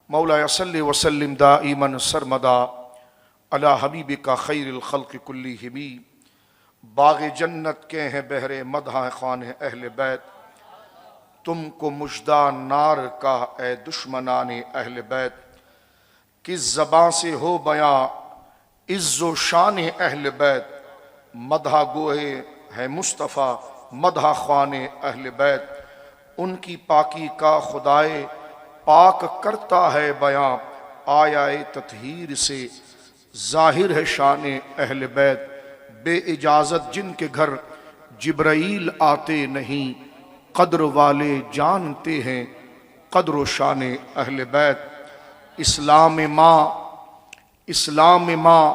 مولا صلی وسلم دائما سرمدا علی حبیبک خیر الخلق کلہم۔ باغ جنت کے ہیں بہرے مدح خوان اہل بیت، تم کو مژدہ نار کا اے دشمنان اہل بیت۔ کس زباں سے ہو بیاں عز و شان اہل بیت، مدح گوہے ہے مصطفیٰ مدح خوان اہل بیت۔ ان کی پاکی کا خدائے پاک کرتا ہے بیاں، آیا تطہیر سے ظاہر ہے شان اہل بیت۔ بے اجازت جن کے گھر جبرائیل آتے نہیں، قدر والے جانتے ہیں قدر و شان اہل بیت۔ اسلام ماں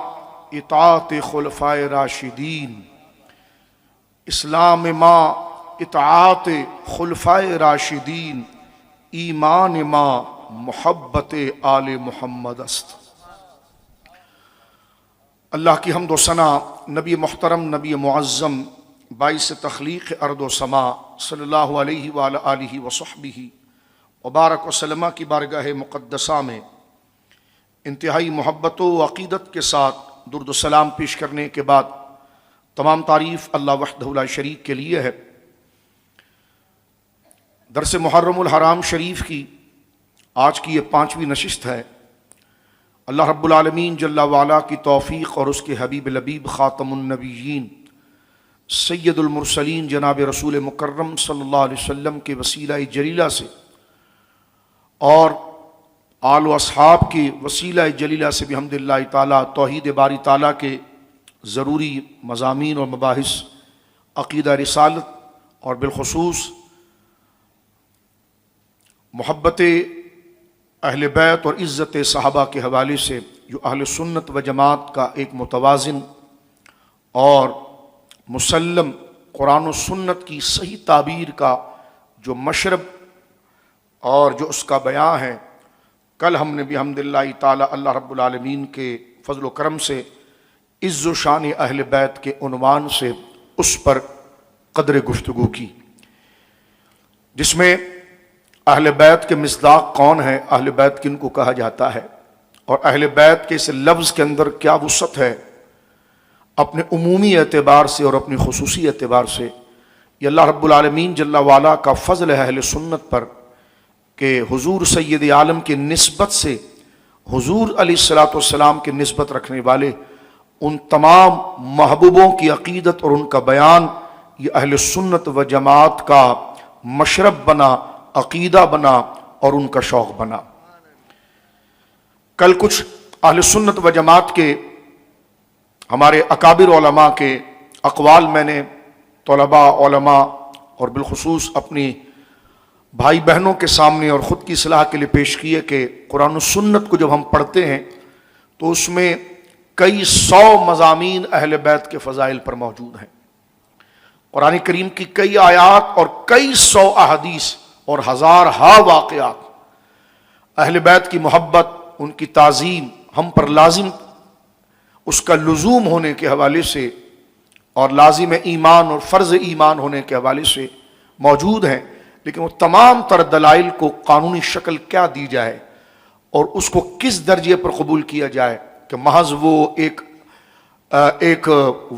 اطاعت خلفائے راشدین، اسلام ماں اطاعت خلفائے راشدین، ایمان ماں محبت آل محمد است۔ اللہ کی حمد و ثنا نبی محترم نبی معظم باعث تخلیق ارض و سما صلی اللہ علیہ وآلہ وصحبہ وبارک وسلم کی بارگاہ مقدسہ میں انتہائی محبت و عقیدت کے ساتھ درود و سلام پیش کرنے کے بعد تمام تعریف اللہ وحدہ لا شریک کے لیے ہے۔ درس محرم الحرام شریف کی آج کی یہ 5ویں نشست ہے۔ اللہ رب العالمین جل وعلا کی توفیق اور اس کے حبیب لبیب خاتم النبیین سید المرسلین جناب رسول مکرم صلی اللہ علیہ وسلم کے وسیلہ جلیلہ سے اور آل و اصحاب کی وسیلہ جلیلہ سے بحمد اللہ تعالیٰ توحید باری تعالیٰ کے ضروری مضامین اور مباحث عقیدہ رسالت اور بالخصوص محبت اہل بیت اور عزت صحابہ کے حوالے سے جو اہل سنت و جماعت کا ایک متوازن اور مسلم قرآن و سنت کی صحیح تعبیر کا جو مشرب اور جو اس کا بیان ہے، کل ہم نے بحمد اللہ تعالی اللہ رب العالمین کے فضل و کرم سے عز و شان اہل بیت کے عنوان سے اس پر قدر گفتگو کی، جس میں اہل بیت کے مصداق کون ہے، اہل بیت کن کو کہا جاتا ہے، اور اہل بیت کے اس لفظ کے اندر کیا وسعت ہے اپنے عمومی اعتبار سے اور اپنی خصوصی اعتبار سے۔ یہ اللہ رب العالمین جل وعلا کا فضل ہے اہل سنت پر کہ حضور سید عالم کی نسبت سے حضور علیہ الصلوۃ والسلام کی نسبت رکھنے والے ان تمام محبوبوں کی عقیدت اور ان کا بیان یہ اہل سنت و جماعت کا مشرب بنا، عقیدہ بنا اور ان کا شوق بنا۔ کل کچھ اہل سنت و جماعت کے ہمارے اکابر علماء کے اقوال میں نے طلباء، علماء اور بالخصوص اپنی بھائی بہنوں کے سامنے اور خود کی اصلاح کے لیے پیش کیے کہ قرآن و سنت کو جب ہم پڑھتے ہیں تو اس میں کئی 100 مضامین اہل بیت کے فضائل پر موجود ہیں۔ قرآن کریم کی کئی آیات اور کئی 100 احادیث اور ہزارہا واقعات اہل بیت کی محبت، ان کی تعظیم ہم پر لازم، اس کا لزوم ہونے کے حوالے سے اور لازم ایمان اور فرض ایمان ہونے کے حوالے سے موجود ہیں، لیکن وہ تمام تر دلائل کو قانونی شکل کیا دی جائے اور اس کو کس درجے پر قبول کیا جائے کہ محض وہ ایک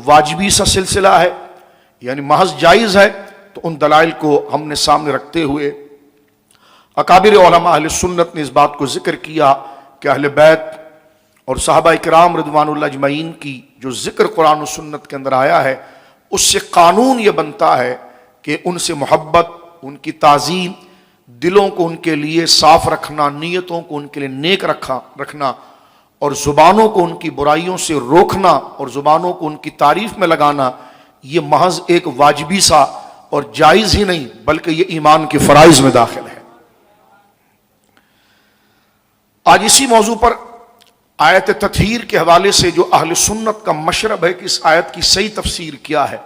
واجبی سا سلسلہ ہے، یعنی محض جائز ہے، تو ان دلائل کو ہم نے سامنے رکھتے ہوئے اکابر علماء اہل سنت نے اس بات کو ذکر کیا کہ اہل بیت اور صحابہ کرام رضوان اللہ اجمعین کی جو ذکر قرآن و سنت کے اندر آیا ہے، اس سے قانون یہ بنتا ہے کہ ان سے محبت، ان کی تعظیم، دلوں کو ان کے لیے صاف رکھنا، نیتوں کو ان کے لیے نیک رکھنا اور زبانوں کو ان کی برائیوں سے روکنا اور زبانوں کو ان کی تعریف میں لگانا، یہ محض ایک واجبی سا اور جائز ہی نہیں بلکہ یہ ایمان کے فرائض میں داخل ہے۔ آج اسی موضوع پر آیت تطہیر کے حوالے سے جو اہل سنت کا مشرب ہے کہ اس آیت کی صحیح تفسیر کیا ہے،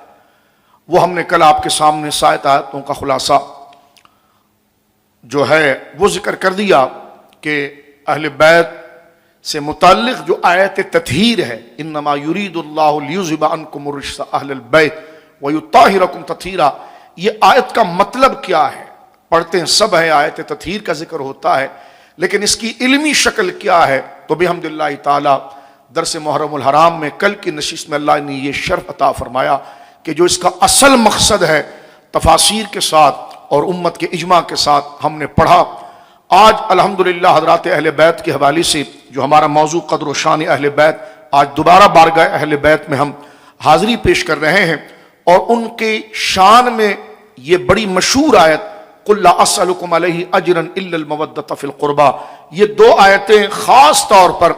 وہ ہم نے کل آپ کے سامنے 7 آیتوں کا خلاصہ جو ہے وہ ذکر کر دیا کہ اہل بیت سے متعلق جو آیت تطہیر ہے، انما یرید اللہ لیذھب عنکم الرجس اہل البیت ویطہرکم تطہیرا، یہ آیت کا مطلب کیا ہے؟ پڑھتے ہیں سب ہیں، آیت تطہیر کا ذکر ہوتا ہے، لیکن اس کی علمی شکل کیا ہے؟ تو بحمداللہ تعالی درس محرم الحرام میں کل کی نشست میں اللہ نے یہ شرف عطا فرمایا کہ جو اس کا اصل مقصد ہے تفاسیر کے ساتھ اور امت کے اجماع کے ساتھ ہم نے پڑھا۔ آج الحمدللہ حضرات اہل بیت کے حوالے سے جو ہمارا موضوع قدر و شان اہل بیت، آج دوبارہ بارگاہ اہل بیت میں ہم حاضری پیش کر رہے ہیں، اور ان کے شان میں یہ بڑی مشہور آیت قُلْ لَا أَسْأَلُكُمْ عَلَيْهِ أَجْرًا إِلَّا الْمَوَدَّةَ فِي الْقُرْبَى، یہ دو آیتیں خاص طور پر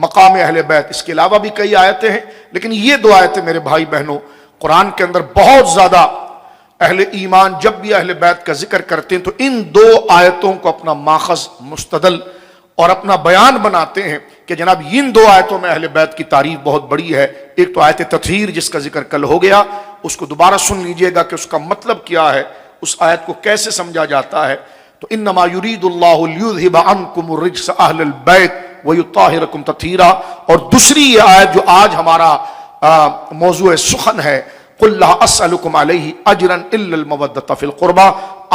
مقام اہل بیت، اس کے علاوہ بھی کئی آیتیں ہیں لیکن یہ دو آیتیں میرے بھائی بہنوں قرآن کے اندر بہت زیادہ اہل ایمان جب بھی اہل بیت کا ذکر کرتے ہیں تو ان دو آیتوں کو اپنا ماخذ مستدل اور اپنا بیان بناتے ہیں کہ جناب ان دو آیتوں میں اہل بیت کی تعریف بہت بڑی ہے۔ ایک تو آیت تطہیر جس کا ذکر کل ہو گیا، اس کو دوبارہ سن لیجئے گا کہ اس کا مطلب کیا ہے، اس آیت کو کیسے سمجھا جاتا ہے۔ تو انما یرید اللہ لیذھب عنکم الرجس اہل البیت ویطہرکم تطہیرا، اور دوسری یہ آیت جو آج ہمارا موضوع سخن ہے، قل لا اسألکم علیہ اجرا الا المودۃ فی القربى،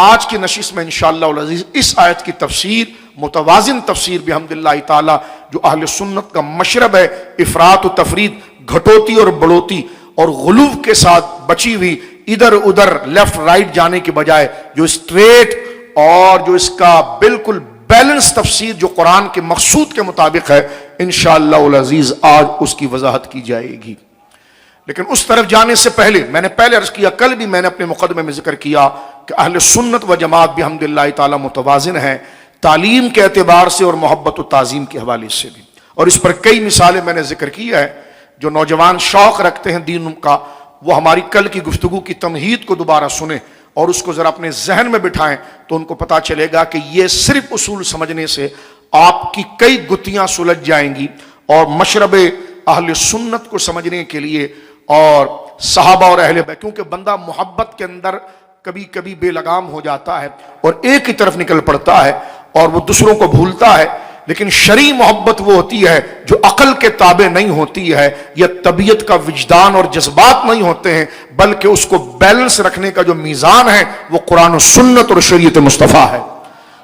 آج کی نشست میں انشاءاللہ العزیز اس آیت کی تفسیر، متوازن تفسیر بحمداللہ تعالی، جو اہل سنت کا مشرب ہے، افراط و تفرید، گھٹوتی اور بڑوتی اور غلو کے ساتھ بچی ہوئی، ادھر ادھر لیفٹ رائٹ جانے کے بجائے جو اسٹریٹ اور جو اس کا بالکل بیلنس تفسیر جو قرآن کے مقصود کے مطابق ہے، انشاءاللہ العزیز آج اس کی وضاحت کی جائے گی۔ لیکن اس طرف جانے سے پہلے میں نے پہلے عرض کیا، کل بھی میں نے اپنے مقدمے میں ذکر کیا کہ اہل سنت و جماعت بحمداللہ تعالی متوازن ہے، تعلیم کے اعتبار سے اور محبت و تعظیم کے حوالے سے بھی، اور اس پر کئی مثالیں میں نے ذکر کی ہے۔ جو نوجوان شوق رکھتے ہیں دین کا، وہ ہماری کل کی گفتگو کی تمہید کو دوبارہ سنیں اور اس کو ذرا اپنے ذہن میں بٹھائیں تو ان کو پتا چلے گا کہ یہ صرف اصول سمجھنے سے آپ کی کئی گتیاں سلجھ جائیں گی، اور مشرب اہل سنت کو سمجھنے کے لیے اور صحابہ اور اہل بیت، کیونکہ بندہ محبت کے اندر کبھی کبھی بے لگام ہو جاتا ہے اور ایک ہی طرف نکل پڑتا ہے اور وہ دوسروں کو بھولتا ہے، لیکن شرعی محبت وہ ہوتی ہے جو عقل کے تابع نہیں ہوتی ہے یا طبیعت کا وجدان اور جذبات نہیں ہوتے ہیں، بلکہ اس کو بیلنس رکھنے کا جو میزان ہے وہ قرآن و سنت اور شریعت مصطفیٰ ہے۔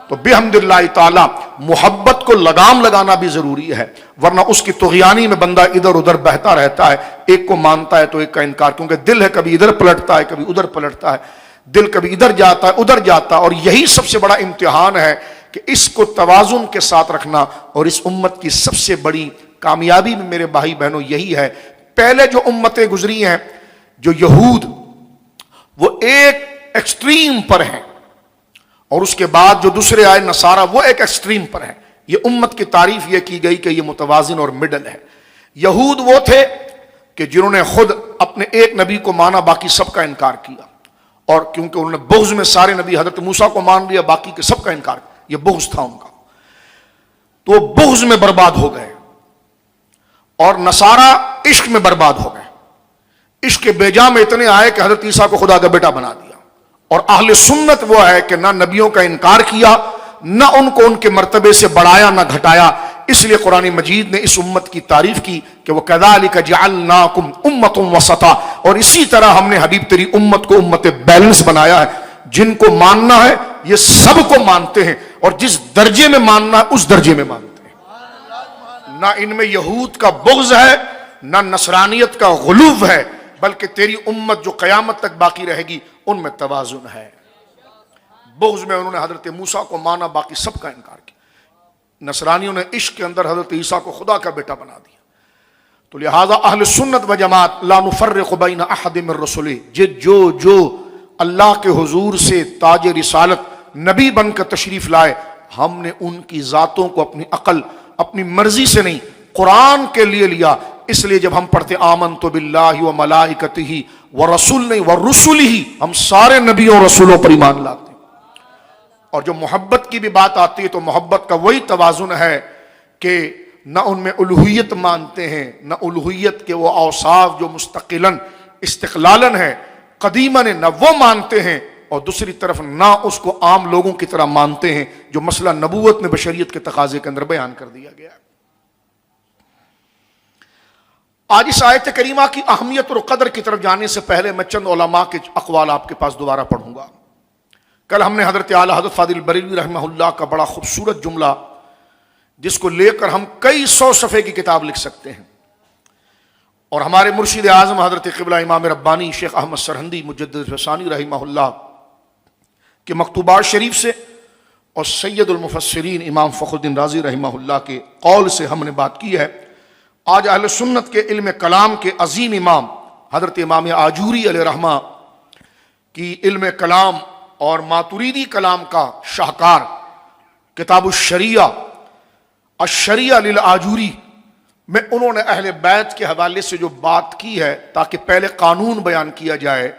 تو بحمداللہ تعالی محبت کو لگام لگانا بھی ضروری ہے، ورنہ اس کی طغیانی میں بندہ ادھر ادھر بہتا رہتا ہے، ایک کو مانتا ہے تو ایک کا انکار، کیونکہ دل ہے کبھی ادھر پلٹتا ہے کبھی ادھر پلٹتا ہے، دل کبھی ادھر جاتا ہے ادھر جاتا ہے، اور یہی سب سے بڑا امتحان ہے کہ اس کو توازن کے ساتھ رکھنا، اور اس امت کی سب سے بڑی کامیابی میں میرے بھائی بہنوں یہی ہے۔ پہلے جو امتیں گزری ہیں، جو یہود، وہ ایک ایکسٹریم پر ہیں، اور اس کے بعد جو دوسرے آئے نصارہ، وہ ایک ایکسٹریم پر ہیں۔ یہ امت کی تعریف یہ کی گئی کہ یہ متوازن اور مڈل ہے۔ یہود وہ تھے کہ جنہوں نے خود اپنے ایک نبی کو مانا، باقی سب کا انکار کیا، اور کیونکہ انہوں نے بغض میں سارے نبی حضرت موسیٰ کو مان لیا، باقی کے سب کا انکار کیا، یہ بغض تھا ان کا، تو بغض میں برباد ہو گئے۔ اور نصارہ عشق میں برباد ہو گئے، عشق کے بیجا میں اتنے آئے کہ حضرت عیسیٰ کو خدا کا بیٹا بنا دیا۔ اور اہل سنت وہ ہے کہ نہ نبیوں کا انکار کیا، نہ ان کو ان کے مرتبے سے بڑھایا نہ گھٹایا۔ اس لیے قرآن مجید نے اس امت کی تعریف کی کہ وَكَذَلِكَ جَعَلْنَاكُمْ أُمَّةً وَسَطًا، اور اسی طرح ہم نے حبیب تیری امت کو امت بیلنس بنایا ہے، جن کو ماننا ہے یہ سب کو مانتے ہیں، اور جس درجے میں ماننا ہے اس درجے میں مانتے ہیں۔ نہ ان میں یہود کا بغض ہے، نہ نصرانیت کا غلو ہے، بلکہ تیری امت جو قیامت تک باقی رہے گی ان میں توازن ہے۔ بغض میں انہوں نے حضرت موسیٰ کو مانا، باقی سب کا انکار کیا۔ نصرانیوں نے عشق کے اندر حضرت عیسیٰ کو خدا کا بیٹا بنا دیا۔ تو لہذا اہل سنت و جماعت لا نفرق بین احد من رسلہ، جو اللہ کے حضور سے تاج رسالت نبی بن کر تشریف لائے، ہم نے ان کی ذاتوں کو اپنی عقل، اپنی مرضی سے نہیں، قرآن کے لیے لیا۔ اس لیے جب ہم پڑھتے آمنت باللہ و ملائکتہ و رسول نہیں و رسولہ، ہم سارے نبیوں اور رسولوں پر ایمان لاتے ہیں۔ اور جو محبت کی بھی بات آتی ہے تو محبت کا وہی توازن ہے کہ نہ ان میں الوہیت مانتے ہیں، نہ الوہیت کے وہ اوصاف جو مستقلاً استقلالاً ہے قدیماً، نہ وہ مانتے ہیں، اور دوسری طرف نہ اس کو عام لوگوں کی طرح مانتے ہیں جو مسئلہ نبوت میں بشریت کے تقاضے کے اندر بیان کر دیا گیا ہے۔ آج اس آیت کریمہ کی اہمیت اور قدر کی طرف جانے سے پہلے میں چند علماء کے اقوال آپ کے پاس دوبارہ پڑھوں گا۔ کل ہم نے حضرت اعلیٰ حضرت فاضل بریلوی رحمہ اللہ کا بڑا خوبصورت جملہ جس کو لے کر ہم کئی سو صفحے کی کتاب لکھ سکتے ہیں، اور ہمارے مرشد اعظم حضرت قبلہ امام ربانی شیخ احمد سرہندی مجدد فسانی رحمہ اللہ کے مکتوبات شریف سے اور سید المفسرین امام فخر الدین رازی رحمہ اللہ کے قول سے ہم نے بات کی ہے۔ آج اہل سنت کے علم کلام کے عظیم امام حضرت امام آجوری علیہ رحمہ کی علم کلام اور ماتریدی کلام کا شاہکار کتاب الشریعہ الشریعہ للآجوری میں انہوں نے اہل بیت کے حوالے سے جو بات کی ہے، تاکہ پہلے قانون بیان کیا جائے،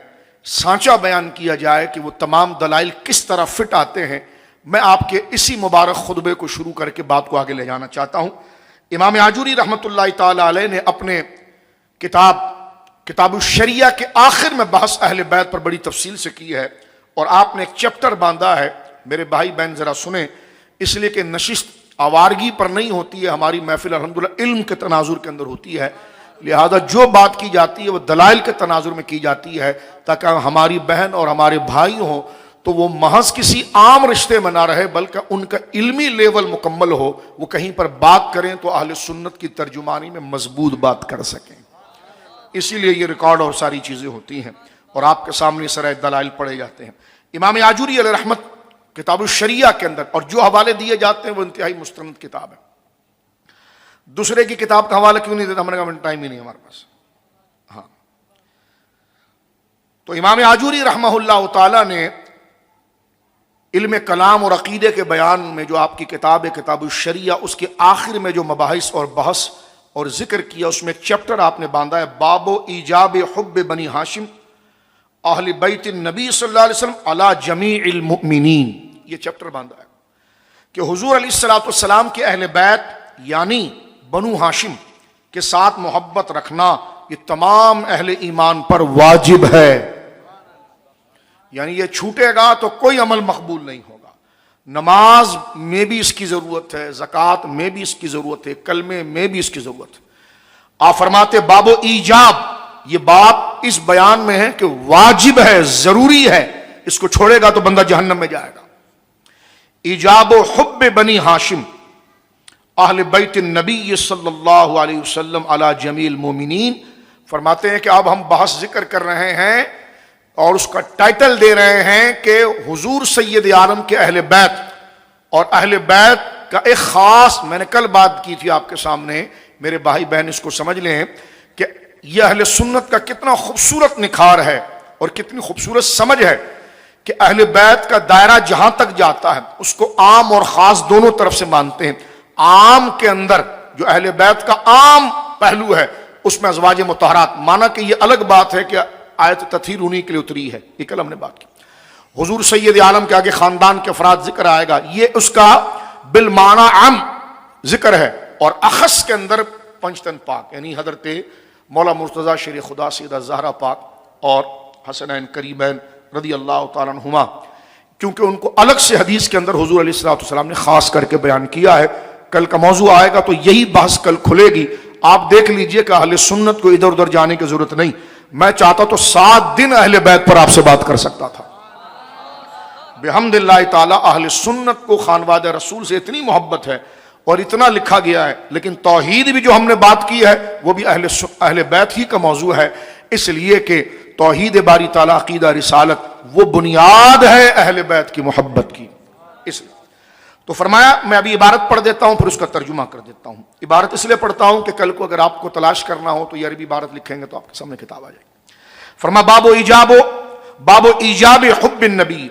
سانچہ بیان کیا جائے کہ وہ تمام دلائل کس طرح فٹ آتے ہیں، میں آپ کے اسی مبارک خطبے کو شروع کر کے بات کو آگے لے جانا چاہتا ہوں۔ امام آجوری رحمۃ اللہ تعالی علیہ نے اپنے کتاب الشریعہ کے آخر میں بحث اہل بیت پر بڑی تفصیل سے کی ہے، اور آپ نے ایک چیپٹر باندھا ہے۔ میرے بھائی بہن ذرا سنیں، اس لیے کہ نشست آوارگی پر نہیں ہوتی ہے، ہماری محفل الحمدللہ علم کے تناظر کے اندر ہوتی ہے، لہذا جو بات کی جاتی ہے وہ دلائل کے تناظر میں کی جاتی ہے، تاکہ ہماری بہن اور ہمارے بھائی ہوں تو وہ محض کسی عام رشتے میں نہ رہے، بلکہ ان کا علمی لیول مکمل ہو، وہ کہیں پر بات کریں تو اہل سنت کی ترجمانی میں مضبوط بات کر سکیں۔ اسی لیے یہ ریکارڈ اور ساری چیزیں ہوتی ہیں اور آپ کے سامنے سرائے دلائل پڑے جاتے ہیں۔ امام آجوری علیہ رحمت کتاب الشریعہ کے اندر اور جو حوالے دیے جاتے ہیں وہ انتہائی مستند کتاب ہے۔ دوسرے کی کتاب کا حوالہ کیوں نہیں دیتا؟ ہم نے کہا ٹائم ہی نہیں ہمارے پاس۔ ہاں، تو امام آجوری رحمہ اللہ تعالی نے علم کلام اور عقیدے کے بیان میں جو آپ کی کتاب ہے کتاب الشریعہ، اس کے آخر میں جو مباحث اور بحث اور ذکر کیا، اس میں ایک چیپٹر آپ نے باندھا ہے، باب ایجاب حب بنی ہاشم اہل بیت النبی صلی اللہ علیہ وسلم علی جمیع المؤمنین۔ یہ چیپٹر باندھا ہے کہ حضور علیہ الصلوۃ والسلام کے اہل بیت یعنی بنو ہاشم کے ساتھ محبت رکھنا یہ تمام اہل ایمان پر واجب ہے، یعنی یہ چھوٹے گا تو کوئی عمل مقبول نہیں ہوگا۔ نماز میں بھی اس کی ضرورت ہے، زکوٰۃ میں بھی اس کی ضرورت ہے، کلمے میں بھی اس کی ضرورت ہے۔ آپ فرماتے باب و ایجاب، یہ باب اس بیان میں ہے کہ واجب ہے، ضروری ہے، اس کو چھوڑے گا تو بندہ جہنم میں جائے گا۔ ایجاب و حب بنی ہاشم اہل بیت النبی صلی اللہ علیہ وسلم علی جمیع المومنین، فرماتے ہیں کہ اب ہم بحث ذکر کر رہے ہیں اور اس کا ٹائٹل دے رہے ہیں کہ حضور سید عالم کے اہل بیت، اور اہل بیت کا ایک خاص، میں نے کل بات کی تھی آپ کے سامنے، میرے بھائی بہن اس کو سمجھ لیں کہ یہ اہل سنت کا کتنا خوبصورت نکھار ہے اور کتنی خوبصورت سمجھ ہے کہ اہل بیت کا دائرہ جہاں تک جاتا ہے اس کو عام اور خاص دونوں طرف سے مانتے ہیں۔ عام کے اندر جو اہل بیت کا عام پہلو ہے اس میں ازواج مطہرات، مانا کہ یہ الگ بات ہے کہ آیت تطہیر انہی کے لیے اتری ہے، یہ کل ہم نے بات کی۔ حضور سید عالم کے آگے خاندان کے افراد ذکر آئے گا، یہ اس کا بالمعنی عام ذکر ہے، اور اخص کے اندر پنجتن پاک یعنی حضرت مولا مرتضیٰ شیر خدا سیدہ زہرا پاک اور حسنین کریمین رضی اللہ تعالیٰ عنہما، کیونکہ ان کو الگ سے حدیث کے اندر حضور علیہ الصلوۃ والسلام نے خاص کر کے بیان کیا ہے۔ کل کا موضوع آئے گا تو یہی بحث کل کھلے گی، آپ دیکھ لیجئے کہ اہل سنت کو ادھر ادھر جانے کی ضرورت نہیں۔ میں چاہتا تو 7 دن اہل بیت پر آپ سے بات کر سکتا تھا۔ بحمد اللہ تعالی اہل سنت کو خانواد رسول سے اتنی محبت ہے اور اتنا لکھا گیا ہے، لیکن توحید بھی جو ہم نے بات کی ہے وہ بھی اہل بیت ہی کا موضوع ہے، اس لیے کہ توحید باری تعالیٰ عقیدہ رسالت وہ بنیاد ہے اہل بیت کی محبت کی۔ اس لیے تو فرمایا، میں ابھی عبارت پڑھ دیتا ہوں پھر اس کا ترجمہ کر دیتا ہوں۔ عبارت اس لیے پڑھتا ہوں کہ کل کو اگر آپ کو تلاش کرنا ہو تو یہ عربی عبارت لکھیں گے تو آپ کے سامنے کتاب آ جائے گی۔ فرما باب و ایجاب حب النبی،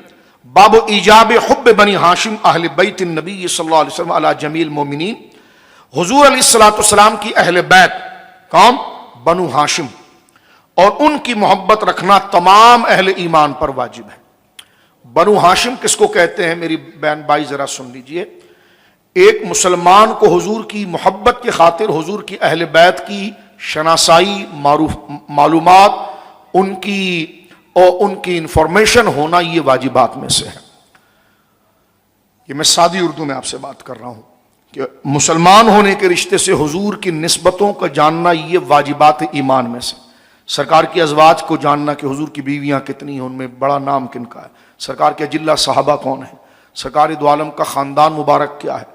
باب و ایجاب حب بنی ہاشم اہل بیت النبی صلی اللہ علیہ وسلم علی جمیع المومنین۔ حضور علیہ الصلوۃ والسلام کی اہل بیت کون؟ بنو ہاشم، اور ان کی محبت رکھنا تمام اہل ایمان پر واجب ہے۔ بنو ہاشم کس کو کہتے ہیں میری بہن بھائی ذرا سن لیجئے۔ ایک مسلمان کو حضور کی محبت کی خاطر حضور کی اہل بیت کی شناسائی، معلومات، ان کی انفارمیشن ہونا یہ واجبات میں سے ہے۔ یہ میں سادی اردو میں آپ سے بات کر رہا ہوں کہ مسلمان ہونے کے رشتے سے حضور کی نسبتوں کا جاننا یہ واجبات ایمان میں سے۔ سرکار کی ازواج کو جاننا کہ حضور کی بیویاں کتنی ہیں، ان میں بڑا نام کن کا ہے، سرکار کے اجلہ صحابہ کون ہیں، سرکار دو عالم کا خاندان مبارک کیا ہے،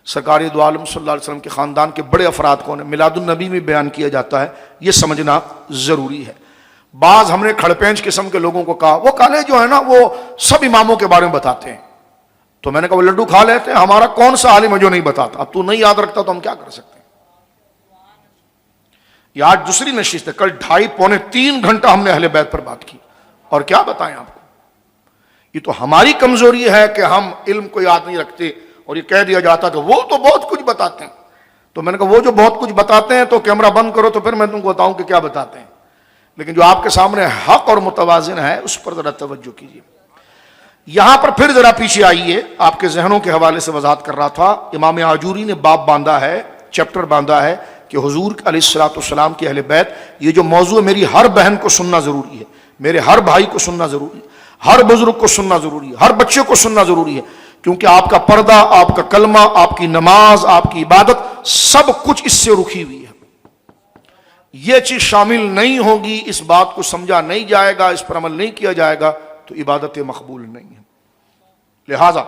سرکار دو عالم صلی اللہ علیہ وسلم کے خاندان کے بڑے افراد کون ہیں، میلاد النبی میں بیان کیا جاتا ہے، یہ سمجھنا ضروری ہے۔ بعض ہم نے کھڑپینچ قسم کے لوگوں کو کہا وہ کالے جو ہے نا وہ سب اماموں کے بارے میں بتاتے ہیں، تو میں نے کہا وہ لڈو کھا لیتے ہیں، ہمارا کون سا عالم ہے جو نہیں بتاتا؟ اب تو نہیں یاد رکھتا تو ہم کیا کر سکتے ہیں؟ یہ آج دوسری نشست ہے، کل 2.5 پونے 3 گھنٹہ ہم نے اہل بیت پر بات کی، اور کیا بتائیں آپ کو؟ یہ تو ہماری کمزوری ہے کہ ہم علم کو یاد نہیں رکھتے، اور یہ کہہ دیا جاتا کہ وہ تو بہت کچھ بتاتے ہیں۔ تو میں نے کہا وہ جو بہت کچھ بتاتے ہیں تو کیمرہ بند کرو تو پھر میں تم کو بتاؤں کہ کیا بتاتے ہیں، لیکن جو آپ کے سامنے حق اور متوازن ہے اس پر ذرا توجہ کیجیے۔ یہاں پر پھر ذرا پیچھے آئیے، آپ کے ذہنوں کے حوالے سے وضاحت کر رہا تھا، امام آجوری نے باب باندھا ہے، چیپٹر باندھا ہے کہ حضور علیہ الصلوۃ والسلام کی اہل بیت، یہ جو موضوع ہے میری ہر بہن کو سننا ضروری ہے، میرے ہر بھائی کو سننا ضروری ہے، ہر بزرگ کو سننا ضروری ہے، ہر بچے کو سننا ضروری ہے، کیونکہ آپ کا پردہ، آپ کا کلمہ، آپ کی نماز، آپ کی عبادت سب کچھ اس سے رکھی ہوئی ہے۔ یہ چیز شامل نہیں ہوگی، اس بات کو سمجھا نہیں جائے گا، اس پر عمل نہیں کیا جائے گا تو عبادت مقبول نہیں ہے۔ لہذا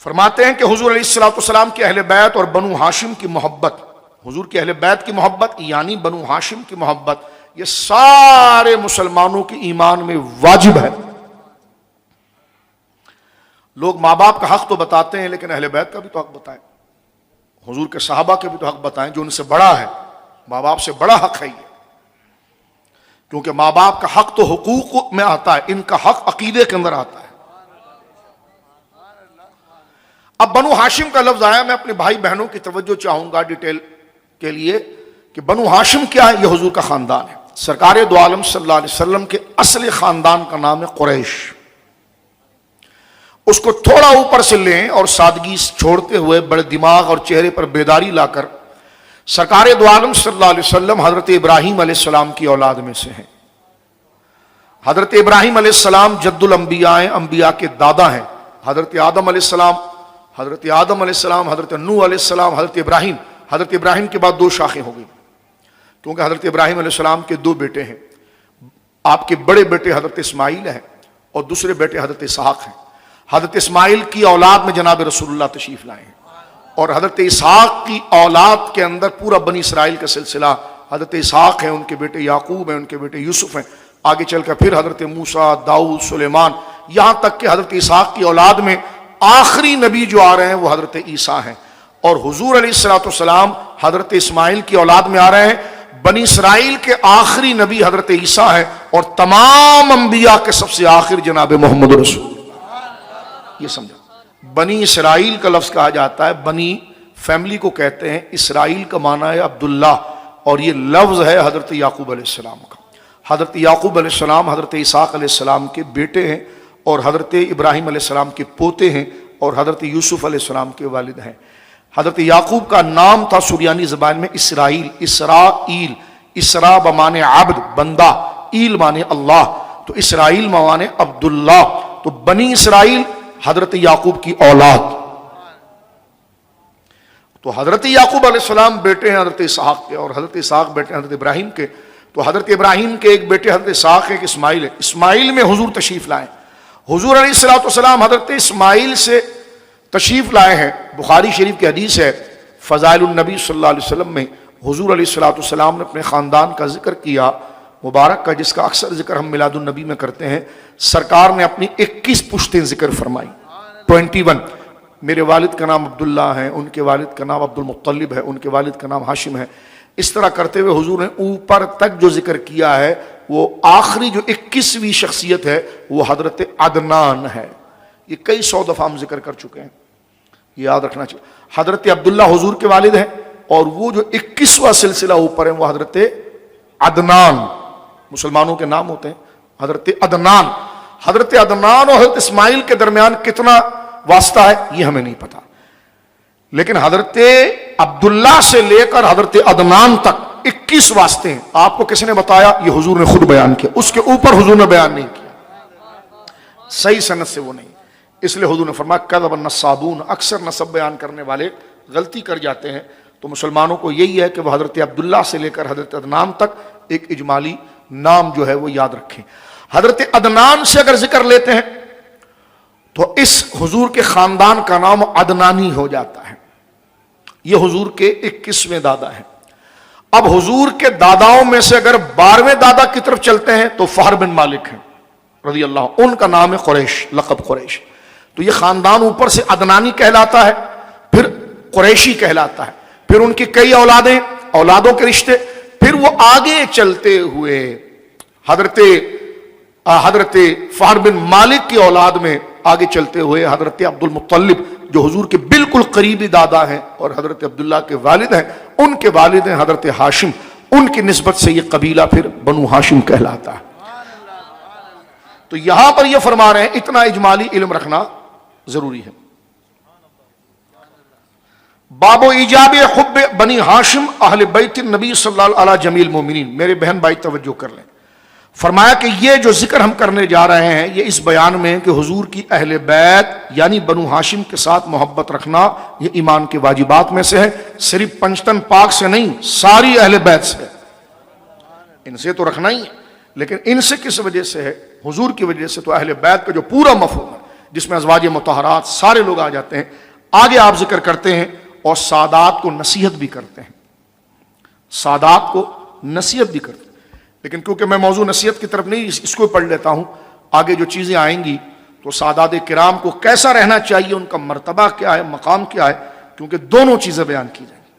فرماتے ہیں کہ حضور علیہ الصلوۃ والسلام کے اہل بیت اور بنو ہاشم کی محبت، حضور کے اہل بیت کی محبت یعنی بنو ہاشم کی محبت، یہ سارے مسلمانوں کے ایمان میں واجب ہے۔ لوگ ماں باپ کا حق تو بتاتے ہیں لیکن اہل بیت کا بھی تو حق بتائیں، حضور کے صحابہ کے بھی تو حق بتائیں جو ان سے بڑا ہے، ماں باپ سے بڑا حق ہے یہ، کیونکہ ماں باپ کا حق تو حقوق میں آتا ہے، ان کا حق عقیدے کے اندر آتا ہے۔ اب بنو ہاشم کا لفظ آیا، میں اپنے بھائی بہنوں کی توجہ چاہوں گا ڈیٹیل کے لیے کہ بنو ہاشم کیا ہے۔ یہ حضور کا خاندان ہے، سرکار دو عالم صلی اللہ علیہ وسلم کے اصل خاندان کا نام ہے قریش۔ اس کو تھوڑا اوپر سے لیں اور سادگی چھوڑتے ہوئے بڑے دماغ اور چہرے پر بیداری لا کر سرکار دو عالم صلی اللہ علیہ وسلم حضرت ابراہیم علیہ السلام کی اولاد میں سے ہیں۔ حضرت ابراہیم علیہ السلام جد الانبیاء ہیں، انبیاء کے دادا ہیں۔ حضرت آدم علیہ السلام، حضرت نوح علیہ السلام، حضرت ابراہیم کے بعد 2 شاخیں ہو گئی، کیونکہ حضرت ابراہیم علیہ السلام کے 2 بیٹے ہیں۔ آپ کے بڑے بیٹے حضرت اسماعیل ہیں اور دوسرے بیٹے حضرت اسحاق ہیں۔ حضرت اسماعیل کی اولاد میں جناب رسول اللہ تشریف لائے ہیں، اور حضرت اسحاق کی اولاد کے اندر پورا بنی اسرائیل کا سلسلہ، حضرت اسحاق ہیں، ان کے بیٹے یعقوب ہیں، ان کے بیٹے یوسف ہیں، آگے چل کر پھر حضرت موسیٰ، داؤد، سلیمان، یہاں تک کہ حضرت اسحاق کی اولاد میں آخری نبی جو آ رہے ہیں وہ حضرت عیسیٰ ہیں، اور حضور علیہ الصلوۃ والسلام حضرت اسماعیل کی اولاد میں آ رہے ہیں۔ بنی اسرائیل کے آخری نبی حضرت عیسیٰ ہیں، اور تمام انبیاء کے سب سے آخر جناب محمد رسول۔ یہ سمجھا، بنی اسرائیل کا لفظ کہا جاتا ہے، بنی فیملی کو کہتے ہیں، اسرائیل کا معنی ہے عبداللہ، اور یہ لفظ ہے حضرت یعقوب علیہ السلام کا۔ حضرت یعقوب علیہ السلام حضرت اسحاق علیہ السلام کے بیٹے ہیں، اور حضرت ابراہیم علیہ السلام کے پوتے ہیں، اور حضرت یوسف علیہ السلام کے والد ہیں۔ حضرت یعقوب کا نام تھا سریانی زبان میں اسرائیل، اسرائیل، اسرا بمانے عبد بندہ، ایل مانے اللہ، تو اسرائیل مانے عبداللہ، تو بنی اسرائیل حضرت یعقوب کی اولاد۔ تو حضرت یعقوب علیہ السلام بیٹے ہیں حضرت اسحاق کے، اور حضرت اسحاق بیٹے ہیں حضرت ابراہیم کے، تو حضرت ابراہیم کے ایک بیٹے حضرت اسحاق ایک اسماعیل ہے، اسماعیل میں حضور تشریف لائے۔ حضور علیہ الصلوۃ والسلام حضرت اسماعیل سے تشریف لائے ہیں۔ بخاری شریف کی حدیث ہے، فضائل النبی صلی اللہ علیہ وسلم میں حضور علیہ الصلوۃ والسلام نے اپنے خاندان کا ذکر کیا مبارک کا، جس کا اکثر ذکر ہم میلاد النبی میں کرتے ہیں۔ سرکار نے اپنی 21 پشتیں ذکر فرمائی، 21۔ میرے والد کا نام عبداللہ ہے، ان کے والد کا نام عبد المطلب ہے، ان کے والد کا نام ہاشم ہے۔ اس طرح کرتے ہوئے حضور نے اوپر تک جو ذکر کیا ہے، وہ آخری جو 21ویں شخصیت ہے وہ حضرت عدنان ہے۔ یہ کئی 100 دفعہ ہم ذکر کر چکے ہیں، یاد رکھنا چاہیے۔ حضرت عبداللہ حضور کے والد ہیں، اور وہ جو 21واں سلسلہ اوپر ہے وہ حضرت عدنان، مسلمانوں کے نام ہوتے ہیں حضرت عدنان۔ حضرت عدنان اور حضرت اسماعیل کے درمیان کتنا واسطہ ہے یہ ہمیں نہیں پتا، لیکن حضرت عبداللہ سے لے کر حضرت عدنان تک 21 واسطے ہیں۔ آپ کو کس نے بتایا؟ یہ حضور نے خود بیان کیا، اس کے اوپر حضور نے بیان نہیں کیا، صحیح سند سے وہ نہیں۔ اس لیے حضور نے فرمایا کذب النصابون، اکثر نسب بیان کرنے والے غلطی کر جاتے ہیں، تو مسلمانوں کو یہی ہے کہ وہ حضرت عبداللہ سے لے کر حضرت عدنان تک ایک اجمالی نام جو ہے وہ یاد رکھیں۔ حضرت عدنان سے اگر ذکر لیتے ہیں تو اس حضور کے خاندان کا نام عدنانی ہو جاتا ہے۔ یہ حضور کے 21ویں دادا ہیں۔ اب حضور کے داداؤں میں سے اگر 12ویں دادا کی طرف چلتے ہیں تو فہر بن مالک ہیں رضی اللہ، ان کا نام ہے قریش، لقب قریش۔ تو یہ خاندان اوپر سے عدنانی کہلاتا ہے، پھر قریشی کہلاتا ہے، پھر ان کی کئی اولادیں، اولادوں کے رشتے، پھر وہ آگے چلتے ہوئے حضرت فہر بن مالک کی اولاد میں آگے چلتے ہوئے حضرت عبد المطلب جو حضور کے بالکل قریبی دادا ہیں اور حضرت عبداللہ کے والد ہیں، ان کے والد ہیں حضرت ہاشم، ان کی نسبت سے یہ قبیلہ پھر بنو ہاشم کہلاتا ہے۔ تو یہاں پر یہ فرما رہے ہیں اتنا اجمالی علم رکھنا ضروری ہے۔ باب ایجاب حب بنی ہاشم اہل بیت النبی صلی اللہ علیہ جمیع المومنین۔ میرے بہن بھائی توجہ کر لیں، فرمایا کہ یہ جو ذکر ہم کرنے جا رہے ہیں یہ اس بیان میں کہ حضور کی اہل بیت یعنی بنو ہاشم کے ساتھ محبت رکھنا یہ ایمان کے واجبات میں سے ہے، صرف پنجتن پاک سے نہیں، ساری اہل بیت سے، ان سے تو رکھنا ہی ہے، لیکن ان سے کس وجہ سے ہے؟ حضور کی وجہ سے۔ تو اہل بیت کا جو پورا مفہوم ہے جس میں ازواج مطہرات سارے لوگ آ جاتے ہیں، آگے آپ ذکر کرتے ہیں اور سادات کو نصیحت بھی کرتے ہیں، سادات کو نصیحت بھی کرتے ہیں۔ لیکن کیونکہ میں موضوع نصیحت کی طرف نہیں، اس کو پڑھ لیتا ہوں، آگے جو چیزیں آئیں گی تو سادات کرام کو کیسا رہنا چاہیے، ان کا مرتبہ کیا ہے، مقام کیا ہے، کیونکہ دونوں چیزیں بیان کی جائیں گی۔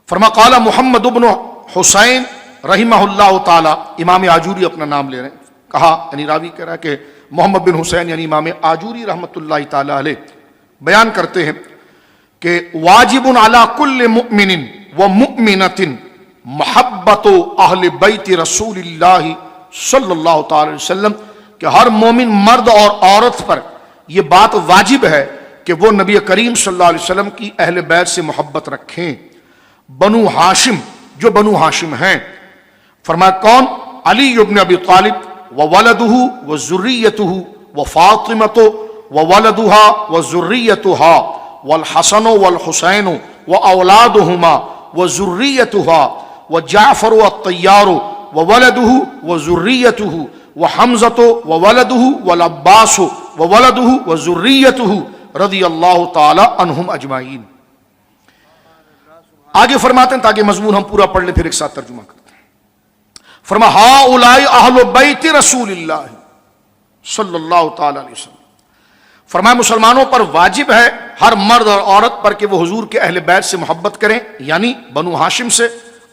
فرما قال محمد بن حسین رحمہ اللہ تعالی، امام آجوری اپنا نام لے رہے ہیں، کہا یعنی راوی کہہ رہا ہے کہ محمد بن حسین یعنی امام آجوری رحمۃ اللہ تعالی علیہ بیان کرتے ہیں کہ واجب علی کل مؤمن و مؤمنۃ محبت اہل بیت رسول اللہ صلی اللہ تعالی علیہ وسلم، کہ ہر مومن مرد اور عورت پر یہ بات واجب ہے کہ وہ نبی کریم صلی اللہ علیہ وسلم کی اہل بیت سے محبت رکھیں۔ بنو ہاشم، جو بنو ہاشم ہیں، فرمایا کون؟ علی ابن ابی طالب و ولدہ و ذریتہ و فاطمۃ و ولدہا و ذریتہا والحسن والحسین و اولادہما و ذریتہا و جعفر الطیار و ولدہ و ذریتہ و حمزۃ و ولدہ والعباس و ولدہ و ذریتہ رضی اللہ تعالی عنہم اجمعین۔ آگے فرماتے ہیں تاکہ مضمون ہم پورا پڑھ لیں پھر ایک ساتھ ترجمہ کرتے ہیں۔ فرما ہؤلاء اہل بیت رسول اللہ صلی اللہ تعالی علیہ وسلم، فرمایا مسلمانوں پر واجب ہے ہر مرد اور عورت پر کہ وہ حضور کے اہل بیت سے محبت کریں، یعنی بنو ہاشم سے،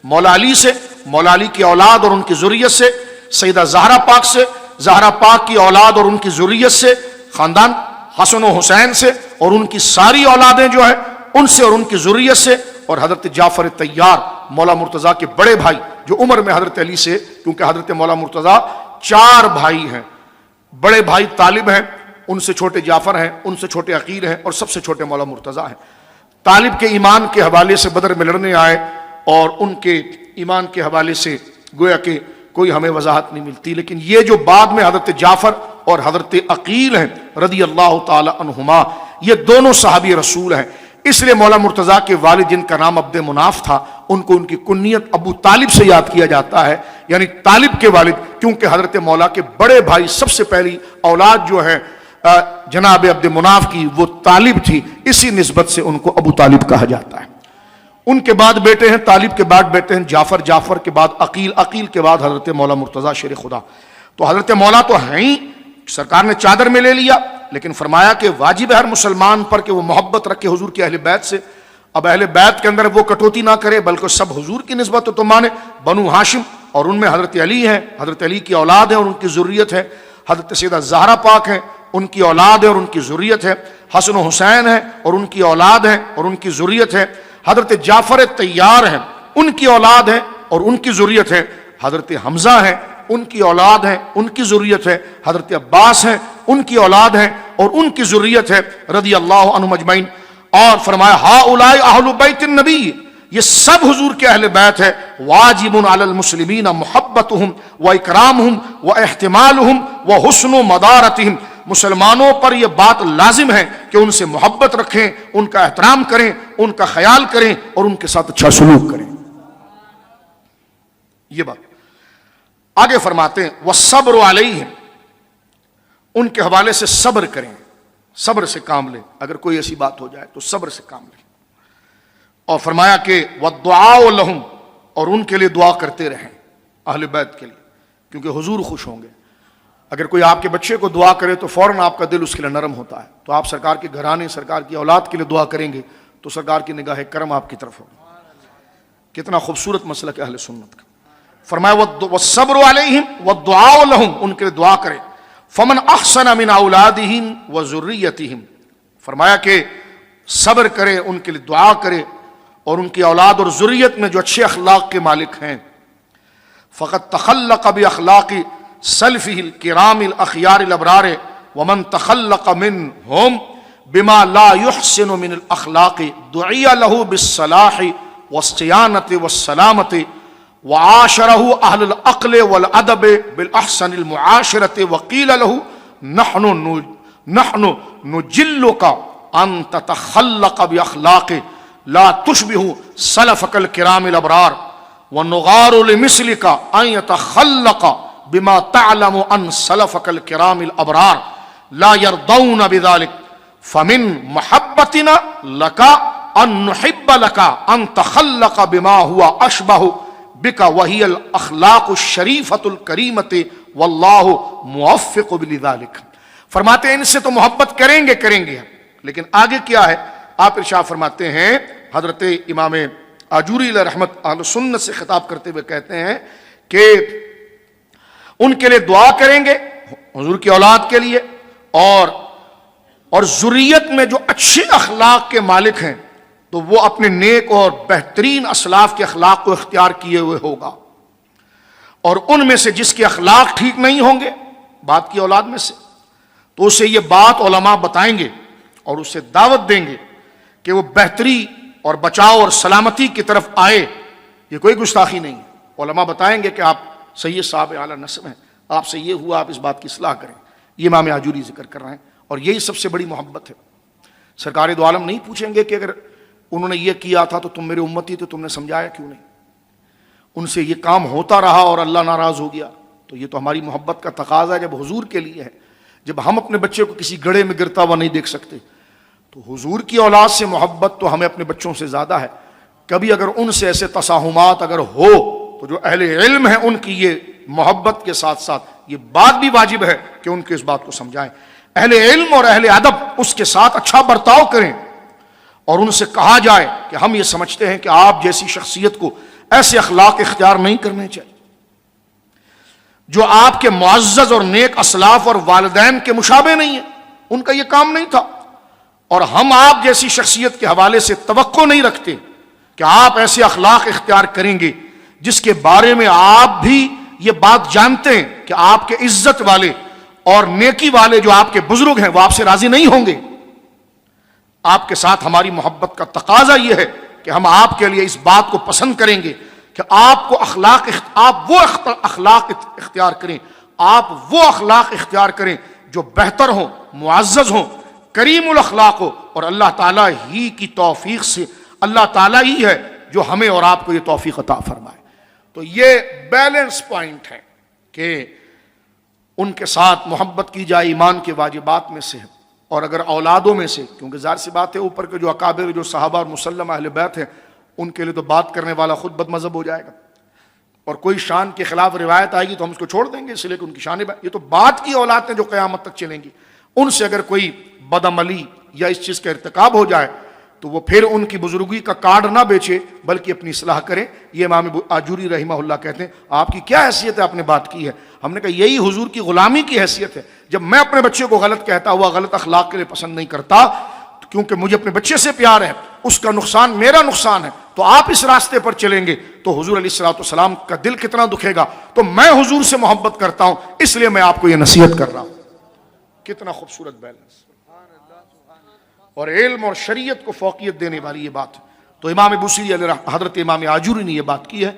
مولا علی سے، مولا علی کی اولاد اور ان کی ذریت سے، سیدہ زہرا پاک سے، زہرا پاک کی اولاد اور ان کی ذریت سے، خاندان حسن و حسین سے اور ان کی ساری اولادیں جو ہیں ان سے اور ان کی ذریت سے، اور حضرت جعفر طیار مولا مرتضیٰ کے بڑے بھائی جو عمر میں حضرت علی سے، کیونکہ حضرت مولا مرتضیٰ 4 بھائی ہیں، بڑے بھائی طالب ہیں، ان سے چھوٹے جعفر ہیں، ان سے چھوٹے عقیل ہیں، اور سب سے چھوٹے مولا مرتضیٰ ہیں۔ طالب کے ایمان کے حوالے سے بدر میں لڑنے آئے اور ان کے ایمان کے حوالے سے گویا کہ کوئی ہمیں وضاحت نہیں ملتی، لیکن یہ جو بعد میں حضرت جعفر اور حضرت عقیل ہیں رضی اللہ تعالی عنہما، یہ دونوں صحابی رسول ہیں۔ اس لیے مولا مرتضیٰ کے والد جن کا نام عبد مناف تھا، ان کو ان کی کنیت ابو طالب سے یاد کیا جاتا ہے، یعنی طالب کے والد، کیونکہ حضرت مولا کے بڑے بھائی سب سے پہلی اولاد جو ہے جناب عبد مناف کی وہ طالب تھی، اسی نسبت سے ان کو ابو طالب کہا جاتا ہے۔ ان کے بعد بیٹے ہیں طالب، کے بعد بیٹے ہیں جعفر، جعفر کے بعد عقیل، عقیل کے بعد حضرت مولا مرتضیٰ شیر خدا۔ تو حضرت مولا تو ہیں ہی، سرکار نے چادر میں لے لیا، لیکن فرمایا کہ واجب ہے ہر مسلمان پر کہ وہ محبت رکھے حضور کے اہل بیت سے۔ اب اہل بیت کے اندر وہ کٹوتی نہ کرے بلکہ سب حضور کی نسبت تو مانے۔ بنو ہاشم اور ان میں حضرت علی ہیں، حضرت علی کی اولاد ہے اور ان کی ذریت ہے، حضرت سیدہ زہرا پاک ہیں، ان کی اولاد ہے اور ان کی ذریت ہے، حسن و حسین ہیں اور ان کی اولاد ہے اور ان کی ذریت ہے، حضرت جعفر طیار ہیں، ان کی اولاد ہے اور ان کی ذریت ہے، حضرت حمزہ ہیں، ان کی اولاد ہے، ان کی ذریت ہے، حضرت عباس ہیں، ان کی اولاد ہے اور ان کی ذریت ہے رضی اللہ عنہم اجمعین۔ اور فرمایا ہؤلاء اہل بیت النبی، یہ سب حضور کے اہل بیت ہے، واجب علی المسلمین محبتہم و اکرامہم و احتمالہم و حسن مدارتہم، مسلمانوں پر یہ بات لازم ہے کہ ان سے محبت رکھیں، ان کا احترام کریں، ان کا خیال کریں اور ان کے ساتھ اچھا سلوک کریں۔ یہ بات آگے فرماتے ہیں والصبر علیہم، ان کے حوالے سے صبر کریں، صبر سے کام لیں، اگر کوئی ایسی بات ہو جائے تو صبر سے کام لیں۔ اور فرمایا کہ وَالدُّعَاءُ لَهُمْ، اور ان کے لیے دعا کرتے رہیں، اہل بیت کے لیے، کیونکہ حضور خوش ہوں گے۔ اگر کوئی آپ کے بچے کو دعا کرے تو فوراً آپ کا دل اس کے لیے نرم ہوتا ہے، تو آپ سرکار کے گھرانے، سرکار کی اولاد کے لیے دعا کریں گے تو سرکار کی نگاہ کرم آپ کی طرف ہوگی۔ کتنا خوبصورت مسلک ہے اہل سنت کا۔ فرمایا وَالصَّبْرُ عَلَيْهِمْ وَالدُّعَاءُ لَهُمْ، ان کے لیے دعا کریں۔ فَمَنْ أَحْسَنَ مِنْ أَوْلَادِهِمْ وَذُرِّيَّتِهِمْ، فرمایا کہ صبر کرے، ان کے لیے دعا کرے، اور ان کی اولاد اور ذریت میں جو اچھے اخلاق کے مالک ہیں، فقد تخلق بأخلاق سلفه الكرام الأخيار الأبرار ومن تخلق منهم بما لا يحسن من الأخلاق دعي له بالصلاح والصيانة والسلامة وعاشره أهل العقل والأدب بالأحسن المعاشرة وقيل له نحن نجلك أن تتخلق بأخلاق لا تشبه سلفك الكرام الأبرار ونغار لمثلك أن يتخلق بما تعلم أن سلفك الكرام الأبرار لا يرضون بذلك فمن محبتنا لك أن نحب لك أن تخلق بما هو أشبه بك وهي الأخلاق الشريفة الكريمة والله موفق لذلك۔ فرماتے ہیں ان سے تو محبت کریں گے، لیکن آگے کیا ہے؟ آپ ارشاد فرماتے ہیں، حضرت امام آجوری علیہ رحمت اہل سنت سے خطاب کرتے ہوئے کہتے ہیں کہ ان کے لیے دعا کریں گے، حضور کی اولاد کے لیے، اور ذریت میں جو اچھے اخلاق کے مالک ہیں تو وہ اپنے نیک اور بہترین اسلاف کے اخلاق کو اختیار کیے ہوئے ہوگا، اور ان میں سے جس کے اخلاق ٹھیک نہیں ہوں گے بات کی اولاد میں سے، تو اسے یہ بات علماء بتائیں گے اور اسے دعوت دیں گے کہ وہ بہتری اور بچاؤ اور سلامتی کی طرف آئے۔ یہ کوئی گستاخی نہیں ہے، علماء بتائیں گے کہ آپ سید صاحب اعلیٰ نسب ہیں، آپ سے یہ ہوا، آپ اس بات کی اصلاح کریں۔ یہ امام آجوری ذکر کر رہے ہیں، اور یہی سب سے بڑی محبت ہے۔ سرکار دو عالم نہیں پوچھیں گے کہ اگر انہوں نے یہ کیا تھا تو تم میرے امتی تھے، تم نے سمجھایا کیوں نہیں؟ ان سے یہ کام ہوتا رہا اور اللہ ناراض ہو گیا، تو یہ تو ہماری محبت کا تقاضا ہے جب حضور کے لیے ہے۔ جب ہم اپنے بچے کو کسی گڑھے میں گرتا ہوا نہیں دیکھ سکتے تو حضور کی اولاد سے محبت تو ہمیں اپنے بچوں سے زیادہ ہے۔ کبھی اگر ان سے ایسے تساہمات اگر ہو تو جو اہل علم ہیں ان کی یہ محبت کے ساتھ ساتھ یہ بات بھی واجب ہے کہ ان کے اس بات کو سمجھائیں۔ اہل علم اور اہل ادب اس کے ساتھ اچھا برتاؤ کریں، اور ان سے کہا جائے کہ ہم یہ سمجھتے ہیں کہ آپ جیسی شخصیت کو ایسے اخلاق اختیار نہیں کرنے چاہیے جو آپ کے معزز اور نیک اسلاف اور والدین کے مشابہ نہیں ہیں، ان کا یہ کام نہیں تھا، اور ہم آپ جیسی شخصیت کے حوالے سے توقع نہیں رکھتے کہ آپ ایسے اخلاق اختیار کریں گے جس کے بارے میں آپ بھی یہ بات جانتے ہیں کہ آپ کے عزت والے اور نیکی والے جو آپ کے بزرگ ہیں وہ آپ سے راضی نہیں ہوں گے۔ آپ کے ساتھ ہماری محبت کا تقاضا یہ ہے کہ ہم آپ کے لیے اس بات کو پسند کریں گے کہ آپ وہ اخلاق اختیار کریں، آپ وہ اخلاق اختیار کریں جو بہتر ہوں، معزز ہوں، کریم الاخلاق ہو، اور اللہ تعالیٰ ہی کی توفیق سے، اللہ تعالیٰ ہی ہے جو ہمیں اور آپ کو یہ توفیق عطا فرمائے۔ تو یہ بیلنس پوائنٹ ہے کہ ان کے ساتھ محبت کی جائے، ایمان کے واجبات میں سے ہے، اور اگر اولادوں میں سے، کیونکہ ظاہر سی بات ہے اوپر کے جو اکابر جو صحابہ اور مسلم اہل بیت ہیں ان کے لیے تو بات کرنے والا خود بد مذہب ہو جائے گا، اور کوئی شان کے خلاف روایت آئے گی تو ہم اس کو چھوڑ دیں گے، اس لیے کہ ان کی شان یہ تو بات کی اولاد ہیں جو قیامت تک چلیں گی، ان سے اگر کوئی بدعملی یا اس چیز کا ارتکاب ہو جائے تو وہ پھر ان کی بزرگی کا کارڈ نہ بیچے بلکہ اپنی اصلاح کرے۔ یہ امام آجوری رحمہ اللہ کہتے ہیں آپ کی کیا حیثیت ہے، آپ نے بات کی ہے؟ ہم نے کہا یہی حضور کی غلامی کی حیثیت ہے۔ جب میں اپنے بچے کو غلط کہتا ہوا غلط اخلاق کے لیے پسند نہیں کرتا کیونکہ مجھے اپنے بچے سے پیار ہے، اس کا نقصان میرا نقصان ہے، تو آپ اس راستے پر چلیں گے تو حضور علیہ الصلوۃ والسلام کا دل کتنا دکھے گا۔ تو میں حضور سے محبت کرتا ہوں اس لیے میں آپ کو یہ نصیحت کر رہا ہوں۔ کتنا خوبصورت بیلنس، اور علم اور شریعت کو فوقیت دینے والی یہ بات ہے۔ تو امام بوصیری حضرت امام آجوری نے یہ بات کی ہے۔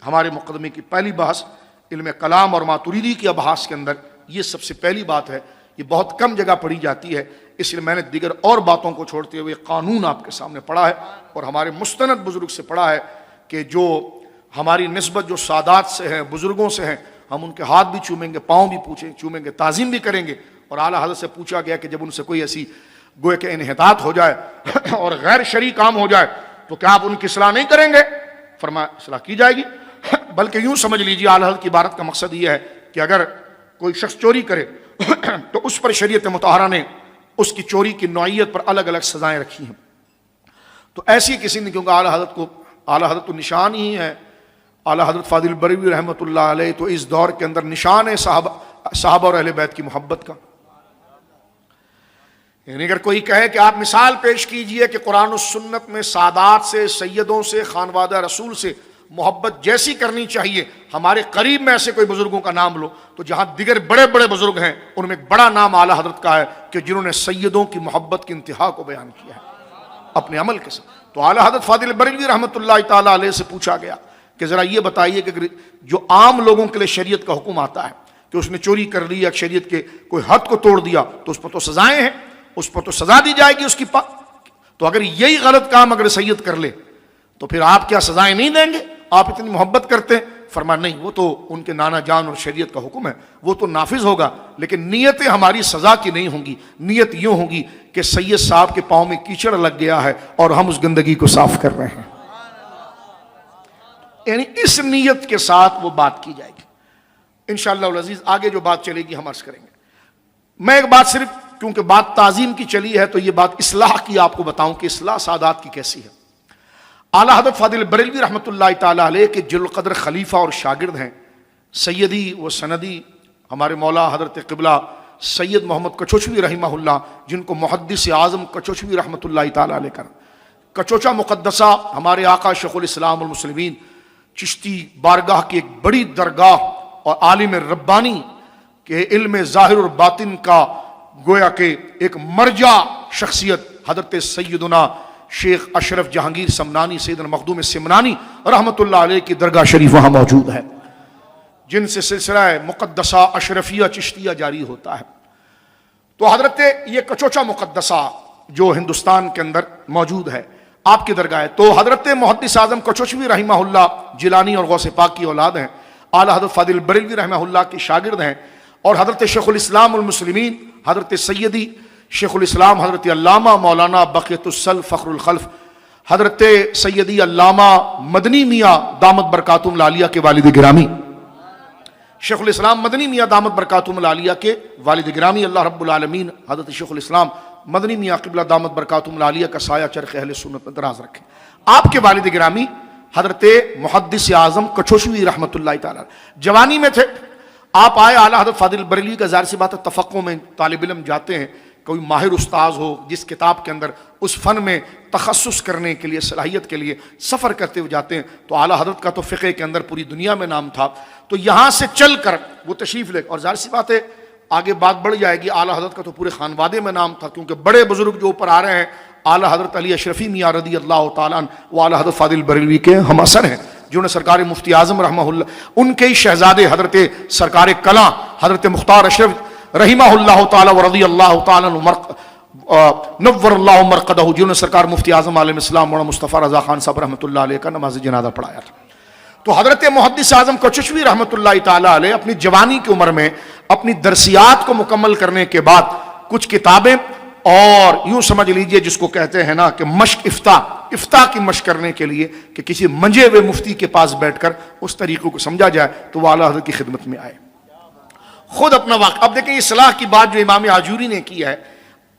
ہمارے مقدمے کی پہلی بحث علم کلام اور ماتریدی کی ابحاث کے اندر یہ سب سے پہلی بات ہے، یہ بہت کم جگہ پڑھی جاتی ہے، اس لیے میں نے دیگر اور باتوں کو چھوڑتے ہوئے قانون آپ کے سامنے پڑھا ہے، اور ہمارے مستند بزرگ سے پڑھا ہے کہ جو ہماری نسبت جو سادات سے ہیں، بزرگوں سے ہیں، ہم ان کے ہاتھ بھی چومیں گے، پاؤں بھی چومیں گے، تعظیم بھی کریں گے، اور اعلیٰ حضرت سے پوچھا گیا کہ جب ان سے کوئی ایسی گویا کہ انحطاط ہو جائے اور غیر شرعی کام ہو جائے تو کیا آپ ان کی اصلاح نہیں کریں گے؟ فرمایا اصلاح کی جائے گی، بلکہ یوں سمجھ لیجیے اعلیٰ حضرت کی عبارت کا مقصد یہ ہے کہ اگر کوئی شخص چوری کرے تو اس پر شریعت مطہرہ نے اس کی چوری کی نوعیت پر الگ الگ سزائیں رکھی ہیں. تو ایسی کسی نے، کیونکہ اعلیٰ حضرت تو نشان ہی ہے، اعلیٰ حضرت فاضل بریلوی رحمۃ اللہ علیہ تو اس دور کے اندر نشان ہے صحابہ اور اہل بیت کی محبت کا. یعنی اگر کوئی کہے کہ آپ مثال پیش کیجئے کہ قرآن و سنت میں سادات سے، سیدوں سے، خانوادہ رسول سے محبت جیسی کرنی چاہیے، ہمارے قریب میں ایسے کوئی بزرگوں کا نام لو، تو جہاں دیگر بڑے بڑے بزرگ ہیں ان میں ایک بڑا نام اعلیٰ حضرت کا ہے کہ جنہوں نے سیدوں کی محبت کی انتہا کو بیان کیا ہے اپنے عمل کے ساتھ. تو اعلیٰ حضرت فاضل بریلوی رحمۃ اللہ تعالیٰ علیہ سے پوچھا گیا کہ ذرا یہ بتائیے کہ جو عام لوگوں کے لیے شریعت کا حکم آتا ہے کہ اس نے چوری کر لی یا شریعت کے کوئی حد کو توڑ دیا تو اس پر تو سزائیں ہیں، اس پر تو سزا دی جائے گی اس کی تو اگر یہی غلط کام اگر سید کر لے تو پھر آپ کیا سزائیں نہیں دیں گے؟ آپ اتنی محبت کرتے ہیں؟ فرمایا نہیں، وہ تو ان کے نانا جان اور شریعت کا حکم ہے، وہ تو نافذ ہوگا، لیکن نیتیں ہماری سزا کی نہیں ہوں گی. نیت یوں ہوگی کہ سید صاحب کے پاؤں میں کیچڑ لگ گیا ہے اور ہم اس گندگی کو صاف کر رہے ہیں. یعنی اس نیت کے ساتھ وہ بات کی جائے گی. انشاءاللہ العزیز آگے جو بات چلے گی ہم عرض کریں گے. میں ایک بات صرف کیونکہ بات تعظیم کی چلی ہے تو یہ بات اصلاح کی آپ کو بتاؤں کہ اصلاح سادات کی کیسی ہے. اعلیٰ حضرت فاضل بریلوی رحمۃ اللہ تعالیٰ علیہ کے جل القدر خلیفہ اور شاگرد ہیں سیدی و سندی ہمارے مولا حضرت قبلہ سید محمد کچوچوی رحمہ اللہ، جن کو محدث اعظم کچوچوی رحمۃ اللہ تعالیٰ علیہ کر. کچوچا مقدسہ ہمارے آقا شیخ الاسلام المسلمین چشتی بارگاہ کی ایک بڑی درگاہ اور عالم ربانی کے علم ظاہر اور باطن کا گویا کہ ایک مرجع شخصیت حضرت سیدنا شیخ اشرف جہانگیر سمنانی سیدنا مخدوم سمنانی رحمۃ اللہ علیہ کی درگاہ شریف وہاں موجود ہے، جن سے سلسلہ مقدسہ اشرفیہ چشتیہ جاری ہوتا ہے. تو حضرت یہ کچوچا مقدسہ جو ہندوستان کے اندر موجود ہے آپ کی درگاہ ہے. تو حضرت محدث اعظم کچوچوی رحمہ اللہ جیلانی اور غوث پاک کی اولاد ہیں، اعلیٰ حضرت فاضل بریلوی رحمہ اللہ کے شاگرد ہیں، اور حضرت شیخ الاسلام المسلمین حضرت سیدی شیخ الاسلام حضرت علامہ مولانا بقیت السلف فخر الخلف حضرت سیدی علامہ مدنی میاں دامت برکاتہم العالیہ کے والد گرامی، شیخ الاسلام مدنی میاں دامت برکاتہم العالیہ کے والد گرامی، اللہ رب العالمین حضرت شیخ الاسلام مدنی میاں قبلہ دامت برکاتہم العالیہ کا سایہ چرخ اہل سنت میں دراز رکھے. آپ کے والد گرامی حضرت محدث اعظم کچوچوی رحمۃ اللہ تعالیٰ جوانی میں تھے، آپ آئے. اعلیٰ حضرت فاضل بریلوی کا ظاہر سی بات ہے تفقہ میں طالب علم جاتے ہیں، کوئی ماہر استاذ ہو جس کتاب کے اندر اس فن میں تخصص کرنے کے لیے صلاحیت کے لیے سفر کرتے ہوئے جاتے ہیں. تو اعلیٰ حضرت کا تو فقہ کے اندر پوری دنیا میں نام تھا، تو یہاں سے چل کر وہ تشریف لے، اور ظاہر سی بات ہے آگے بات بڑھ جائے گی، اعلیٰ حضرت کا تو پورے خانوادے میں نام تھا، کیونکہ بڑے بزرگ جو اوپر آ رہے ہیں اعلیٰ حضرت علی اشرفی میاں رضی اللہ تعالیٰ عنہ وہ اعلیٰ حضرت فاضل بریلوی کے ہم اثر ہیں، جنہوں نے سرکار مفتی اعظم رحمہ اللہ ان کے ہی شہزادے حضرت سرکار کلاں حضرت مختار اشرف رحمہ اللہ تعالیٰ و رضی اللہ تعالیٰ نور اللہ مرقدہ، جنہوں نے سرکار مفتی اعظم علیہ السلام مولانا مصطفیٰ رضا خان صاحب رحمۃ اللہ علیہ کا نماز جنازہ پڑھایا تھا. تو حضرت محدث اعظم کچوچوی رحمۃ اللہ تعالیٰ علیہ اپنی جوانی کی عمر میں اپنی درسیات کو مکمل کرنے کے بعد کچھ کتابیں اور یوں سمجھ لیجئے جس کو کہتے ہیں نا کہ مشق افتاء کی مشق کرنے کے لیے کہ کسی منجے ہوئے مفتی کے پاس بیٹھ کر اس طریقوں کو سمجھا جائے، تو وہ اعلیٰ حضرت کی خدمت میں آئے. خود اپنا واقعہ اب دیکھیں، اصلاح کی بات جو امام آجوری نے کی ہے،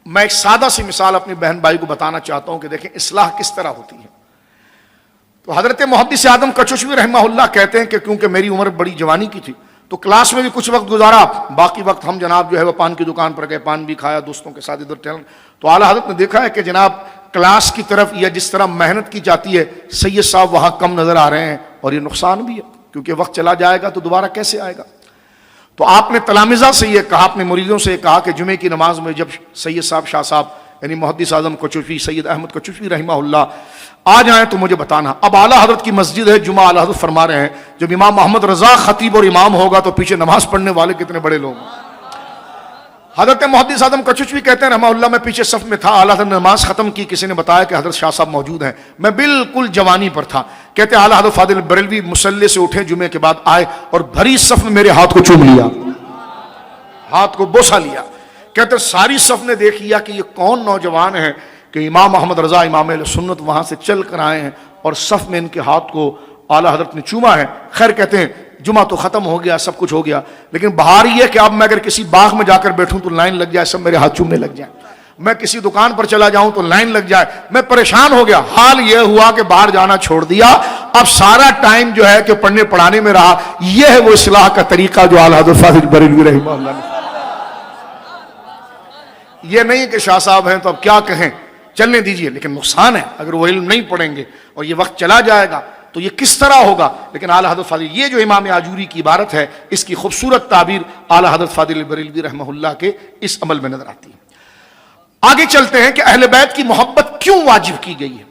میں ایک سادہ سی مثال اپنی بہن بھائی کو بتانا چاہتا ہوں کہ دیکھیں اصلاح کس طرح ہوتی ہے. تو حضرت محدث اعظم کچوچوی رحمہ اللہ کہتے ہیں کہ کیونکہ میری عمر بڑی جوانی کی تھی تو کلاس میں بھی کچھ وقت گزارا، باقی وقت ہم جناب جو ہے وہ پان کی دکان پر گئے، پان بھی کھایا، دوستوں کے ساتھ ادھر ٹہل. تو اعلیٰ حضرت نے دیکھا ہے کہ جناب کلاس کی طرف یا جس طرح محنت کی جاتی ہے سید صاحب وہاں کم نظر آ رہے ہیں، اور یہ نقصان بھی ہے کیونکہ وقت چلا جائے گا تو دوبارہ کیسے آئے گا. تو آپ نے تلامذہ سے یہ کہا، اپنے مریدوں سے یہ کہا کہ جمعے کی نماز میں جب سید صاحب شاہ صاحب یعنی محدث اعظم کچوچوی سید احمد کچوچوی رحمہ اللہ آ جائیں تو مجھے بتانا. اب اعلیٰ حضرت کی مسجد ہے، جمعہ اعلیٰ حضرت فرما رہے ہیں جب امام محمد رضا خطیب اور امام ہوگا تو پیچھے نماز پڑھنے والے کتنے بڑے لوگ. حضرت محدث اعظم کچوچوی کہتے ہیں رحمہ اللہ میں پیچھے صف میں تھا، اعلیٰ حضرت نے نماز ختم کی، کسی نے بتایا کہ حضرت شاہ صاحب موجود ہیں، میں بالکل جوانی پر تھا. کہتے ہیں اعلیٰ حضرت فاضل بریلوی مصلی سے اٹھے جمعے کے بعد آئے اور بھری صف میں میرے ہاتھ کو چوم لیا، ہاتھ کو بوسہ لیا. کہتے ہیں ساری صف نے دیکھ لیا کہ یہ کون نوجوان ہے کہ امام محمد رضا امام اہل سنت وہاں سے چل کر آئے ہیں اور صف میں ان کے ہاتھ کو اعلیٰ حضرت نے چوما ہے. خیر کہتے ہیں جمعہ تو ختم ہو گیا, سب کچھ ہو گیا, لیکن بہار یہ کہ اب میں اگر کسی باغ میں جا کر بیٹھوں تو لائن لگ جائے, سب میرے ہاتھ چومنے لگ جائیں. میں کسی دکان پر چلا جاؤں تو لائن لگ جائے. میں پریشان ہو گیا. حال یہ ہوا کہ باہر جانا چھوڑ دیا. اب سارا ٹائم جو ہے کہ پڑھنے پڑھانے میں رہا. یہ ہے وہ اصلاح کا طریقہ جو اعلیٰ حضرت فاضل بریلوی رحمہ اللہ نے. یہ نہیں کہ شاہ صاحب ہیں تو اب کیا کہیں, چلنے دیجئے, لیکن نقصان ہے اگر وہ علم نہیں پڑھیں گے اور یہ وقت چلا جائے گا تو یہ کس طرح ہوگا. لیکن اعلیٰ حضرت فاضل, یہ جو امام آجوری کی عبارت ہے, اس کی خوبصورت تعبیر اعلیٰ حضرت فاضل بریلوی رحمہ اللہ کے اس عمل میں نظر آتی ہے. آگے چلتے ہیں کہ اہل بیت کی محبت کیوں واجب کی گئی ہے.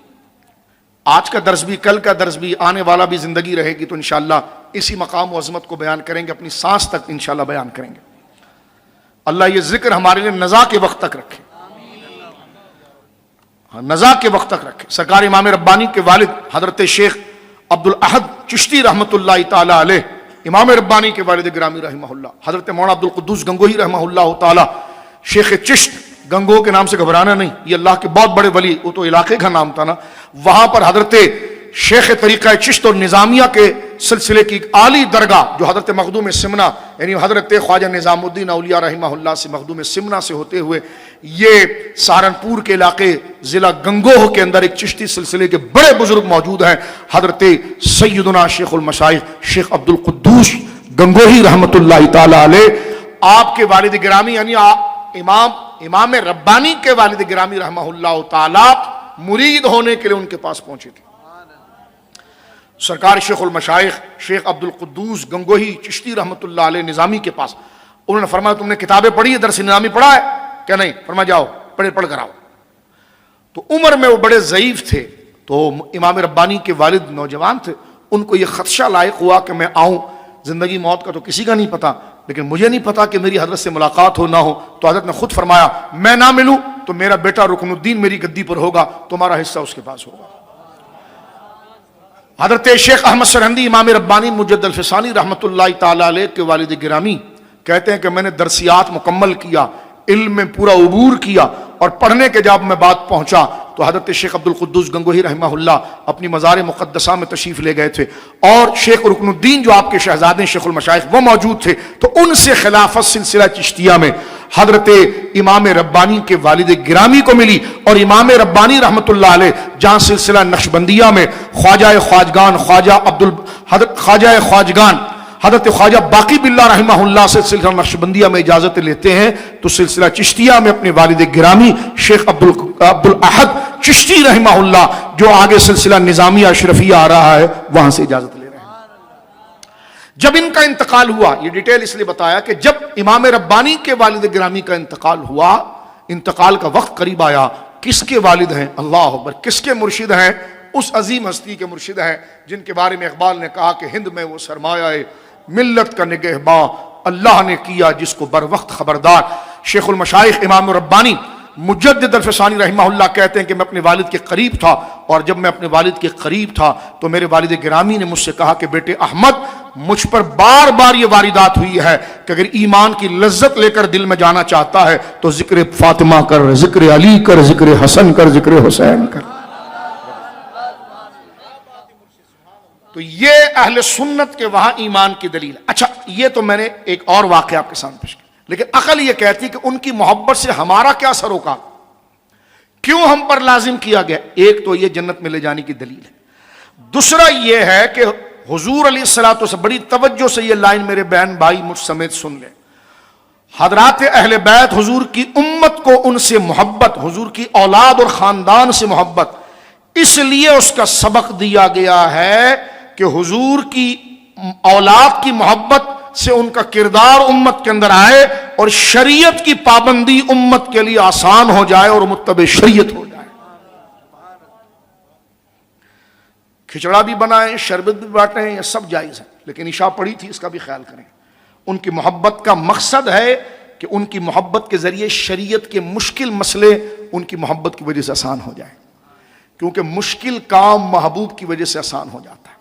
آج کا درس بھی, کل کا درس بھی, آنے والا بھی زندگی رہے گی تو انشاءاللہ اسی مقام و عظمت کو بیان کریں گے, اپنی سانس تک انشاءاللہ بیان کریں گے. اللہ یہ ذکر ہمارے لیے نزا کے وقت تک رکھے, نزا کے وقت تک رکھے. سرکار امام ربانی کے والد حضرت شیخ عبد الاحد چشتی رحمۃ اللہ تعالی علیہ, امام ربانی کے والد گرامی رحمہ اللہ, حضرت مولانا عبد القدوس گنگوہی رحمہ اللہ تعالی, شیخ چشت, گنگو کے نام سے گھبرانا نہیں, یہ اللہ کے بہت بڑے ولی, وہ تو علاقے کا نام تھا نا. وہاں پر حضرت شیخ طریقہ چشت اور نظامیہ کے سلسلے کی عالی درگاہ جو حضرت مخدوم سمنا یعنی حضرت خواجہ نظام الدین اولیاء رحمہ اللہ سے مخدوم سمنا سے ہوتے ہوئے یہ سہارنپور کے علاقے ضلع گنگوہ کے اندر ایک چشتی سلسلے کے بڑے بزرگ موجود ہیں, حضرت سیدنا شیخ المشائخ شیخ عبد القدوس گنگوہی رحمۃ اللہ تعالی علیہ. آپ کے والد گرامی یعنی امام ربانی کے والد گرامی رحمہ اللہ تعالی مرید ہونے کے لیے ان کے پاس پہنچے تھے. سرکار شیخ المشائخ شیخ عبد القدوس گنگوہی چشتی رحمۃ اللہ علیہ نظامی کے پاس, انہوں نے فرمایا تم نے کتابیں پڑھی ہے, درس نظامی پڑھا ہے کیا؟ نہیں. فرمایا جاؤ پڑھ کر آؤ. تو عمر میں وہ بڑے ضعیف تھے, تو امام ربانی کے والد نوجوان تھے, ان کو یہ خدشہ لائق ہوا کہ میں آؤں, زندگی موت کا تو کسی کا نہیں پتا, لیکن مجھے نہیں پتا کہ میری حضرت سے ملاقات ہو نہ ہو. تو حضرت نے خود فرمایا میں نہ ملوں تو میرا بیٹا رکن الدین میری گدی پر ہوگا, تمہارا حصہ اس کے پاس ہوگا. حضرت شیخ احمد سرہندی امام ربانی مجد الفسانی رحمۃ اللہ تعالی علیہ کے والد گرامی کہتے ہیں کہ میں نے درسیات مکمل کیا, علم میں پورا عبور کیا, اور پڑھنے کے جب میں بات پہنچا تو حضرت شیخ عبد القدوس گنگوہی رحمہ اللہ اپنی مزار مقدسہ میں تشریف لے گئے تھے, اور شیخ رکن الدین جو آپ کے شہزادے شیخ المشائخ وہ موجود تھے. تو ان سے خلافت سلسلہ چشتیہ میں حضرت امام ربانی کے والد گرامی کو ملی, اور امام ربانی رحمۃ اللہ علیہ جہاں سلسلہ نقشبندیہ میں خواجہ خواجگان حضرت خواجہ باقی باللہ رحمہ اللہ سے سلسلہ نقشبندیہ میں اجازت لیتے ہیں, تو سلسلہ چشتیہ میں اپنے والد گرامی شیخ عبد الاحد چشتی رحمہ اللہ جو آگے سلسلہ نظامیہ اشرفیہ آ رہا ہے وہاں سے اجازت لے رہے ہیں. جب ان کا انتقال ہوا, یہ ڈیٹیل اس لیے بتایا کہ جب امام ربانی کے والد گرامی کا انتقال ہوا, انتقال کا وقت قریب آیا, کس کے والد ہیں؟ اللہ اکبر, کس کے مرشد ہیں؟ اس عظیم ہستی کے مرشد ہیں جن کے بارے میں اقبال نے کہا کہ ہند میں وہ سرمایہ ملت کا نگہباں اللہ نے کیا جس کو بر وقت خبردار. شیخ المشائخ امام ربانی مجدد الفسانی رحمہ اللہ کہتے ہیں کہ میں اپنے والد کے قریب تھا, اور جب میں اپنے والد کے قریب تھا تو میرے والد گرامی نے مجھ سے کہا کہ بیٹے احمد, مجھ پر بار بار یہ واردات ہوئی ہے کہ اگر ایمان کی لذت لے کر دل میں جانا چاہتا ہے تو ذکر فاطمہ کر, ذکر علی کر, ذکر حسن کر, ذکر حسین کر. تو یہ اہل سنت کے وہاں ایمان کی دلیل ہے. اچھا, یہ تو میں نے ایک اور واقعہ آپ کے سامنے پیش کیا, لیکن عقل یہ کہتی کہ ان کی محبت سے ہمارا کیا سروکار, کیوں ہم پر لازم کیا گیا. ایک تو یہ جنت میں لے جانے کی دلیل ہے, دوسرا یہ ہے کہ حضور علیہ الصلوۃ والسلام, بڑی توجہ سے یہ لائن میرے بہن بھائی مجھ سمیت سن لیں, حضرات اہل بیت حضور کی امت کو ان سے محبت, حضور کی اولاد اور خاندان سے محبت, اس لیے اس کا سبق دیا گیا ہے کہ حضور کی اولاد کی محبت سے ان کا کردار امت کے اندر آئے, اور شریعت کی پابندی امت کے لیے آسان ہو جائے اور متبع شریعت ہو جائے. کھچڑا بھی بنائیں, شربت بھی بانٹیں, یہ سب جائز ہے, لیکن عشاء پڑھی تھی اس کا بھی خیال کریں. ان کی محبت کا مقصد ہے کہ ان کی محبت کے ذریعے شریعت کے مشکل مسئلے ان کی محبت کی وجہ سے آسان ہو جائیں, کیونکہ مشکل کام محبوب کی وجہ سے آسان ہو جاتا ہے.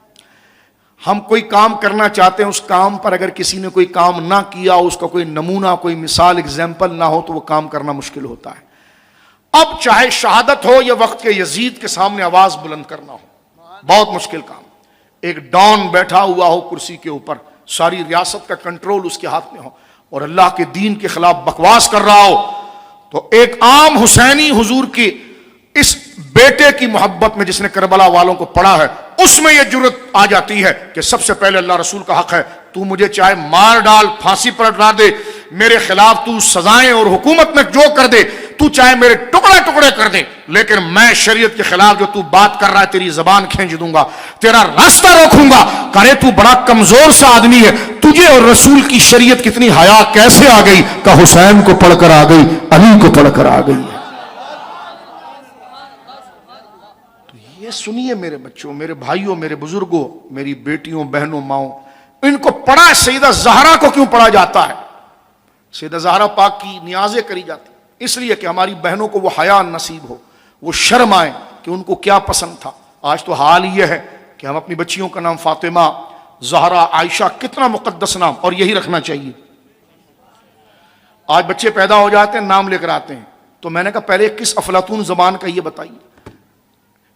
ہم کوئی کام کرنا چاہتے ہیں، اس کام پر اگر کسی نے کوئی کام نہ کیا، اس کا کوئی نمونہ، کوئی مثال، اگزامپل نہ ہو تو وہ کام کرنا مشکل ہوتا ہے۔ اب چاہے شہادت ہو یا وقت کے یزید کے سامنے آواز بلند کرنا ہو، بہت مشکل کام۔ ایک ڈان بیٹھا ہوا ہو کرسی کے اوپر، ساری ریاست کا کنٹرول اس کے ہاتھ میں ہو، اور اللہ کے دین کے خلاف بکواس کر رہا ہو، تو ایک عام حسینی حضور کی اس بیٹے کی محبت میں جس نے کربلا والوں کو پڑھا ہے، اس میں یہ جرت آ جاتی ہے کہ سب سے پہلے اللہ رسول کا حق ہے، تو مجھے چاہے مار ڈال، پھانسی پر ڈال دے، میرے خلاف تو سزائیں اور حکومت میں جو کر دے، تو چاہے میرے ٹکڑے ٹکڑے کر دے، لیکن میں شریعت کے خلاف جو تو بات کر رہا ہے تیری زبان کھینچ دوں گا، تیرا راستہ روکوں گا۔ کہے تو بڑا کمزور سا آدمی ہے، تجھے اور رسول کی شریعت کتنی حیا کیسے آ گئی؟ کہ حسین کو پڑھ کر آ گئی، علی کو پڑھ کر آ گئی ہے۔ یہ سنیے میرے بچوں، میرے بھائیوں، میرے بزرگوں، میری بیٹیوں، بہنوں، ماؤں، ان کو پڑھا سیدہ زہرا کو کیوں پڑھا جاتا ہے؟ سیدہ زہرا پاک کی نیازیں کری جاتی اس لیے کہ ہماری بہنوں کو وہ حیا نصیب ہو، وہ شرم آئے کہ ان کو کیا پسند تھا۔ آج تو حال یہ ہے کہ ہم اپنی بچیوں کا نام فاطمہ، زہرا، عائشہ، کتنا مقدس نام، اور یہی رکھنا چاہیے۔ آج بچے پیدا ہو جاتے ہیں، نام لے کر آتے ہیں، تو میں نے کہا پہلے کس افلاطون زبان کا یہ بتائیے۔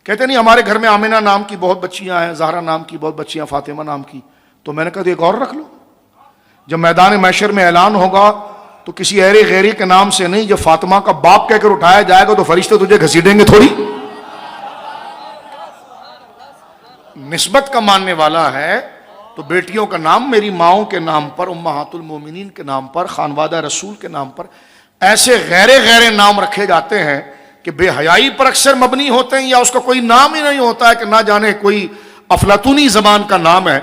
کہتے نہیں ہمارے گھر میں آمنہ نام کی بہت بچیاں ہیں، زہرا نام کی بہت بچیاں، فاطمہ نام کی۔ تو میں نے کہا تو ایک اور رکھ لو، جب میدان محشر میں اعلان ہوگا تو کسی ایرے غیری کے نام سے نہیں، جب فاطمہ کا باپ کہہ کر اٹھایا جائے گا تو فرشتے تجھے گھسیٹیں گے تھوڑی۔ نسبت کا ماننے والا ہے تو بیٹیوں کا نام میری ماؤں کے نام پر، امہات المومنین کے نام پر، خانوادہ رسول کے نام پر ایسے غیر نام رکھے جاتے ہیں کہ بے حیائی پر اکثر مبنی ہوتے ہیں، یا اس کا کوئی نام ہی نہیں ہوتا ہے کہ نہ جانے کوئی افلاطونی زبان کا نام ہے۔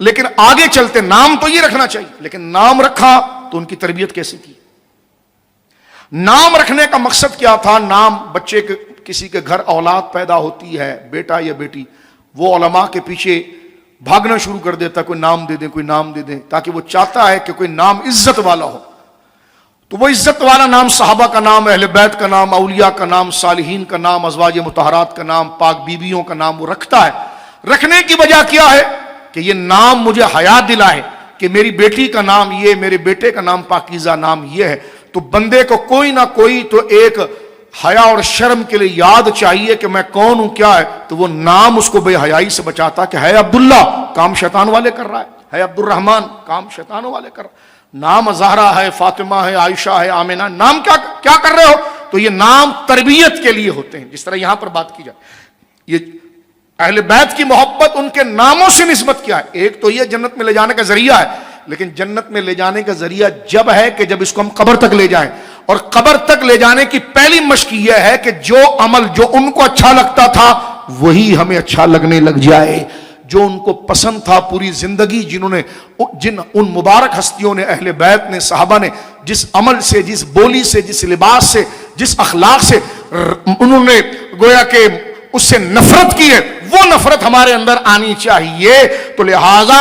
لیکن آگے چلتے نام تو یہ رکھنا چاہیے، لیکن نام رکھا تو ان کی تربیت کیسے کی؟ نام رکھنے کا مقصد کیا تھا؟ نام بچے کے کسی کے گھر اولاد پیدا ہوتی ہے، بیٹا یا بیٹی، وہ علماء کے پیچھے بھاگنا شروع کر دیتا، کوئی نام دے دیں، کوئی نام دے دیں، تاکہ وہ چاہتا ہے کہ کوئی نام عزت والا ہو۔ تو وہ عزت والا نام صحابہ کا نام، اہل بیت کا نام، اولیاء کا نام، صالحین کا نام، ازواج مطہرات کا نام، پاک بیویوں کا نام وہ رکھتا ہے۔ رکھنے کی وجہ کیا ہے؟ کہ یہ نام مجھے حیا دلائے کہ میری بیٹی کا نام یہ، میرے بیٹے کا نام پاکیزہ نام یہ ہے۔ تو بندے کو کوئی نہ کوئی تو ایک حیا اور شرم کے لیے یاد چاہیے کہ میں کون ہوں، کیا ہے، تو وہ نام اس کو بے حیائی سے بچاتا کہ ہے عبداللہ، کام شیطان والے کر رہا ہے عبد الرحمن، کام شیطانوں والے کر رہا ہے۔ نام زہرا ہے، فاطمہ ہے، عائشہ ہے، آمنہ، نام کیا کر رہے ہو؟ تو یہ نام تربیت کے لیے ہوتے ہیں، جس طرح یہاں پر بات کی جائے۔ یہ اہل بیت کی محبت ان کے ناموں سے نسبت کیا ہے؟ ایک تو یہ جنت میں لے جانے کا ذریعہ ہے، لیکن جنت میں لے جانے کا ذریعہ جب ہے کہ جب اس کو ہم قبر تک لے جائیں، اور قبر تک لے جانے کی پہلی مشق یہ ہے کہ جو عمل جو ان کو اچھا لگتا تھا وہی ہمیں اچھا لگنے لگ جائے، جو ان کو پسند تھا پوری زندگی، ان مبارک ہستیوں نے، اہل بیت نے، صحابہ نے جس عمل سے، جس بولی سے، جس لباس سے، جس اخلاق سے انہوں نے گویا کہ اس سے نفرت کی ہے، وہ نفرت ہمارے اندر آنی چاہیے۔ تو لہذا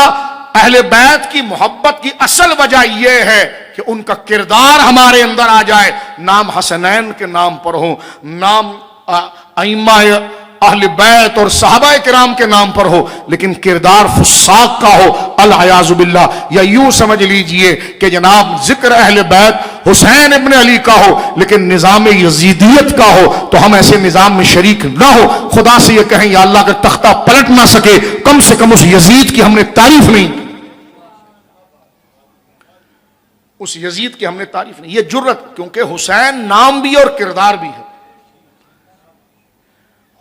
اہل بیت کی محبت کی اصل وجہ یہ ہے کہ ان کا کردار ہمارے اندر آ جائے، نام حسنین کے نام پر ہو، نام ائمہ اہل بیت اور صحابہ کرام کے نام پر ہو، لیکن کردار فساق کا ہو، العیاذ باللہ۔ یا یوں سمجھ لیجئے کہ جناب ذکر اہل بیت حسین ابن علی کا ہو لیکن نظام یزیدیت کا ہو، تو ہم ایسے نظام میں شریک نہ ہو۔ خدا سے یہ کہیں یا اللہ کا تختہ پلٹ نہ سکے، کم سے کم اس یزید کی ہم نے تعریف نہیں کی، اس یزید کی ہم نے تعریف نہیں۔ یہ جرت، کیونکہ حسین نام بھی اور کردار بھی ہے۔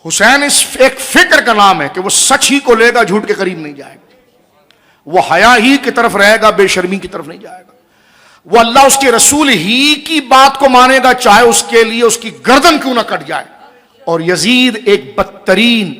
حسین اس ایک فکر کا نام ہے کہ وہ سچ ہی کو لے گا، جھوٹ کے قریب نہیں جائے گا، وہ حیا ہی کی طرف رہے گا، بے شرمی کی طرف نہیں جائے گا، وہ اللہ اس کے رسول ہی کی بات کو مانے گا، چاہے اس کے لیے اس کی گردن کیوں نہ کٹ جائے۔ اور یزید ایک بدترین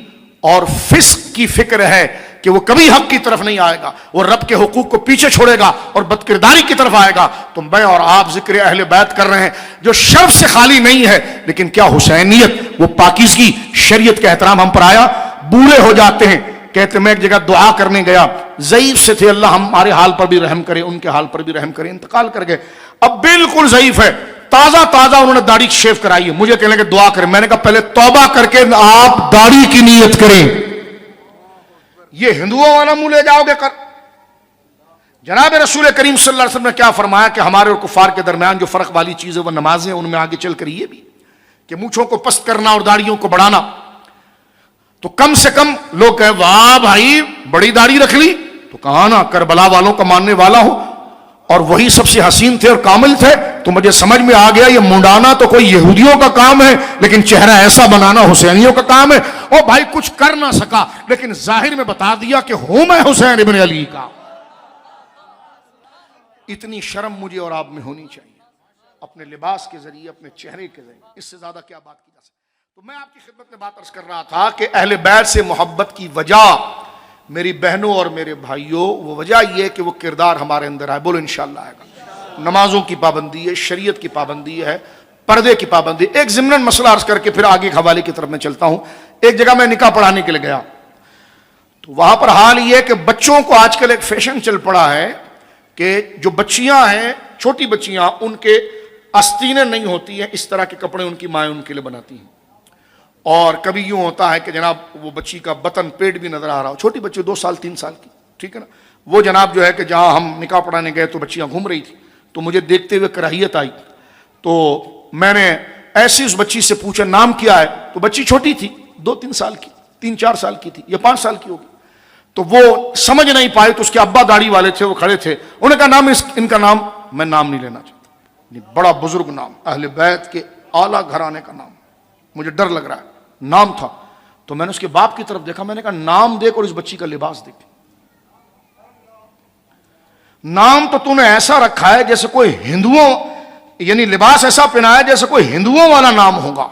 اور فسق کی فکر ہے کہ وہ کبھی حق کی طرف نہیں آئے گا، وہ رب کے حقوق کو پیچھے چھوڑے گا اور بدکرداری کی طرف آئے گا۔ تو میں اور آپ ذکر اہل بیت کر رہے ہیں جو شرف سے خالی نہیں ہے، لیکن کیا حسینیت، وہ پاکیزگی، شریعت کا احترام ہم پر آیا؟ بوڑھے ہو جاتے ہیں، کہتے میں ایک جگہ دعا کرنے گیا، ضعیف سے تھے، اللہ ہمارے حال پر بھی رحم کرے، ان کے حال پر بھی رحم کرے، انتقال کر گئے، اب بالکل ضعیف ہے، تازہ انہوں نے داڑھی شیو کرائی ہے، مجھے کہنے کہ دعا کریں، میں نے کہا پہلے توبہ کر کے آپ داڑھی کی نیت کریں۔ یہ ہندوؤں والا منہ لے جاؤ گے کر. جناب رسول کریم صلی اللہ علیہ وسلم نے کیا فرمایا کہ ہمارے اور کفار کے درمیان جو فرق والی چیز ہے وہ نمازیں، ان میں آگے چل کر یہ بھی کہ مونچھوں کو پست کرنا اور داڑھیوں کو بڑھانا. تو کم سے کم لوگ کہیں واہ بھائی بڑی داڑھی رکھ لی، تو کہا نا کربلا والوں کا ماننے والا ہوں اور وہی سب سے حسین تھے اور کامل تھے. تو مجھے سمجھ میں آ گیا یہ منڈانا تو کوئی یہودیوں کا کام ہے، لیکن چہرہ ایسا بنانا حسینیوں کا کام ہے. او بھائی کچھ کر نہ سکا لیکن ظاہر میں بتا دیا کہ ہوں میں حسین ابن علی کا. اتنی شرم مجھے اور آپ میں ہونی چاہیے اپنے لباس کے ذریعے، اپنے چہرے کے ذریعے. اس سے زیادہ کیا بات کی جا سکتی. تو میں آپ کی خدمت میں بات عرض کر رہا تھا کہ اہل بیت سے محبت کی وجہ میری بہنوں اور میرے بھائیوں وہ وجہ یہ کہ وہ کردار ہمارے اندر آئے. بولو انشاءاللہ آئے گا. نمازوں کی پابندی ہے، شریعت کی پابندی ہے، پردے کی پابندی. ایک ضمناً مسئلہ عرض کر کے پھر آگے حوالے کی طرف میں چلتا ہوں. ایک جگہ میں نکاح پڑھانے کے لیے گیا تو وہاں پر حال یہ کہ بچوں کو آج کل ایک فیشن چل پڑا ہے کہ جو بچیاں ہیں، چھوٹی بچیاں، ان کے آستینیں نہیں ہوتی ہیں، اس طرح کے کپڑے ان کی مائیں ان کے لیے بناتی ہیں. اور کبھی یوں ہوتا ہے کہ جناب وہ بچی کا بطن پیٹ بھی نظر آ رہا ہو، چھوٹی بچی 2 سال 3 سال کی، ٹھیک ہے نا. وہ جناب جو ہے کہ جہاں ہم نکاح پڑھانے گئے تو بچیاں گھوم رہی تھی، تو مجھے دیکھتے ہوئے کراہیت آئی. تو میں نے ایسی اس بچی سے پوچھا نام کیا ہے. تو بچی چھوٹی تھی، 2-3 سال کی، 3-4 سال کی تھی یا 5 سال کی ہوگی. تو وہ سمجھ نہیں پائے تو اس کے ابا داڑھی والے تھے، وہ کھڑے تھے. انہوں نے کہا نام ان کا نام. میں نام نہیں لینا چاہتا، بڑا بزرگ نام، اہل بیت کے اعلیٰ گھرانے کا نام، مجھے ڈر لگ رہا ہے. نام تھا. تو میں نے اس کے باپ کی طرف دیکھا، میں نے کہا نام دیکھ اور اس بچی کا لباس دیکھ. نام تو نے ایسا رکھا ہے جیسے کوئی ہندوؤں، یعنی لباس ایسا پہنایا جیسے کوئی ہندوؤں والا نام ہوگا.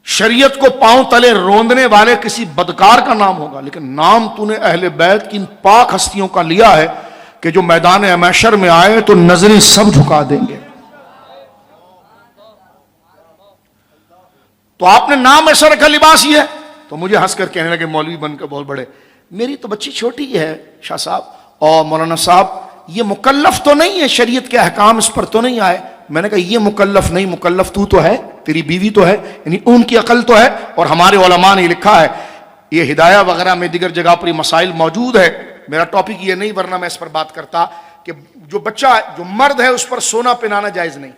شریعت کو پاؤں تلے روندنے والے کسی بدکار کا نام ہوگا. لیکن نام نے اہل بیت کی ان پاک ہستیوں کا لیا ہے کہ جو میدان محشر میں آئے تو نظریں سب جھکا دیں گے. تو آپ نے نام ایسا رکھا، لباس یہ ہے. تو مجھے ہنس کر کہنے لگے مولوی بن کے بہت بڑے، میری تو بچی چھوٹی ہے شاہ صاحب اور مولانا صاحب، یہ مکلف تو نہیں ہے، شریعت کے احکام اس پر تو نہیں آئے. میں نے کہا یہ مکلف نہیں، مکلف تو ہے، تیری بیوی تو ہے، یعنی ان کی عقل تو ہے. اور ہمارے علماء نے لکھا ہے، یہ ہدایہ وغیرہ میں دیگر جگہ پر یہ مسائل موجود ہے. میرا ٹاپک یہ نہیں، ورنہ میں اس پر بات کرتا کہ جو بچہ، جو مرد ہے اس پر سونا پہنانا جائز نہیں.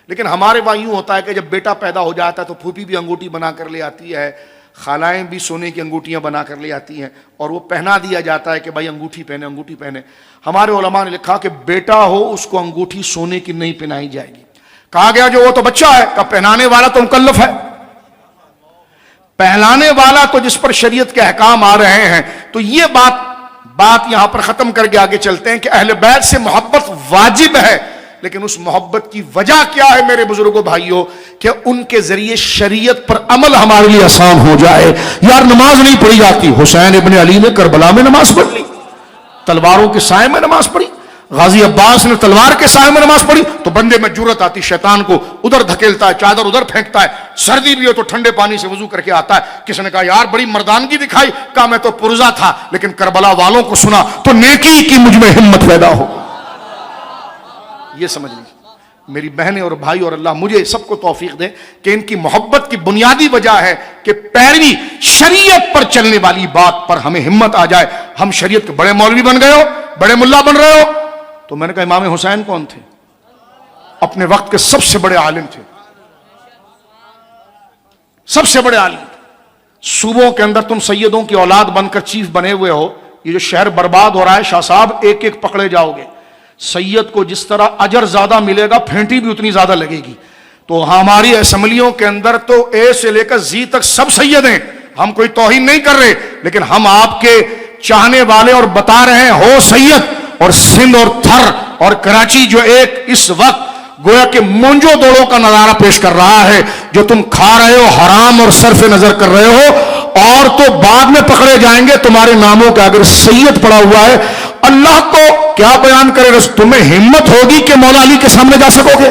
لیکن ہمارے وہاں یوں ہوتا ہے کہ جب بیٹا پیدا ہو جاتا ہے تو پھوپھی بھی انگوٹھی بنا کر لے آتی ہے، خالائیں بھی سونے کی انگوٹھیاں بنا کر لے آتی ہیں اور وہ پہنا دیا جاتا ہے کہ بھائی انگوٹھی پہنے، انگوٹھی پہنے. ہمارے علماء نے لکھا کہ بیٹا ہو اس کو انگوٹھی سونے کی نہیں پہنائی جائے گی. کہا گیا جو وہ تو بچہ ہے، کہ پہنانے والا تو مکلف ہے. پہنانے والا تو جس پر شریعت کے احکام آ رہے ہیں. تو یہ بات یہاں پر ختم کر کے آگے چلتے ہیں کہ اہل بیت سے محبت واجب ہے، لیکن اس محبت کی وجہ کیا ہے میرے بزرگوں بھائیوں، کہ ان کے ذریعے شریعت پر عمل ہمارے لیے آسان ہو جائے. یار نماز نہیں پڑھی جاتی، حسین ابن علی نے کربلا میں نماز پڑھ لی، تلواروں کے سائے میں نماز پڑھی. غازی عباس نے تلوار کے سائے میں نماز پڑھی تو بندے میں جرت آتی، شیطان کو ادھر دھکیلتا ہے، چادر ادھر پھینکتا ہے. سردی بھی ہو تو ٹھنڈے پانی سے وضو کر کے آتا ہے. کسی نے کہا یار بڑی مردانگی دکھائی، کہا میں تو پرزا تھا، لیکن کربلا والوں کو سنا تو نیکی کی مجھ میں ہمت پیدا ہو. یہ سمجھ لیجیے میری بہنیں اور بھائی، اور اللہ مجھے سب کو توفیق دے کہ ان کی محبت کی بنیادی وجہ ہے کہ پیروی شریعت پر چلنے والی بات پر ہمیں ہمت آ جائے. ہم شریعت کے بڑے مولوی بن گئے ہو، بڑے ملا بن رہے ہو. تو میں نے کہا امام حسین کون تھے؟ اپنے وقت کے سب سے بڑے عالم تھے، سب سے بڑے عالم. صوبوں کے اندر تم سیدوں کی اولاد بن کر چیف بنے ہوئے ہو. یہ جو شہر برباد ہو رہا ہے شاہ صاحب، ایک ایک پکڑے جاؤ گے. سید کو جس طرح اجر زیادہ ملے گا، پھینٹی بھی اتنی زیادہ لگے گی. تو ہماری اسمبلیوں کے اندر تو اے سے لے کر زی تک سب سید ہیں. ہم کوئی توہین نہیں کر رہے، لیکن ہم آپ کے چاہنے والے اور بتا رہے ہیں ہو سید. اور سندھ اور تھر اور کراچی جو ایک اس وقت گویا کہ مونجو دوڑوں کا نظارہ پیش کر رہا ہے، جو تم کھا رہے ہو حرام اور صرف نظر کر رہے ہو، اور تو بعد میں پکڑے جائیں گے تمہارے ناموں کا. اگر سید پڑا ہوا ہے، اللہ کو کیا بیان کرے گا؟ تمہیں ہمت ہوگی کہ مولا علی کے سامنے جا سکو گے؟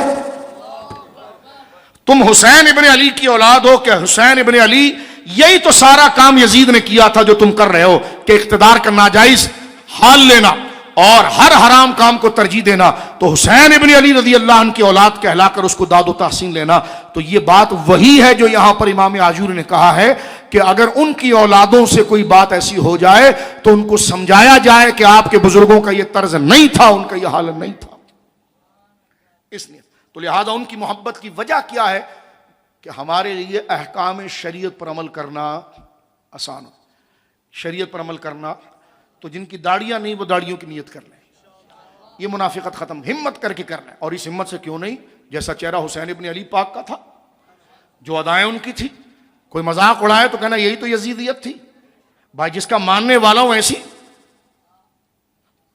تم حسین ابن علی کی اولاد ہو کہ حسین ابن علی، یہی تو سارا کام یزید نے کیا تھا جو تم کر رہے ہو، کہ اقتدار کا ناجائز حال لینا اور ہر حرام کام کو ترجیح دینا. تو حسین ابن علی رضی اللہ عنہ کی اولاد کہلا کر اس کو داد و تحسین لینا. تو یہ بات وہی ہے جو یہاں پر امام آجوری نے کہا ہے کہ اگر ان کی اولادوں سے کوئی بات ایسی ہو جائے تو ان کو سمجھایا جائے کہ آپ کے بزرگوں کا یہ طرز نہیں تھا، ان کا یہ حالت نہیں تھا. اس لیے تو لہذا ان کی محبت کی وجہ کیا ہے کہ ہمارے لیے احکام شریعت پر عمل کرنا آسان ہو. شریعت پر عمل کرنا تو جن کی داڑیاں نہیں وہ داڑیوں کی نیت کر لیں، یہ منافقت ختم، ہمت کر کے کرنا ہے. اور اس ہمت سے کیوں نہیں، جیسا چہرہ حسین ابن علی پاک کا تھا، جو ادائیں ان کی تھی، کوئی مذاق اڑائے تو کہنا یہی تو یزیدیت تھی. بھائی جس کا ماننے والا ہوں ایسی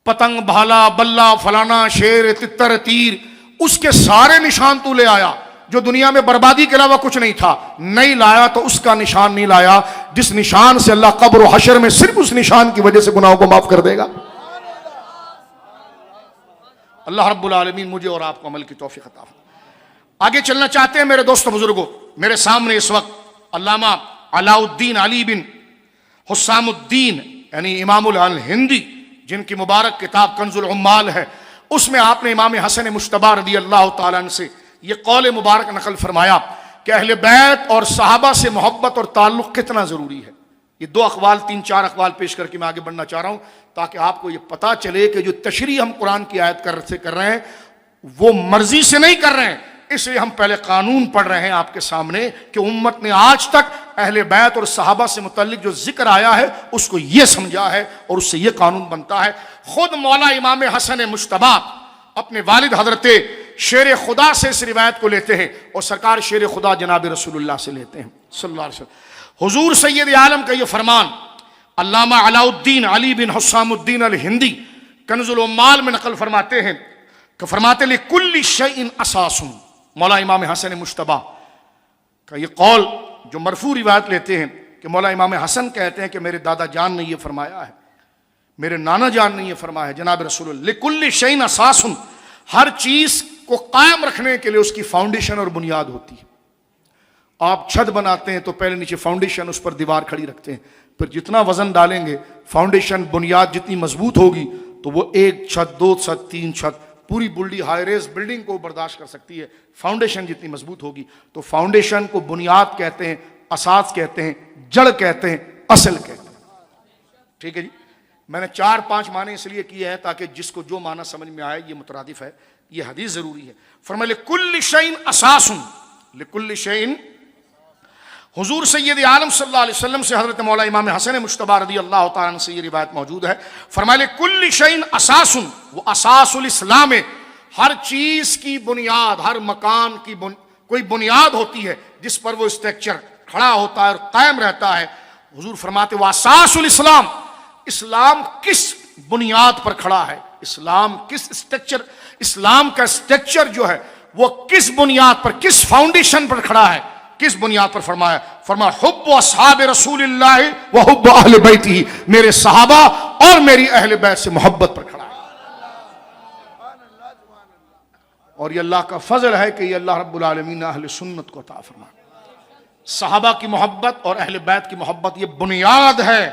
پتنگ بھالا بلہ فلانا شیر تتر تیر اس کے سارے نشان تو لے آیا، جو دنیا میں بربادی کے علاوہ کچھ نہیں تھا نہیں لایا، تو اس کا نشان نہیں لایا جس نشان سے اللہ قبر و حشر میں صرف اس نشان کی وجہ سے گناہوں کو معاف کر دے گا. اللہ رب العالمین مجھے اور آپ کو عمل کی توفیق عطا فرمائے. آگے چلنا چاہتے ہیں میرے دوست بزرگوں، میرے سامنے اس وقت علامہ علاء الدین علی بن حسام الدین یعنی امام الہندی، جن کی مبارک کتاب کنز العمال ہے، اس میں آپ نے امام حسن مجتبی رضی اللہ تعالیٰ عنہ سے یہ قول مبارک نقل فرمایا کہ اہل بیت اور صحابہ سے محبت اور تعلق کتنا ضروری ہے. یہ دو اقوال، تین چار اقوال پیش کر کے میں آگے بڑھنا چاہ رہا ہوں تاکہ آپ کو یہ پتا چلے کہ جو تشریح ہم قرآن کی آیت سے کر رہے ہیں وہ مرضی سے نہیں کر رہے ہیں. اس لیے ہم پہلے قانون پڑھ رہے ہیں آپ کے سامنے کہ امت نے آج تک اہل بیت اور صحابہ سے متعلق جو ذکر آیا ہے اس کو یہ سمجھا ہے اور اس سے یہ قانون بنتا ہے. خود مولا امام حسن مجتبی اپنے والد حضرت شیر خدا سے اس روایت کو لیتے ہیں اور سرکار شیر خدا جناب رسول اللہ سے لیتے ہیں صلی اللہ علیہ وسلم. حضور سید عالم کا یہ فرمان علامہ علاء الدین علی بن حسام الدین الہندی کنز العمال میں نقل فرماتے ہیں کہ فرماتے لکل شیء اساس. مولا امام حسن مجتبی کا یہ قول جو مرفوع روایت لیتے ہیں کہ مولا امام حسن کہتے ہیں کہ میرے دادا جان نے یہ فرمایا ہے، میرے نانا جان نے یہ فرمایا ہے جناب رسول اللہ لکل شیء اساس. ہر چیز کو قائم رکھنے کے لیے اس کی فاؤنڈیشن اور بنیاد ہوتی ہے. آپ چھت بناتے ہیں تو پہلے نیچے فاؤنڈیشن، اس پر دیوار کھڑی رکھتے ہیں، پھر جتنا وزن ڈالیں گے فاؤنڈیشن بنیاد جتنی مضبوط ہوگی تو وہ ایک چھت، دو چھت، تین چھت، پوری بلڈی ہائی ریز بلڈنگ کو برداشت کر سکتی ہے. فاؤنڈیشن جتنی مضبوط ہوگی تو فاؤنڈیشن کو بنیاد کہتے ہیں، اساس کہتے ہیں، جڑ کہتے ہیں، اصل کہتے ہیں. ٹھیک ہے جی. میں نے 4-5 معنی اس لیے کیے ہیں تاکہ جس کو جو معنی سمجھ میں آئے یہ مترادف ہے، یہ حدیث ضروری ہے. فرمایا لکل شیء اساس، لکل شیء. حضور سید عالم صلی اللہ علیہ وسلم سے حضرت مولا امام حسن مجتبی رضی اللہ تعالیٰ عنہ سے یہ روایت موجود ہے. فرمایا لکل شیء اساس، وہ اساس الاسلام ہے. ہر چیز کی بنیاد، ہر مکان کی کوئی بنیاد ہوتی ہے جس پر وہ اسٹرکچر کھڑا ہوتا ہے اور قائم رہتا ہے. حضور فرماتے وہ اساس الاسلام، اسلام کس بنیاد پر کھڑا ہے، اسلام کس اسٹرکچر، اسلام کا اسٹرکچر جو ہے وہ کس بنیاد پر، کس فاؤنڈیشن پر کھڑا ہے، کس بنیاد پر. فرمایا حب اصحاب رسول اللہ و حب اہل بیتہ، میرے صحابہ اور میری اہل بیت سے محبت پر کھڑا ہے. اور یہ اللہ کا فضل ہے کہ یہ اللہ رب العالمین نے اہل سنت کو عطا فرمایا. صحابہ کی محبت اور اہل بیت کی محبت یہ بنیاد ہے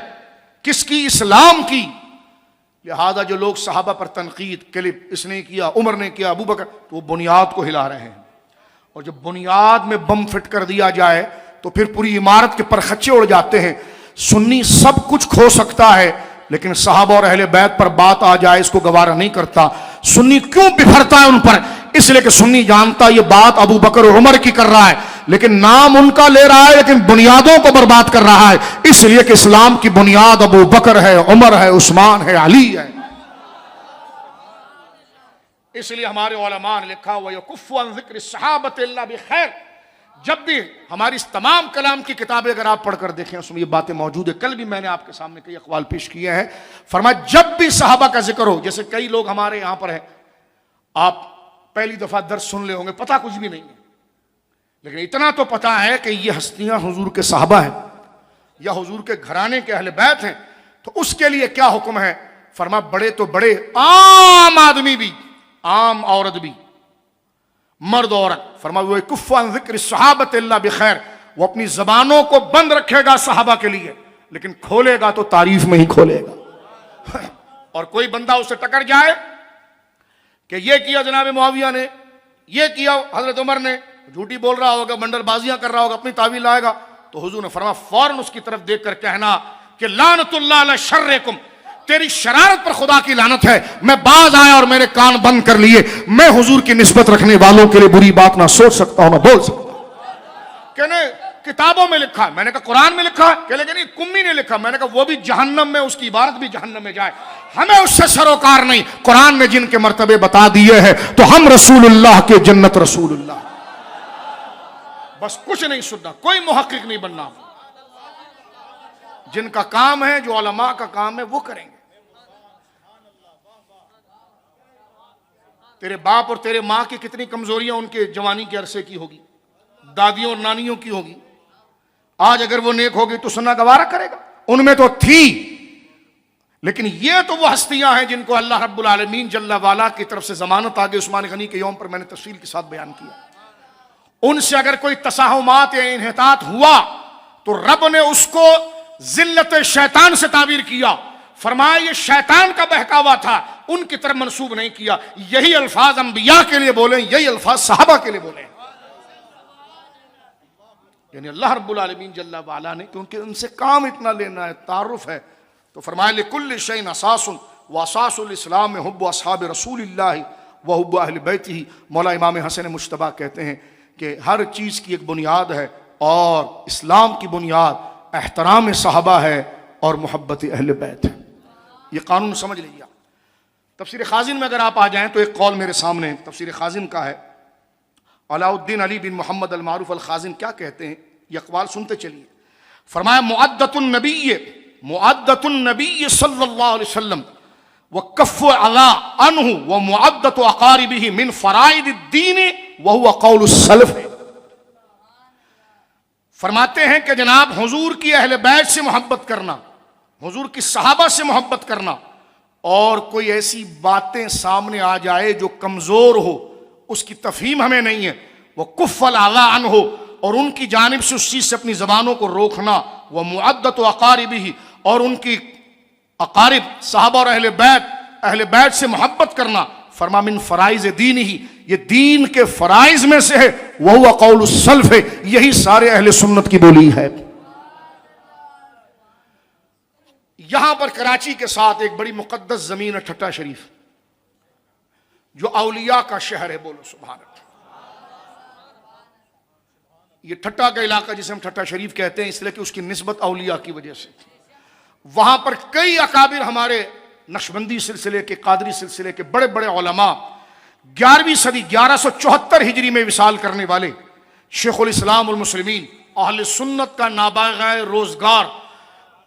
کس کی؟ اسلام کی. لہذا جو لوگ صحابہ پر تنقید، کلپ اس نے کیا، عمر نے کیا، ابو بکر، تو وہ بنیاد کو ہلا رہے ہیں. اور جب بنیاد میں بم فٹ کر دیا جائے تو پھر پوری عمارت کے پرخچے اڑ جاتے ہیں. سنی سب کچھ کھو سکتا ہے لیکن صحابہ اور اہل بیت پر بات آ جائے اس کو گوارا نہیں کرتا. سنی کیوں بپھرتا ہے ان پر؟ اس لیے کہ سنی جانتا یہ بات ابو بکر اور عمر کی کر رہا ہے لیکن نام ان کا لے رہا ہے لیکن بنیادوں کو برباد کر رہا ہے. اس لیے کہ اسلام کی بنیاد ابو بکر ہے، عمر ہے، عثمان ہے، علی ہے. اس لیے ہمارے علماء نے لکھا وَيَكُفُّ عَنْ ذِكْرِ الصَّحَابَةِ إِلَّا بِخَيْرٍ. جب بھی ہماری اس تمام کلام کی کتابیں اگر آپ پڑھ کر دیکھیں اس میں یہ باتیں موجود ہیں. کل بھی میں نے آپ کے سامنے کئی اقوال پیش کیے ہیں. فرمایا جب بھی صحابہ کا ذکر ہو، جیسے کئی لوگ ہمارے یہاں پر ہیں، آپ پہلی دفعہ درس سن لے ہوں گے، پتہ کچھ بھی نہیں ہے، لیکن اتنا تو پتہ ہے کہ یہ ہستیاں حضور کے صحابہ ہیں یا حضور کے گھرانے کے اہل بیت ہیں. تو اس کے لیے کیا حکم ہے؟ فرمایا بڑے تو بڑے، عام آدمی بھی، عام عورت بھی، مرد عورت. فرمایا وَيَكُفُّ عَنْ ذِكْرِ الصَّحَابَةِ إِلَّا بِخَيْرٍ. وہ اپنی زبانوں کو بند رکھے گا صحابہ کے لیے لیکن کھولے گا تو تعریف میں ہی کھولے گا. اور کوئی بندہ اسے ٹکر جائے کہ یہ کیا جناب معاویہ نے، یہ کیا حضرت عمر نے، جھوٹی بول رہا ہوگا، بنڈر بازیاں کر رہا ہوگا، اپنی تعویل لائے گا، تو حضور نے فرمایا فوراً اس کی طرف دیکھ کر کہنا کہ لعنت اللہ علی شرکم، تیری شرارت پر خدا کی لعنت ہے۔ میں باز آیا اور میں نے کان بند کر لیے، میں حضور کی نسبت رکھنے والوں کے لیے بری بات نہ سوچ سکتا ہوں نہ بول سکتا ہوں۔ کہ نہیں کتابوں میں لکھا ہے، میں نے کہا قرآن میں لکھا ہے، کہ لیکن نہیں کمی نے لکھا، میں نے کہا وہ بھی جہنم میں، اس کی عبارت بھی جہنم میں جائے، ہمیں اس سے سروکار نہیں۔ قرآن نے جن کے مرتبے بتا دیے ہیں تو ہم رسول اللہ کے جنت رسول اللہ، بس کچھ نہیں سننا، کوئی محقق نہیں بننا، جن کا کام ہے، جو علماء کا کام ہے وہ کریں گے۔ تیرے باپ اور تیرے ماں کی کتنی کمزوریاں ان کے جوانی کے عرصے کی ہوگی، دادیوں اور نانیوں کی ہوگی، آج اگر وہ نیک ہوگی تو سننا گوارا کرے گا، ان میں تو تھی۔ لیکن یہ تو وہ ہستیاں ہیں جن کو اللہ رب العالمین جل وعلا کی طرف سے ضمانت آگے عثمان غنی کے یوم پر میں نے تفصیل کے ساتھ بیان کیا، ان سے اگر کوئی تساہمات یا انحطاط ہوا تو رب نے اس کو ذلت شیطان سے تعبیر کیا، فرمایا یہ شیطان کا بہکاوا تھا، ان کی طرف منسوب نہیں کیا۔ یہی الفاظ انبیاء کے لیے بولیں، یہی الفاظ صحابہ کے لیے بولیں، یعنی اللہ رب العالمین جل وعلا نے، کیونکہ ان سے کام اتنا لینا ہے، تعارف ہے، تو فرمایا لکل شیء اساس واساس الاسلام حب اصحاب رسول اللہ وحب اہل بیتہ۔ مولا امام حسن مجتبیٰ کہتے ہیں کہ ہر چیز کی ایک بنیاد ہے، اور اسلام کی بنیاد احترام صحابہ ہے اور محبت اہل بیت ہے۔ یہ قانون سمجھ لیجیے۔ تفسیر خازن میں اگر آپ آ جائیں تو ایک قول میرے سامنے تفسیر خازن کا ہے، علاء الدین علی بن محمد المعروف الخازن کیا کہتے ہیں، یہ اقوال سنتے چلیے۔ فرمایا معدت النبی صلی اللہ علیہ وسلم وکف علی عنہ ومعدت اقاربہ من فرائض الدین وہو قول السلف۔ فرماتے ہیں کہ جناب حضور کی اہل بیت سے محبت کرنا، حضور کی صحابہ سے محبت کرنا، اور کوئی ایسی باتیں سامنے آ جائے جو کمزور ہو، اس کی تفہیم ہمیں نہیں ہے، وہ کف العلا عنہ ہو، اور ان کی جانب سے اس چیز سے اپنی زبانوں کو روکنا، وہ معدت و اقاربہ، اور ان کی اقارب صحابہ اور اہل بیت سے محبت کرنا، فرما من فرائض دین ہی، یہ دین کے فرائض میں سے ہے، وہ قول السلف ہے، یہی سارے اہل سنت کی بولی ہے۔ یہاں پر کراچی کے ساتھ ایک بڑی مقدس زمین ہے ٹھٹہ شریف، جو اولیاء کا شہر ہے، بولو سبحان اللہ۔ یہ ٹھٹہ کا علاقہ جسے ہم ٹھٹہ شریف کہتے ہیں اس لیے کہ اس کی نسبت اولیاء کی وجہ سے، وہاں پر کئی اکابر ہمارے نقشبندی سلسلے کے، قادری سلسلے کے بڑے بڑے علماء، 11ویں صدی 1174 ہجری میں وصال کرنے والے شیخ الاسلام المسلمین، اہل سنت کا نابغہ روزگار،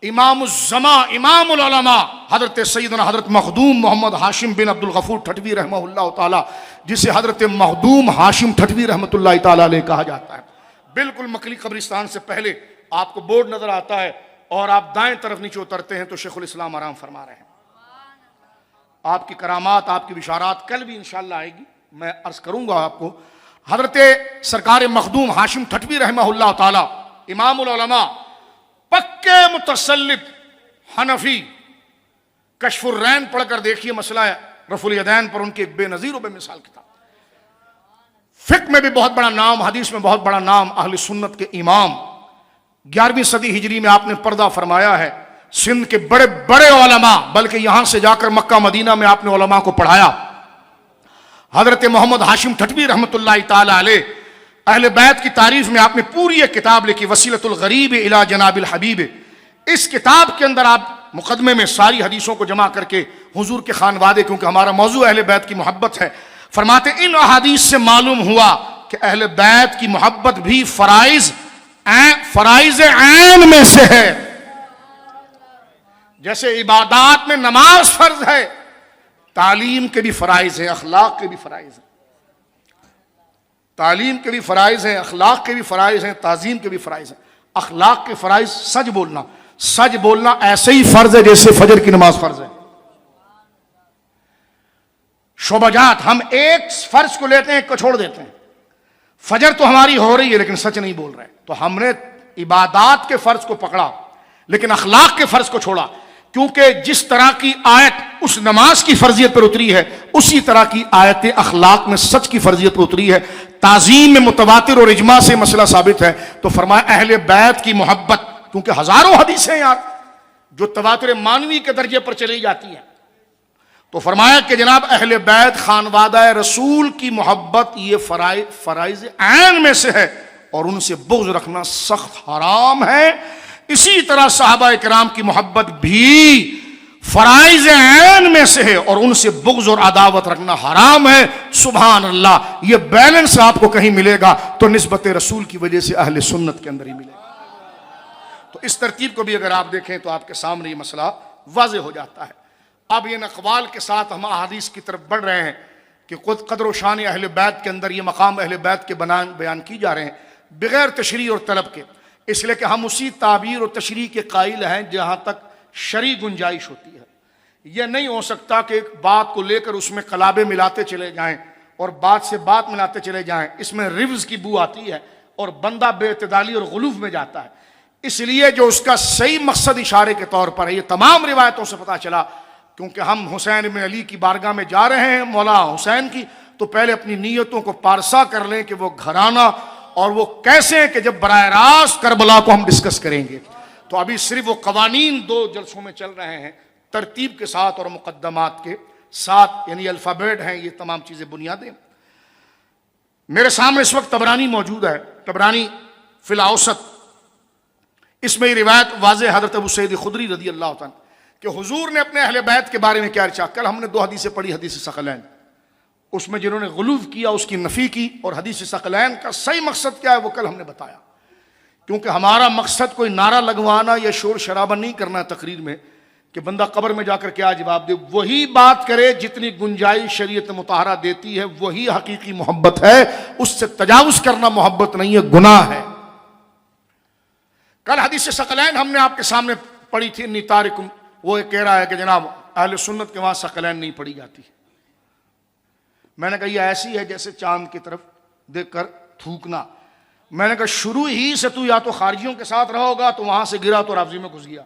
امام الزمان، امام العلماء، حضرت سیدنا حضرت مخدوم محمد ہاشم بن عبد الغفور ٹھٹوی رحمہ اللہ تعالی، جسے حضرت مخدوم ہاشم ٹھٹوی رحمۃ اللہ تعالی علیہ کہا جاتا ہے۔ بالکل مکلی قبرستان سے پہلے آپ کو بورڈ نظر آتا ہے، اور آپ دائیں طرف نیچے اترتے ہیں تو شیخ الاسلام آرام فرما رہے ہیں۔ آپ کی کرامات، آپ کی بشارات کل بھی انشاءاللہ آئے گی، میں عرض کروں گا آپ کو۔ حضرت سرکار مخدوم ہاشم ٹھٹوی رحمہ اللہ تعالی، امام العلماء، پکے متسلب حنفی، کشف الرین پڑھ کر دیکھیے مسئلہ رفع الیدین پر ان کی ایک بے نظیر و بے مثال کتاب، فقہ میں بھی بہت بڑا نام، حدیث میں بہت بڑا نام، اہل سنت کے امام۔ 11ویں صدی ہجری میں آپ نے پردہ فرمایا ہے، سندھ کے بڑے بڑے علماء، بلکہ یہاں سے جا کر مکہ مدینہ میں آپ نے علماء کو پڑھایا۔ حضرت محمد ہاشم ٹھٹوی رحمۃ اللہ تعالی علیہ، اہل بیت کی تعریف میں آپ نے پوری ایک کتاب لکھی، وسیلۃ الغریب الی جناب الحبیب۔ اس کتاب کے اندر آپ مقدمے میں ساری حدیثوں کو جمع کر کے حضور کے خانوادے، کیونکہ ہمارا موضوع اہل بیت کی محبت ہے، فرماتے ان احادیث سے معلوم ہوا کہ اہل بیت کی محبت بھی فرائض عین میں سے ہے۔ جیسے عبادات میں نماز فرض ہے، تعلیم کے بھی فرائض ہیں، اخلاق کے بھی فرائض ہیں، تعلیم کے بھی فرائض ہیں، اخلاق کے بھی فرائض ہیں، تعظیم کے بھی فرائض ہیں۔ اخلاق کے فرائض، سچ بولنا ایسے ہی فرض ہے جیسے فجر کی نماز فرض ہے۔ شعبہ جات، ہم ایک فرض کو لیتے ہیں، ایک کو چھوڑ دیتے ہیں۔ فجر تو ہماری ہو رہی ہے لیکن سچ نہیں بول رہے، تو ہم نے عبادات کے فرض کو پکڑا لیکن اخلاق کے فرض کو چھوڑا۔ کیونکہ جس طرح کی آیت اس نماز کی فرضیت پر اتری ہے اسی طرح کی آیت اخلاق میں سچ کی فرضیت پر اتری ہے. تعظیم میں متواتر اور اجماع سے مسئلہ ثابت ہے. تو فرمایا اہل بیت کی محبت، کیونکہ ہزاروں حدیثیں یار جو تواتر مانوی کے درجے پر چلی جاتی ہیں، تو فرمایا کہ جناب اہل بیت خانوادہ رسول کی محبت یہ فرائض عین میں سے ہے اور ان سے بغض رکھنا سخت حرام ہے. اسی طرح صحابہ کرام کی محبت بھی فرائض عین میں سے ہے اور ان سے بغض اور عداوت رکھنا حرام ہے. سبحان اللہ، یہ بیلنس آپ کو کہیں ملے گا تو نسبت رسول کی وجہ سے اہل سنت کے اندر ہی ملے گا. تو اس ترتیب کو بھی اگر آپ دیکھیں تو آپ کے سامنے یہ مسئلہ واضح ہو جاتا ہے. اب یہ اقوال کے ساتھ ہم احادیث کی طرف بڑھ رہے ہیں کہ خود قدر و شان اہل بیت کے اندر یہ مقام اہل بیت کے بیان کی جا رہے ہیں بغیر تشریح اور طلب کے، اس لیے کہ ہم اسی تعبیر اور تشریح کے قائل ہیں جہاں تک شرعی گنجائش ہوتی ہے. یہ نہیں ہو سکتا کہ ایک بات کو لے کر اس میں قلابے ملاتے چلے جائیں اور بات سے بات ملاتے چلے جائیں، اس میں ریوز کی بو آتی ہے اور بندہ بے اعتدالی اور غلوف میں جاتا ہے. اس لیے جو اس کا صحیح مقصد اشارے کے طور پر ہے، یہ تمام روایتوں سے پتہ چلا، کیونکہ ہم حسین بن علی کی بارگاہ میں جا رہے ہیں مولا حسین کی، تو پہلے اپنی نیتوں کو پارسا کر لیں کہ وہ گھرانہ اور وہ کیسے ہیں کہ جب براہ راست کربلا کو ہم ڈسکس کریں گے. تو ابھی صرف وہ قوانین 2 جلسوں میں چل رہے ہیں ترتیب کے ساتھ اور مقدمات کے ساتھ، یعنی الفابیٹ ہیں یہ تمام چیزیں بنیادیں. میرے سامنے اس وقت طبرانی موجود ہے، طبرانی فی الاوسط. اس میں یہ روایت واضح حضرت ابو سعید خدری رضی اللہ عنہ کہ حضور نے اپنے اہل بیت کے بارے میں کیا ارشاد. کل ہم نے 2 حدیثیں پڑھی، حدیث ثقلین، اس میں جنہوں نے غلوف کیا اس کی نفی کی، اور حدیث ثقلین کا صحیح مقصد کیا ہے وہ کل ہم نے بتایا. کیونکہ ہمارا مقصد کوئی نعرہ لگوانا یا شور شرابہ نہیں کرنا تقریر میں کہ بندہ قبر میں جا کر کیا جواب دے. وہی بات کرے جتنی گنجائش شریعت مطہرہ دیتی ہے، وہی حقیقی محبت ہے. اس سے تجاوز کرنا محبت نہیں ہے، گناہ ہے. کل حدیث ثقلین ہم نے آپ کے سامنے پڑھی تھی، انی تارکم، وہ کہہ رہا ہے کہ جناب اہل سنت کے وہاں ثقلین نہیں پڑھی جاتی. میں نے کہا یہ ایسی ہے جیسے چاند کی طرف دیکھ کر تھوکنا. میں نے کہا شروع ہی سے تو یا تو خارجیوں کے ساتھ رہا ہوگا تو وہاں سے گرا تو رافضی میں گھس گیا،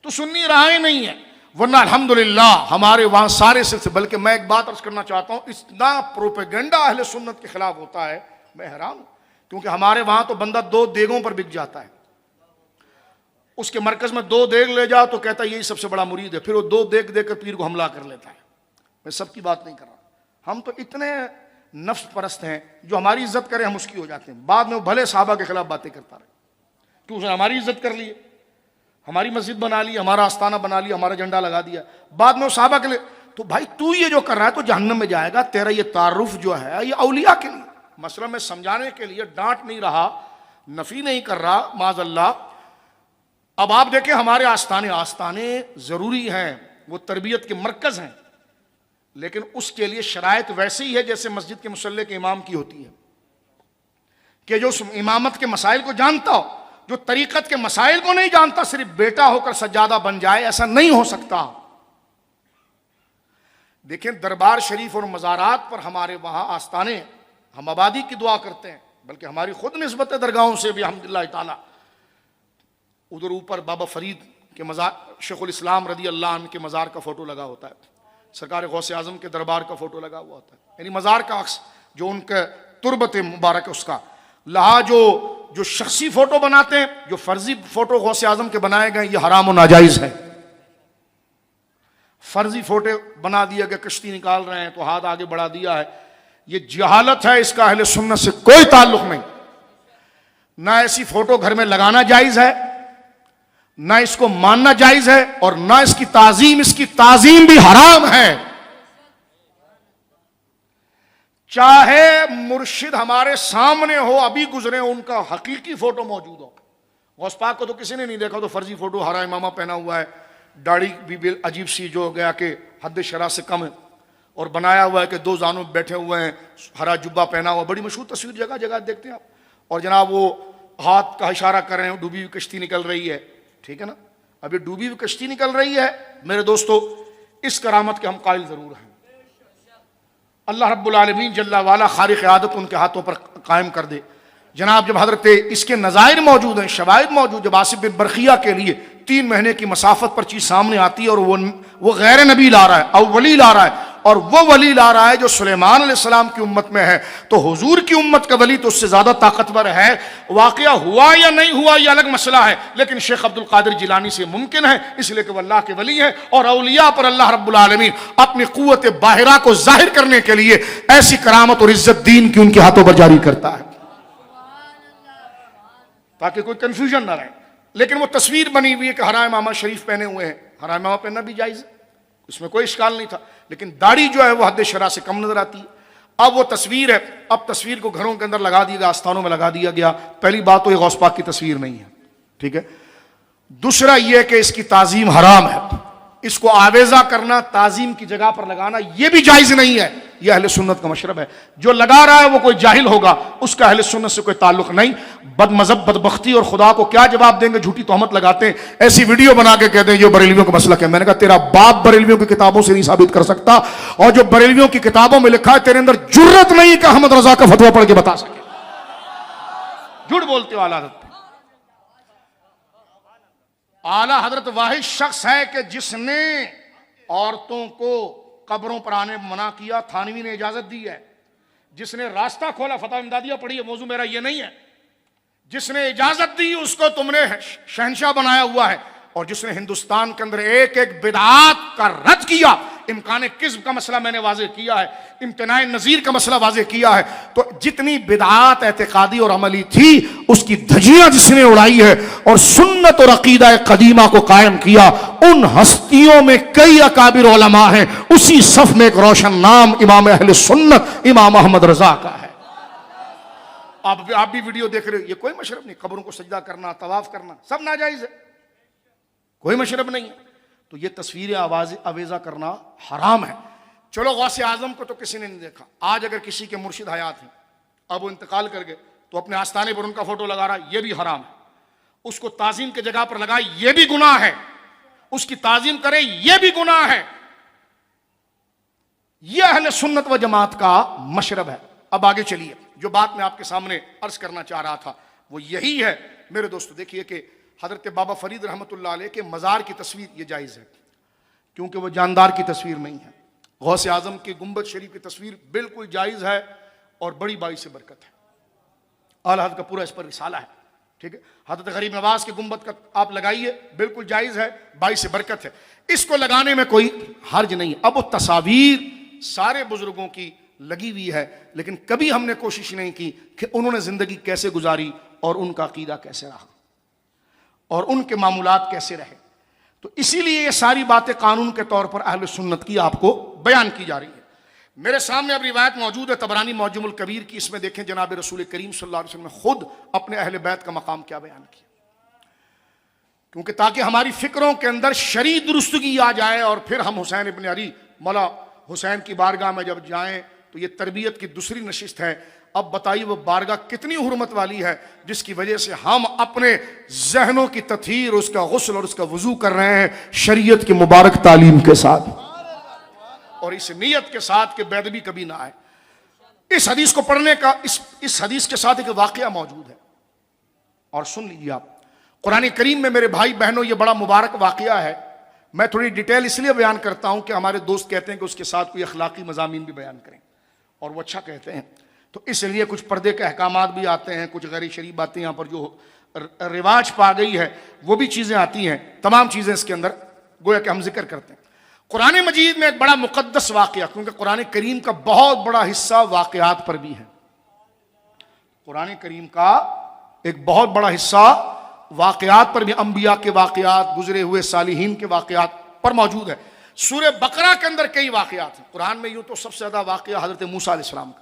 تو سنی رہا ہی نہیں ہے. ورنہ الحمدللہ ہمارے وہاں سارے سلسلے، بلکہ میں ایک بات عرض کرنا چاہتا ہوں، اتنا پروپیگنڈا اہل سنت کے خلاف ہوتا ہے میں حیران ہوں. کیونکہ ہمارے وہاں تو بندہ 2 دیگوں پر بک جاتا ہے، اس کے مرکز میں 2 دیگ لے جاؤ تو کہتا ہے یہی سب سے بڑا مرید ہے، پھر وہ 2 دیگ دے کر پیر کو حملہ کر لیتا ہے. میں سب کی بات نہیں کر رہا، ہم تو اتنے نفس پرست ہیں جو ہماری عزت کرے ہم اس کی ہو جاتے ہیں. بعد میں وہ بھلے صحابہ کے خلاف باتیں کرتا رہے کہ اس نے ہماری عزت کر لی، ہماری مسجد بنا لی، ہمارا آستانہ بنا لیا، ہمارا جھنڈا لگا دیا، بعد میں وہ صحابہ کے لیے. تو بھائی تو یہ جو کر رہا ہے تو جہنم میں جائے گا. تیرا یہ تعارف جو ہے یہ اولیاء کے لیے، مسئلہ میں سمجھانے کے لیے، ڈانٹ نہیں رہا، نفی نہیں کر رہا معاذ اللہ. اب آپ دیکھیں ہمارے آستانے ضروری ہیں، وہ تربیت کے مرکز ہیں، لیکن اس کے لیے شرائط ویسے ہی ہے جیسے مسجد کے مصلی کے امام کی ہوتی ہے کہ جو امامت کے مسائل کو جانتا ہو، جو طریقت کے مسائل کو نہیں جانتا صرف بیٹا ہو کر سجادہ بن جائے، ایسا نہیں ہو سکتا. دیکھیں دربار شریف اور مزارات پر ہمارے وہاں آستانے، ہم آبادی کی دعا کرتے ہیں، بلکہ ہماری خود نسبت درگاہوں سے بھی الحمدللہ تعالی. ادھر اوپر بابا فرید کے مزار، شیخ الاسلام رضی اللہ عنہ کے مزار کا فوٹو لگا ہوتا ہے، سرکار غوث اعظم کے دربار کا فوٹو لگا ہوا ہوتا ہے، یعنی مزار کا عکس جو ان کے تربت مبارک ہے اس کا. لہا جو شخصی فوٹو بناتے ہیں، جو فرضی فوٹو غوث اعظم کے بنائے گئے، یہ حرام و ناجائز ہے. فرضی فوٹو بنا دیا گیا، کشتی نکال رہے ہیں تو ہاتھ آگے بڑھا دیا ہے، یہ جہالت ہے، اس کا اہل سنت سے کوئی تعلق نہیں. نہ ایسی فوٹو گھر میں لگانا جائز ہے، نہ اس کو ماننا جائز ہے، اور نہ اس کی تعظیم بھی حرام ہے. چاہے مرشد ہمارے سامنے ہو، ابھی گزرے، ان کا حقیقی فوٹو موجود ہو. غوث پاک کو تو کسی نے نہیں دیکھا، تو فرضی فوٹو، ہرا امامہ پہنا ہوا ہے، داڑھی بھی عجیب سی جو گیا کہ حد شرع سے کم ہے، اور بنایا ہوا ہے کہ 2 زانوں بیٹھے ہوئے ہیں، ہرا جبہ پہنا ہوا، بڑی مشہور تصویر جگہ جگہ دیکھتے ہیں آپ. اور جناب وہ ہاتھ کا اشارہ کر رہے ہیں، ڈوبی ہوئی کشتی نکل رہی ہے. ٹھیک ہے نا، اب یہ ڈوبی ہوئی کشتی نکل رہی ہے. میرے دوستو اس کرامت کے ہم قائل ضرور ہیں. اللہ رب العالمین جل والا خارق عادت ان کے ہاتھوں پر قائم کر دے. جناب جب حضرت اس کے نظائر موجود ہیں، شواہد موجود، جب آصف بن برخیہ کے لیے 3 مہینے کی مسافت پر چیز سامنے آتی ہے اور وہ غیر نبی لا رہا ہے اور ولی لا رہا ہے، اور وہ ولی لا رہا ہے جو سلیمان علیہ السلام کی امت میں ہے، تو حضور کی امت کا ولی تو اس سے زیادہ طاقتور ہے۔ واقعہ ہوا یا نہیں ہوا یہ الگ مسئلہ ہے، لیکن شیخ عبد القادر جیلانی سے ممکن ہے، اس لیے کہ وہ اللہ کے ولی ہے، اور اولیاء پر اللہ رب العالمین اپنی قوت باہرہ کو ظاہر کرنے کے لیے ایسی کرامت اور عزت دین کی ان کے ہاتھوں پر جاری کرتا ہے تاکہ کوئی کنفیوژن نہ رہے۔ لیکن وہ تصویر بنی ہوئی ہے کہ حرام امامہ شریف پہنے ہوئے ہیں، حرام امامہ پہننا بھی جائز ہے، اس میں کوئی اشکال نہیں تھا، لیکن داڑھی جو ہے وہ حد شرع سے کم نظر آتی ہے۔ اب وہ تصویر ہے، اب تصویر کو گھروں کے اندر لگا دیا گیا، آستانوں میں لگا دیا گیا۔ پہلی بات تو یہ غوث پاک کی تصویر نہیں ہے، ٹھیک ہے۔ دوسرا یہ کہ اس کی تعظیم حرام ہے، اس کو آویزہ کرنا، تعظیم کی جگہ پر لگانا یہ بھی جائز نہیں ہے، یہ اہل سنت کا مشرب ہے۔ جو لگا رہا ہے وہ کوئی جاہل ہوگا، اس کا اہل سنت سے کوئی تعلق نہیں۔ بد مذہب بدبختی اور خدا کو کیا جواب دیں گے، جھوٹی تہمت لگاتے ہیں، ایسی ویڈیو بنا کے کہتے ہیں یہ بریلویوں کا مسلک ہے۔ میں نے کہا تیرا باپ بریلویوں کی کتابوں سے نہیں ثابت کر سکتا، اور جو بریلویوں کی کتابوں میں لکھا ہے تیرے اندر جرت نہیں کہ احمد رضا کا فتویٰ پڑھ کے بتا سکے۔ جھوٹ بولتے ہو اعلیٰ حضرت۔ اعلیٰ حضرت واحد شخص ہے کہ جس نے عورتوں کو قبروں پر آنے منع کیا، تھانوی نے اجازت دی ہے۔ جس نے راستہ کھولا، فتح امدادیہ پڑھی ہے، موضوع میرا یہ نہیں ہے، جس نے اجازت دی اس کو تم نے شہنشاہ بنایا ہوا ہے، اور جس نے ہندوستان کے اندر ایک ایک بدعات کا رد کیا، امکان کذب کا مسئلہ میں نے واضح کیا ہے، امتناع نظیر کا مسئلہ واضح کیا ہے، تو جتنی بدعات اعتقادی اور عملی تھی اس کی دھجیاں جس نے اڑائی ہے اور سنت اور عقیدہ قدیمہ کو قائم کیا، ان ہستیوں میں کئی اکابر علماء ہیں، اسی صف میں ایک روشن نام امام اہل سنت امام احمد رضا کا ہے۔ آپ بھی ویڈیو دیکھ رہے ہو، یہ کوئی مشرب نہیں، قبروں کو سجدہ کرنا، طواف کرنا سب ناجائز ہے، کوئی مشرب نہیں ہے۔ تو یہ تصویریں آویزہ کرنا حرام ہے۔ چلو غوث اعظم کو تو کسی نے نہیں دیکھا، آج اگر کسی کے مرشد حیات ہیں، اب وہ انتقال کر گئے تو اپنے آستانے پر ان کا فوٹو لگا رہا ہے، یہ بھی حرام ہے۔ اس کو تعظیم کی جگہ پر لگائے، یہ بھی گناہ ہے۔ اس کی تعظیم کرے، یہ بھی گناہ ہے۔ یہ اہل سنت و جماعت کا مشرب ہے۔ اب آگے چلیے، جو بات میں آپ کے سامنے عرض کرنا چاہ رہا تھا وہ یہی ہے میرے دوستو۔ دیکھیے کہ حضرت بابا فرید رحمۃ اللہ علیہ کے مزار کی تصویر یہ جائز ہے، کیونکہ وہ جاندار کی تصویر نہیں ہے۔ غوث اعظم کی گنبد شریف کی تصویر بالکل جائز ہے اور بڑی باعث برکت ہے۔ اعلیٰ حضرت کا پورا اس پر رسالہ ہے، ٹھیک ہے۔ حضرت غریب نواز کی گنبد کا آپ لگائیے، بالکل جائز ہے، باعث برکت ہے، اس کو لگانے میں کوئی حرج نہیں۔ اب وہ تصاویر سارے بزرگوں کی لگی ہوئی ہے، لیکن کبھی ہم نے کوشش نہیں کی کہ انہوں نے زندگی کیسے گزاری اور ان کا عقیدہ کیسے رہا اور ان کے معمولات کیسے رہے۔ تو اسی لیے یہ ساری باتیں قانون کے طور پر اہل سنت کی آپ کو بیان کی جا رہی ہے۔ میرے سامنے اب روایت موجود ہے طبرانی معجم الکبیر کی، اس میں دیکھیں جناب رسول کریم صلی اللہ علیہ وسلم نے خود اپنے اہل بیت کا مقام کیا بیان کیا، کیونکہ تاکہ ہماری فکروں کے اندر شرعی درستگی آ جائے، اور پھر ہم حسین ابن علی مولا حسین کی بارگاہ میں جب جائیں تو یہ تربیت کی دوسری نشست ہے۔ اب بتائیے وہ بارگاہ کتنی حرمت والی ہے جس کی وجہ سے ہم اپنے ذہنوں کی تطہیر، اس کا غسل اور اس کا وضو کر رہے ہیں شریعت کی مبارک تعلیم کے ساتھ، اور اس نیت کے ساتھ کہ بے ادبی کبھی نہ آئے۔ اس حدیث کو پڑھنے کا اس حدیث کے ساتھ ایک واقعہ موجود ہے، اور سن لیجیے آپ۔ قرآن کریم میں میرے بھائی بہنوں یہ بڑا مبارک واقعہ ہے۔ میں تھوڑی ڈیٹیل اس لیے بیان کرتا ہوں کہ ہمارے دوست کہتے ہیں کہ اس کے ساتھ کوئی اخلاقی مضامین بھی بیان کریں، اور وہ اچھا کہتے ہیں، تو اس لیے کچھ پردے کے احکامات بھی آتے ہیں، کچھ غیر شرعی باتیں یہاں پر جو رواج پا گئی ہے وہ بھی چیزیں آتی ہیں، تمام چیزیں اس کے اندر گویا کہ ہم ذکر کرتے ہیں۔ قرآن مجید میں ایک بڑا مقدس واقعہ، کیونکہ قرآن کریم کا بہت بڑا حصہ واقعات پر بھی ہے، قرآن کریم کا ایک بہت بڑا حصہ واقعات پر بھی، انبیاء کے واقعات، گزرے ہوئے صالحین کے واقعات پر موجود ہے۔ سورہ بقرہ کے اندر کئی واقعات ہیں۔ قرآن میں یوں تو سب سے زیادہ واقعہ حضرت موسیٰ علیہ السلام کا،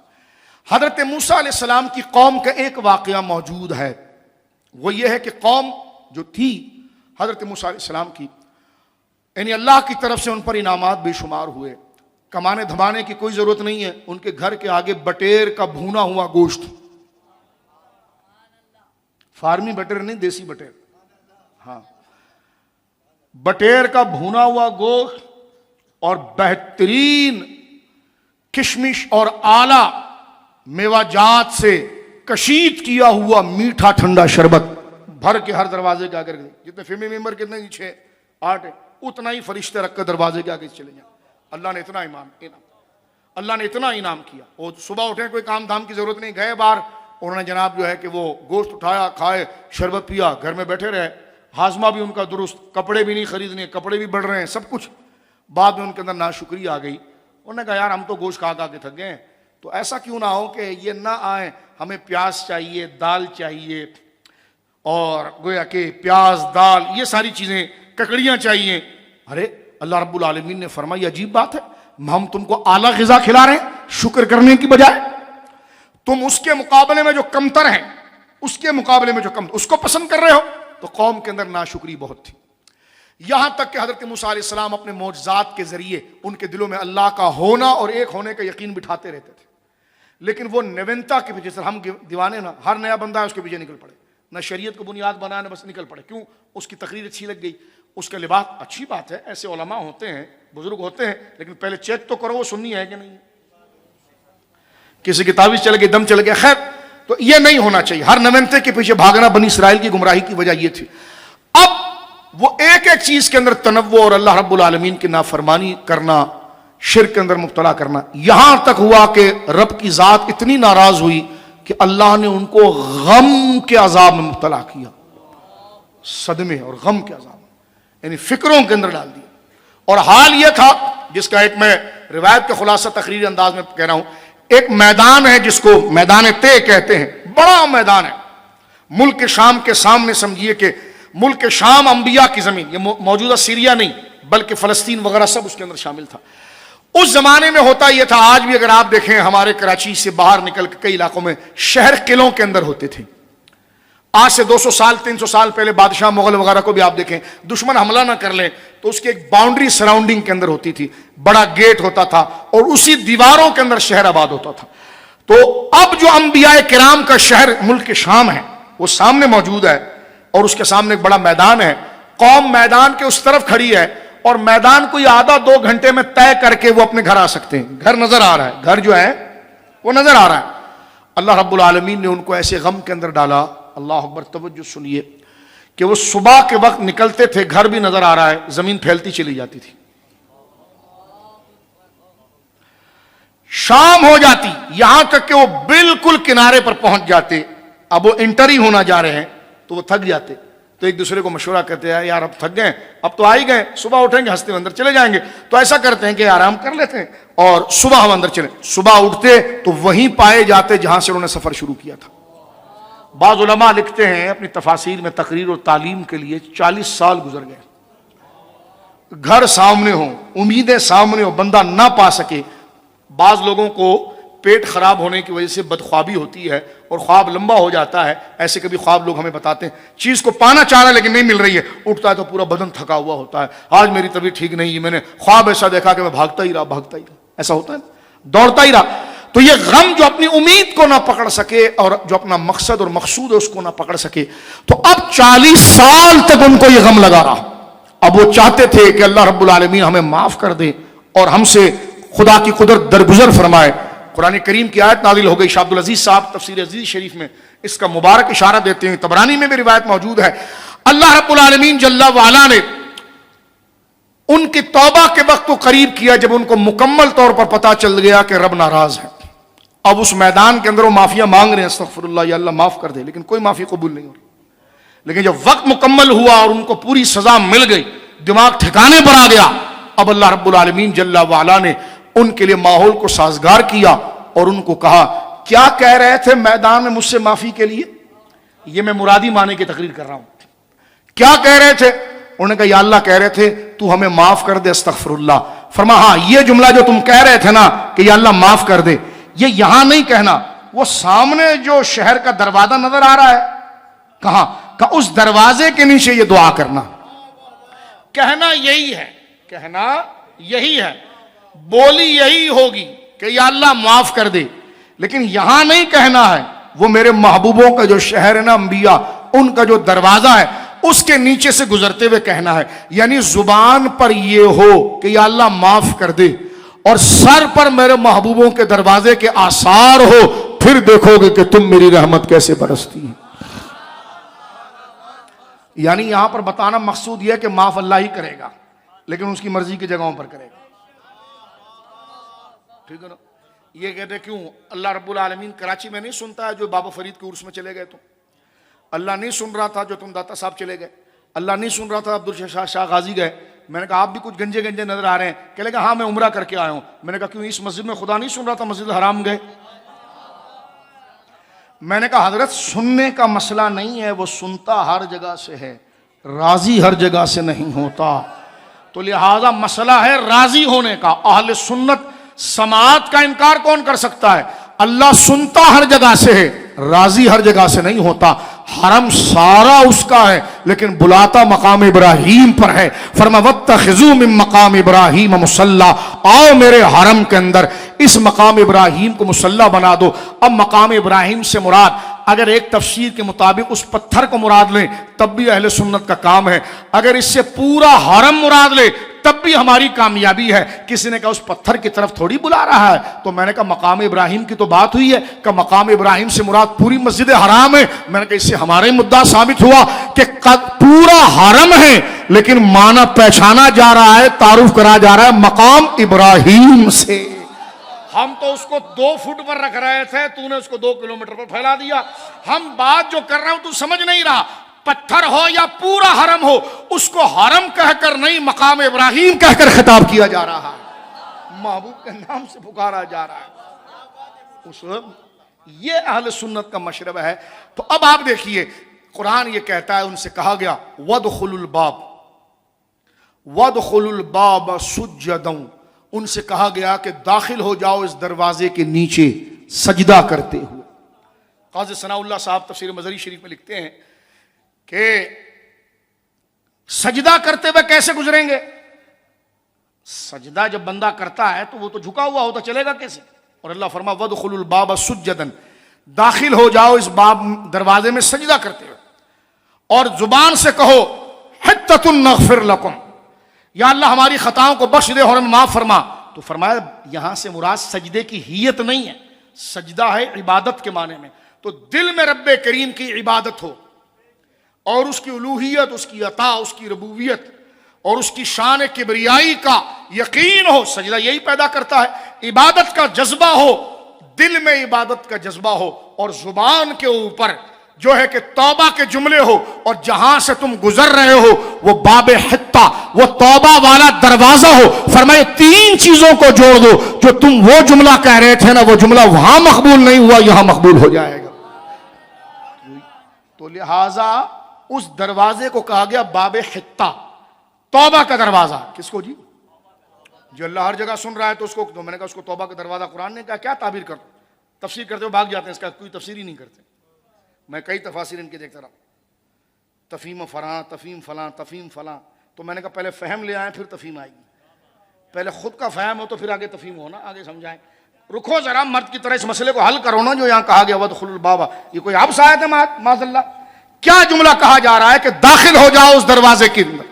حضرت موسیٰ علیہ السلام کی قوم کا ایک واقعہ موجود ہے، وہ یہ ہے کہ قوم جو تھی حضرت موسیٰ علیہ السلام کی، یعنی اللہ کی طرف سے ان پر انعامات بے شمار ہوئے، کمانے دھمانے کی کوئی ضرورت نہیں ہے۔ ان کے گھر کے آگے بٹیر کا بھونا ہوا گوشت، فارمی بٹیر نہیں، دیسی بٹیر، ہاں، بٹیر کا بھونا ہوا گوشت اور بہترین کشمش اور اعلیٰ میوہ جات سے کشید کیا ہوا میٹھا ٹھنڈا شربت بھر کے ہر دروازے کے آگے رکھ دیں. جتنے فیملی ممبر کتنے 6 8 اتنا ہی فرشتے رکھ کر دروازے کے آگے چلے جائیں. اللہ نے اتنا اللہ نے اتنا انعام کیا. وہ صبح اٹھے کوئی کام دھام کی ضرورت نہیں, گئے باہر, انہوں نے جناب جو ہے کہ وہ گوشت اٹھایا, کھائے, شربت پیا, گھر میں بیٹھے رہے, ہاضمہ بھی ان کا درست, کپڑے بھی نہیں خریدنے, کپڑے بھی بڑھ رہے ہیں, سب کچھ. بعد میں ان کے اندر ناشکری آ گئی. انہوں نے کہا یار ہم تو گوشت کھا کے تھک گئے ہیں, تو ایسا کیوں نہ ہو کہ یہ نہ آئیں, ہمیں پیاز چاہیے, دال چاہیے, اور گویا کہ پیاز دال یہ ساری چیزیں, ککڑیاں چاہیے. ارے اللہ رب العالمین نے فرمایا عجیب بات ہے, ہم تم کو اعلیٰ غذا کھلا رہے ہیں شکر کرنے کی بجائے. تم اس کے مقابلے میں جو کمتر ہیں, اس کے مقابلے میں جو کم, اس کو پسند کر رہے ہو. تو قوم کے اندر ناشکری بہت تھی, یہاں تک کہ حضرت موسیٰ علیہ السلام اپنے معجزات کے ذریعے ان کے دلوں میں اللہ کا ہونا اور ایک ہونے کا یقین بٹھاتے رہتے تھے. لیکن وہ نوینتا کے پیچھے, سر ہم دیوانے نا, ہر نیا بندہ ہے اس کے پیچھے نکل پڑے, نہ شریعت کو بنیاد بنانے بس نکل پڑے. کیوں؟ اس کی تقریر اچھی لگ گئی, اس کا لباس اچھی بات ہے, ایسے علماء ہوتے ہیں, بزرگ ہوتے ہیں, لیکن پہلے چیک تو کرو وہ سنی ہے کہ نہیں. کسی کی تعویذ چل گئی, دم چل گیا, خیر. تو یہ نہیں ہونا چاہیے. ہر نوینتے کے پیچھے بھاگنا بنی اسرائیل کی گمراہی کی وجہ یہ تھی. اب وہ ایک ایک چیز کے اندر تنوع اور اللہ رب العالمین کی نافرمانی کرنا, شرک کے اندر مبتلا کرنا, یہاں تک ہوا کہ رب کی ذات اتنی ناراض ہوئی کہ اللہ نے ان کو غم کے عذاب میں مبتلا کیا, صدمے اور غم کے عذاب, یعنی فکروں کے اندر ڈال دیا. اور حال یہ تھا, جس کا ایک میں روایت کا خلاصہ تقریری انداز میں کہہ رہا ہوں, ایک میدان ہے جس کو میدان طے کہتے ہیں, بڑا میدان ہے ملک شام کے سامنے. سمجھیے کہ ملک شام انبیاء کی زمین, یہ موجودہ سیریا نہیں بلکہ فلسطین وغیرہ سب اس کے اندر شامل تھا. اس زمانے میں ہوتا یہ تھا, آج بھی اگر آپ دیکھیں ہمارے کراچی سے باہر نکل کے کئی علاقوں میں شہر قلعوں کے اندر ہوتے تھے. آج سے 200 سال 300 سال پہلے بادشاہ مغل وغیرہ کو بھی آپ دیکھیں, دشمن حملہ نہ کر لیں تو اس کی ایک باؤنڈری سراؤنڈنگ کے اندر ہوتی تھی, بڑا گیٹ ہوتا تھا, اور اسی دیواروں کے اندر شہر آباد ہوتا تھا. تو اب جو انبیاء کرام کا شہر ملک شام ہے وہ سامنے موجود ہے, اور اس کے سامنے ایک بڑا میدان ہے. قوم میدان کے اس طرف کھڑی ہے, اور میدان کو یہ آدھا 2 گھنٹے میں طے کر کے وہ اپنے گھر آ سکتے ہیں. گھر نظر آ رہا ہے, گھر جو ہے وہ نظر آ رہا ہے. اللہ رب العالمین نے ان کو ایسے غم کے اندر ڈالا, اللہ اکبر, توجہ سنیے, کہ وہ صبح کے وقت نکلتے تھے, گھر بھی نظر آ رہا ہے, زمین پھیلتی چلی جاتی تھی. شام ہو جاتی, یہاں تک کہ وہ بالکل کنارے پر پہنچ جاتے. اب وہ انٹر ہی ہونا جا رہے ہیں تو وہ تھک جاتے, تو ایک دوسرے کو مشورہ کرتے ہیں, یار اب تھک گئے, اب تو آ ہی گئے, صبح اٹھیں گے ہنستے اندر چلے جائیں گے, تو ایسا کرتے ہیں کہ آرام کر لیتے ہیں اور صبح ہم اندر چلیں. صبح اٹھتے تو وہیں پائے جاتے جہاں سے انہوں نے سفر شروع کیا تھا. بعض علماء لکھتے ہیں اپنی تفاسیر میں, تقریر اور تعلیم کے لیے 40 سال گزر گئے. گھر سامنے ہو, امیدیں سامنے ہو, بندہ نہ پا سکے. بعض لوگوں کو پیٹ خراب ہونے کی وجہ سے بدخوابی ہوتی ہے اور خواب لمبا ہو جاتا ہے. ایسے کبھی خواب لوگ ہمیں بتاتے ہیں, چیز کو پانا چاہ رہا ہے لیکن نہیں مل رہی ہے, اٹھتا ہے تو پورا بدن تھکا ہوا ہوتا ہے. آج میری طبیعت ٹھیک نہیں, میں نے خواب ایسا دیکھا کہ میں بھاگتا ہی رہا, ایسا ہوتا ہے, دوڑتا ہی رہا. تو یہ غم جو اپنی امید کو نہ پکڑ سکے اور جو اپنا مقصد اور مقصود ہے اس کو نہ پکڑ سکے, تو اب 40 سال تک ان کو یہ غم لگا رہا. اب وہ چاہتے تھے کہ اللہ رب العالمین ہمیں معاف کر دے اور ہم سے خدا کی قدرت درگزر فرمائے. قرآن کریم کی آیت نازل ہو گئی. شاہ عبدالعزیز صاحب تفسیر عزیز شریف میں اس کا مبارک اشارہ دیتے ہیں, طبرانی میں بھی روایت موجود ہے. اللہ رب العالمین جل وعلا نے ان کی توبہ کے وقت کو قریب کیا جب ان کو مکمل طور پر پتا چل گیا کہ رب ناراض ہے. اب اس میدان کے اندر وہ معافیاں مانگ رہے ہیں, استغفر اللہ یا اللہ معاف کر دے, لیکن کوئی معافی قبول نہیں ہو رہی. لیکن جب وقت مکمل ہوا اور ان کو پوری سزا مل گئی, دماغ ٹھکانے پر آ گیا, اب اللہ رب العالمین جل وعلا نے ان کے لیے ماحول کو سازگار کیا اور ان کو کہا, کیا کہہ رہے تھے میدان میں مجھ سے معافی کے لیے؟ یہ میں مرادی معنی کی تقریر کر رہا ہوں. کیا کہہ رہے تھے؟ انہوں نے کہا یا اللہ کہہ رہے تھے تو ہمیں معاف کر دے, استغفر اللہ. فرما ہاں یہ جملہ جو تم کہہ رہے تھے نا کہ یا اللہ معاف کر دے, یہ یہاں نہیں کہنا, وہ سامنے جو شہر کا دروازہ نظر آ رہا ہے, کہاں کہ اس دروازے کے نیچے یہ دعا کرنا. کہنا یہی ہے, کہنا یہی ہے, بولی یہی ہوگی کہ یا اللہ معاف کر دے, لیکن یہاں نہیں کہنا ہے. وہ میرے محبوبوں کا جو شہر ہے نا انبیاء, ان کا جو دروازہ ہے اس کے نیچے سے گزرتے ہوئے کہنا ہے. یعنی زبان پر یہ ہو کہ یا اللہ معاف کر دے, اور سر پر میرے محبوبوں کے دروازے کے آثار ہو, پھر دیکھو گے کہ تم میری رحمت کیسے برستی ہے. یعنی یہاں پر بتانا مقصود یہ ہے کہ معاف اللہ ہی کرے گا، لیکن اس کی مرضی کی جگہوں پر کرے گا. ٹھیک ہے نا. یہ کہتے کیوں اللہ رب العالمین کراچی میں نہیں سنتا ہے جو بابا فرید کے عرس میں چلے گئے؟ تم اللہ نہیں سن رہا تھا جو تم داتا صاحب چلے گئے؟ اللہ نہیں سن رہا تھا عبدالشاہ شاہ غازی گئے؟ میں نے کہا آپ بھی کچھ گنجے گنجے نظر آ رہے ہیں. کہ لے گا ہاں میں عمرہ کر کے آیا ہوں. میں نے کہا کیوں اس مسجد میں خدا نہیں سن رہا تھا، مسجد حرام گئے؟ میں نے کہا حضرت سننے کا مسئلہ نہیں ہے، وہ سنتا ہر جگہ سے ہے، راضی ہر جگہ سے نہیں ہوتا. تو لہذا مسئلہ ہے راضی ہونے کا. اہل سنت سماعت کا انکار کون کر سکتا ہے؟ اللہ سنتا ہر جگہ سے ہے، راضی ہر جگہ سے نہیں ہوتا. حرم سارا اس کا ہے لیکن بلاتا مقام ابراہیم پر ہے. فرما واتخذوا من مقام ابراہیم مصلی، آؤ میرے حرم کے اندر اس مقام ابراہیم کو مصلی بنا دو. اب مقام ابراہیم سے مراد اگر ایک تفسیر کے مطابق اس پتھر کو مراد لیں تب بھی اہل سنت کا کام ہے، اگر اس سے پورا حرم مراد لے تب بھی ہماری کامیابی ہے. کسی نے کہا اس پتھر کی طرف تھوڑی بلا رہا ہے، تو میں نے کہا مقام ابراہیم کی تو بات ہوئی ہے کہ مقام ابراہیم سے مراد پوری مسجد حرام ہے. میں نے کہا اس سے ہمارا ہی مدعا ثابت ہوا کہ پورا حرم ہے لیکن معنی پہچانا جا رہا ہے، تعارف کرا جا رہا ہے مقام ابراہیم سے. ہم تو اس کو 2 فٹ پر رکھ رہے تھے، تو نے اس کو 2 کلومیٹر پر پھیلا دیا. ہم بات جو کر رہے ہوں تو سمجھ نہیں رہا، پتھر ہو یا پورا حرم ہو اس کو حرم کہہ کر نہیں مقام ابراہیم کہہ کر خطاب کیا جا رہا ہے، محبوب کے نام سے پکارا جا رہا ہے. یہ اہل سنت کا مشرب ہے. تو اب آپ دیکھیے قرآن یہ کہتا ہے ان سے کہا گیا وادخلوا الباب، وادخلوا الباب سجدا، ان سے کہا گیا کہ داخل ہو جاؤ اس دروازے کے نیچے سجدہ کرتے ہوئے. قاضی ثناء اللہ صاحب تفسیر مظہری شریف میں لکھتے ہیں کہ سجدہ کرتے ہوئے کیسے گزریں گے؟ سجدہ جب بندہ کرتا ہے تو وہ تو جھکا ہوا ہوتا، چلے گا کیسے؟ اور اللہ فرما وادخلوا الباب سجدا، داخل ہو جاؤ اس باب دروازے میں سجدہ کرتے ہوئے، اور زبان سے کہو حتۃ نغفر لکم، یا اللہ ہماری خطاؤں کو بخش دے اور ہمیں معاف فرما. تو فرمایا یہاں سے مراد سجدے کی ہیت نہیں ہے، سجدہ ہے عبادت کے معنی میں. تو دل میں رب کریم کی عبادت ہو اور اس کی الوہیت، اس کی عطا، اس کی ربوبیت اور اس کی شان کبریائی کا یقین ہو. سجدہ یہی پیدا کرتا ہے، عبادت کا جذبہ ہو، دل میں عبادت کا جذبہ ہو، اور زبان کے اوپر جو ہے کہ توبہ کے جملے ہو، اور جہاں سے تم گزر رہے ہو وہ باب حتہ، وہ توبہ والا دروازہ ہو. فرمائے 3 چیزوں کو جوڑ دو، جو تم وہ جملہ کہہ رہے تھے نا وہ جملہ وہاں مقبول نہیں ہوا یہاں مقبول ہو جائے گا. تو لہٰذا اس دروازے کو کہا گیا باب حتہ، توبہ کا دروازہ. کس کو جی؟ جو اللہ ہر جگہ سن رہا ہے تو اس کو، تو میں نے کہا اس کو توبہ کا دروازہ قرآن نے کہا. کیا تعبیر کر تفسیر کرتے ہوئے بھاگ جاتے ہیں، اس کا کوئی تفسیر ہی نہیں کرتے. میں کئی تفاسیر ان کے دیکھتا رہا، تفہیم فلاں، تفہیم فلاں، تفہیم فلاں. تو میں نے کہا پہلے فہم لے آئیں پھر تفہیم آئے گی. پہلے خود کا فہم ہو تو پھر آگے تفہیم ہو نا، آگے سمجھائیں. رکھو ذرا، مرد کی طرح اس مسئلے کو حل کرو نا. جو یہاں کہا گیا وادخلوا الباب، یہ کوئی اب آیت ہے معاذ اللہ؟ کیا جملہ کہا جا رہا ہے کہ داخل ہو جاؤ اس دروازے کے اندر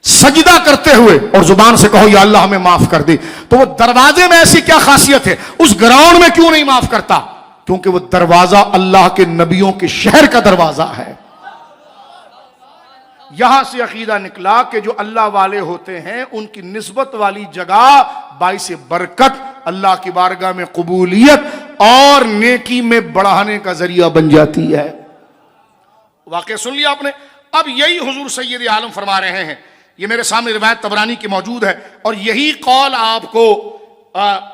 سجدہ کرتے ہوئے اور زبان سے کہو یا اللہ ہمیں معاف کر دے. تو وہ دروازے میں ایسی کیا خاصیت ہے؟ اس گراؤنڈ میں کیوں نہیں معاف کرتا؟ کیونکہ وہ دروازہ اللہ کے نبیوں کے شہر کا دروازہ ہے. یہاں سے عقیدہ نکلا کہ جو اللہ والے ہوتے ہیں ان کی نسبت والی جگہ باعث برکت، اللہ کی بارگاہ میں قبولیت اور نیکی میں بڑھانے کا ذریعہ بن جاتی ہے. واقعہ سن لیا آپ نے. اب یہی حضور سید عالم فرما رہے ہیں، یہ میرے سامنے روایت طبرانی کی موجود ہے، اور یہی قول آپ کو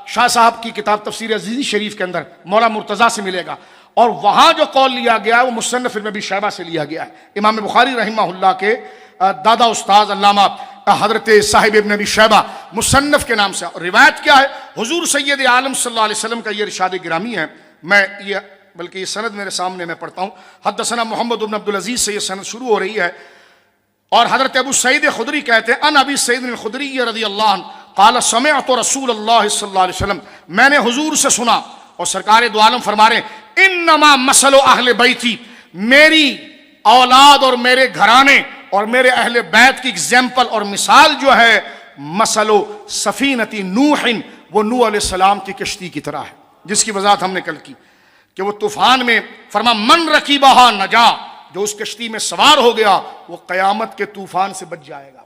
شاہ صاحب کی کتاب تفسیر عزیزی شریف کے اندر مولا مرتضیٰ سے ملے گا. اور وہاں جو قول لیا گیا ہے وہ مصنف ابن ابی شیبہ سے لیا گیا ہے. امام بخاری رحمہ اللہ کے دادا استاذ علامہ حضرت صاحب ابن ابی شیبہ مصنف کے نام سے. اور روایت کیا ہے؟ حضور سید عالم صلی اللہ علیہ وسلم کا یہ ارشاد گرامی ہے. میں یہ بلکہ یہ سند میرے سامنے میں پڑھتا ہوں. حدثنا محمد بن عبد العزیز سے یہ سند شروع ہو رہی ہے، اور حضرت ابو سعید خدری کہتے ہیں ان ابی سعید الخدری رضی اللہ عنہ قال سمعت رسول اللہ صلی اللہ علیہ وسلم، میں نے حضور سے سنا، اور سرکار دو عالم فرما رہے ہیں انما مثل اہل بیتی، میری اولاد اور میرے گھرانے اور میرے اہل بیت کی ایگزامپل اور مثال جو ہے مثل سفینۃ نوح، وہ نوح علیہ السلام کی کشتی کی طرح ہے، جس کی وضاحت ہم نے کل کی کہ وہ طوفان میں فرما من رکیبہا نجا، جو اس کشتی میں سوار ہو گیا وہ قیامت کے طوفان سے بچ جائے گا،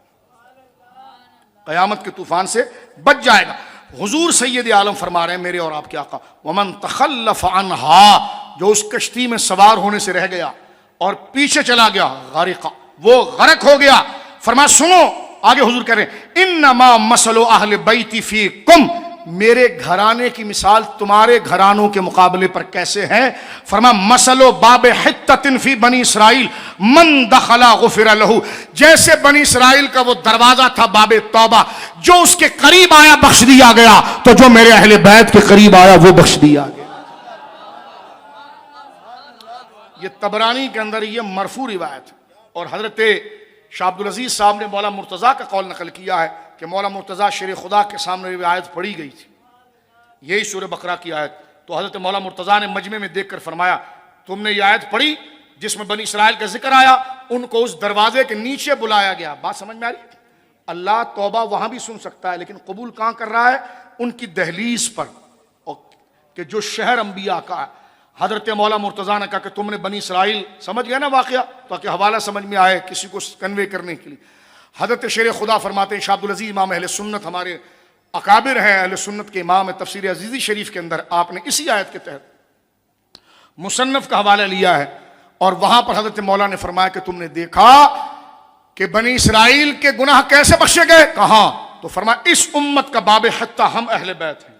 قیامت کے طوفان سے بچ جائے گا۔ حضور سید عالم فرما رہے ہیں میرے اور آپ کے آقا، ومن تخلف عنہا، جو اس کشتی میں سوار ہونے سے رہ گیا اور پیچھے چلا گیا، غرق، وہ غرق ہو گیا۔ فرمایا سنو آگے حضور کہہ رہے ہیں انما مثل اہل بیتی فیکم، میرے گھرانے کی مثال تمہارے گھرانوں کے مقابلے پر کیسے ہے؟ فرمایا مثل باب حتۃ فی بنی اسرائیل من دخل غفر لہ، جیسے بنی اسرائیل کا وہ دروازہ تھا باب توبہ، جو اس کے قریب آیا بخش دیا گیا، تو جو میرے اہل بیت کے قریب آیا وہ بخش دیا گیا۔ یہ طبرانی کے اندر یہ مرفوع روایت ہے، اور حضرت شاہ عبدالعزیز صاحب نے مولا مرتضیٰ کا قول نقل کیا ہے کہ مولا مرتضیٰ شیر خدا کے سامنے یہ آیت پڑھی گئی تھی، یہی سورہ بقرہ کی آیت، تو حضرت مولا مرتضیٰ نے مجمع میں دیکھ کر فرمایا تم نے یہ آیت پڑھی جس میں بنی اسرائیل کا ذکر آیا، ان کو اس دروازے کے نیچے بلایا گیا۔ بات سمجھ میں آ رہی ہے؟ اللہ توبہ وہاں بھی سن سکتا ہے، لیکن قبول کہاں کر رہا ہے؟ ان کی دہلیز پر، کہ جو شہر انبیاء کا ہے۔ حضرت مولا مرتضیٰ نے کہا کہ تم نے بنی اسرائیل، سمجھ گیا نا واقعہ، تاکہ حوالہ سمجھ میں آئے کسی کو کنوے کرنے کے لیے۔ حضرت شیر خدا فرماتے ہیں شاہ عبدالعزیز امام اہل سنت ہمارے اکابر ہیں، اہل سنت کے امام تفسیر عزیزی شریف کے اندر آپ نے اسی آیت کے تحت مصنف کا حوالہ لیا ہے، اور وہاں پر حضرت مولا نے فرمایا کہ تم نے دیکھا کہ بنی اسرائیل کے گناہ کیسے بخشے گئے؟ کہاں؟ تو فرمایا اس امت کا باب حتیٰ ہم اہل بیت ہیں۔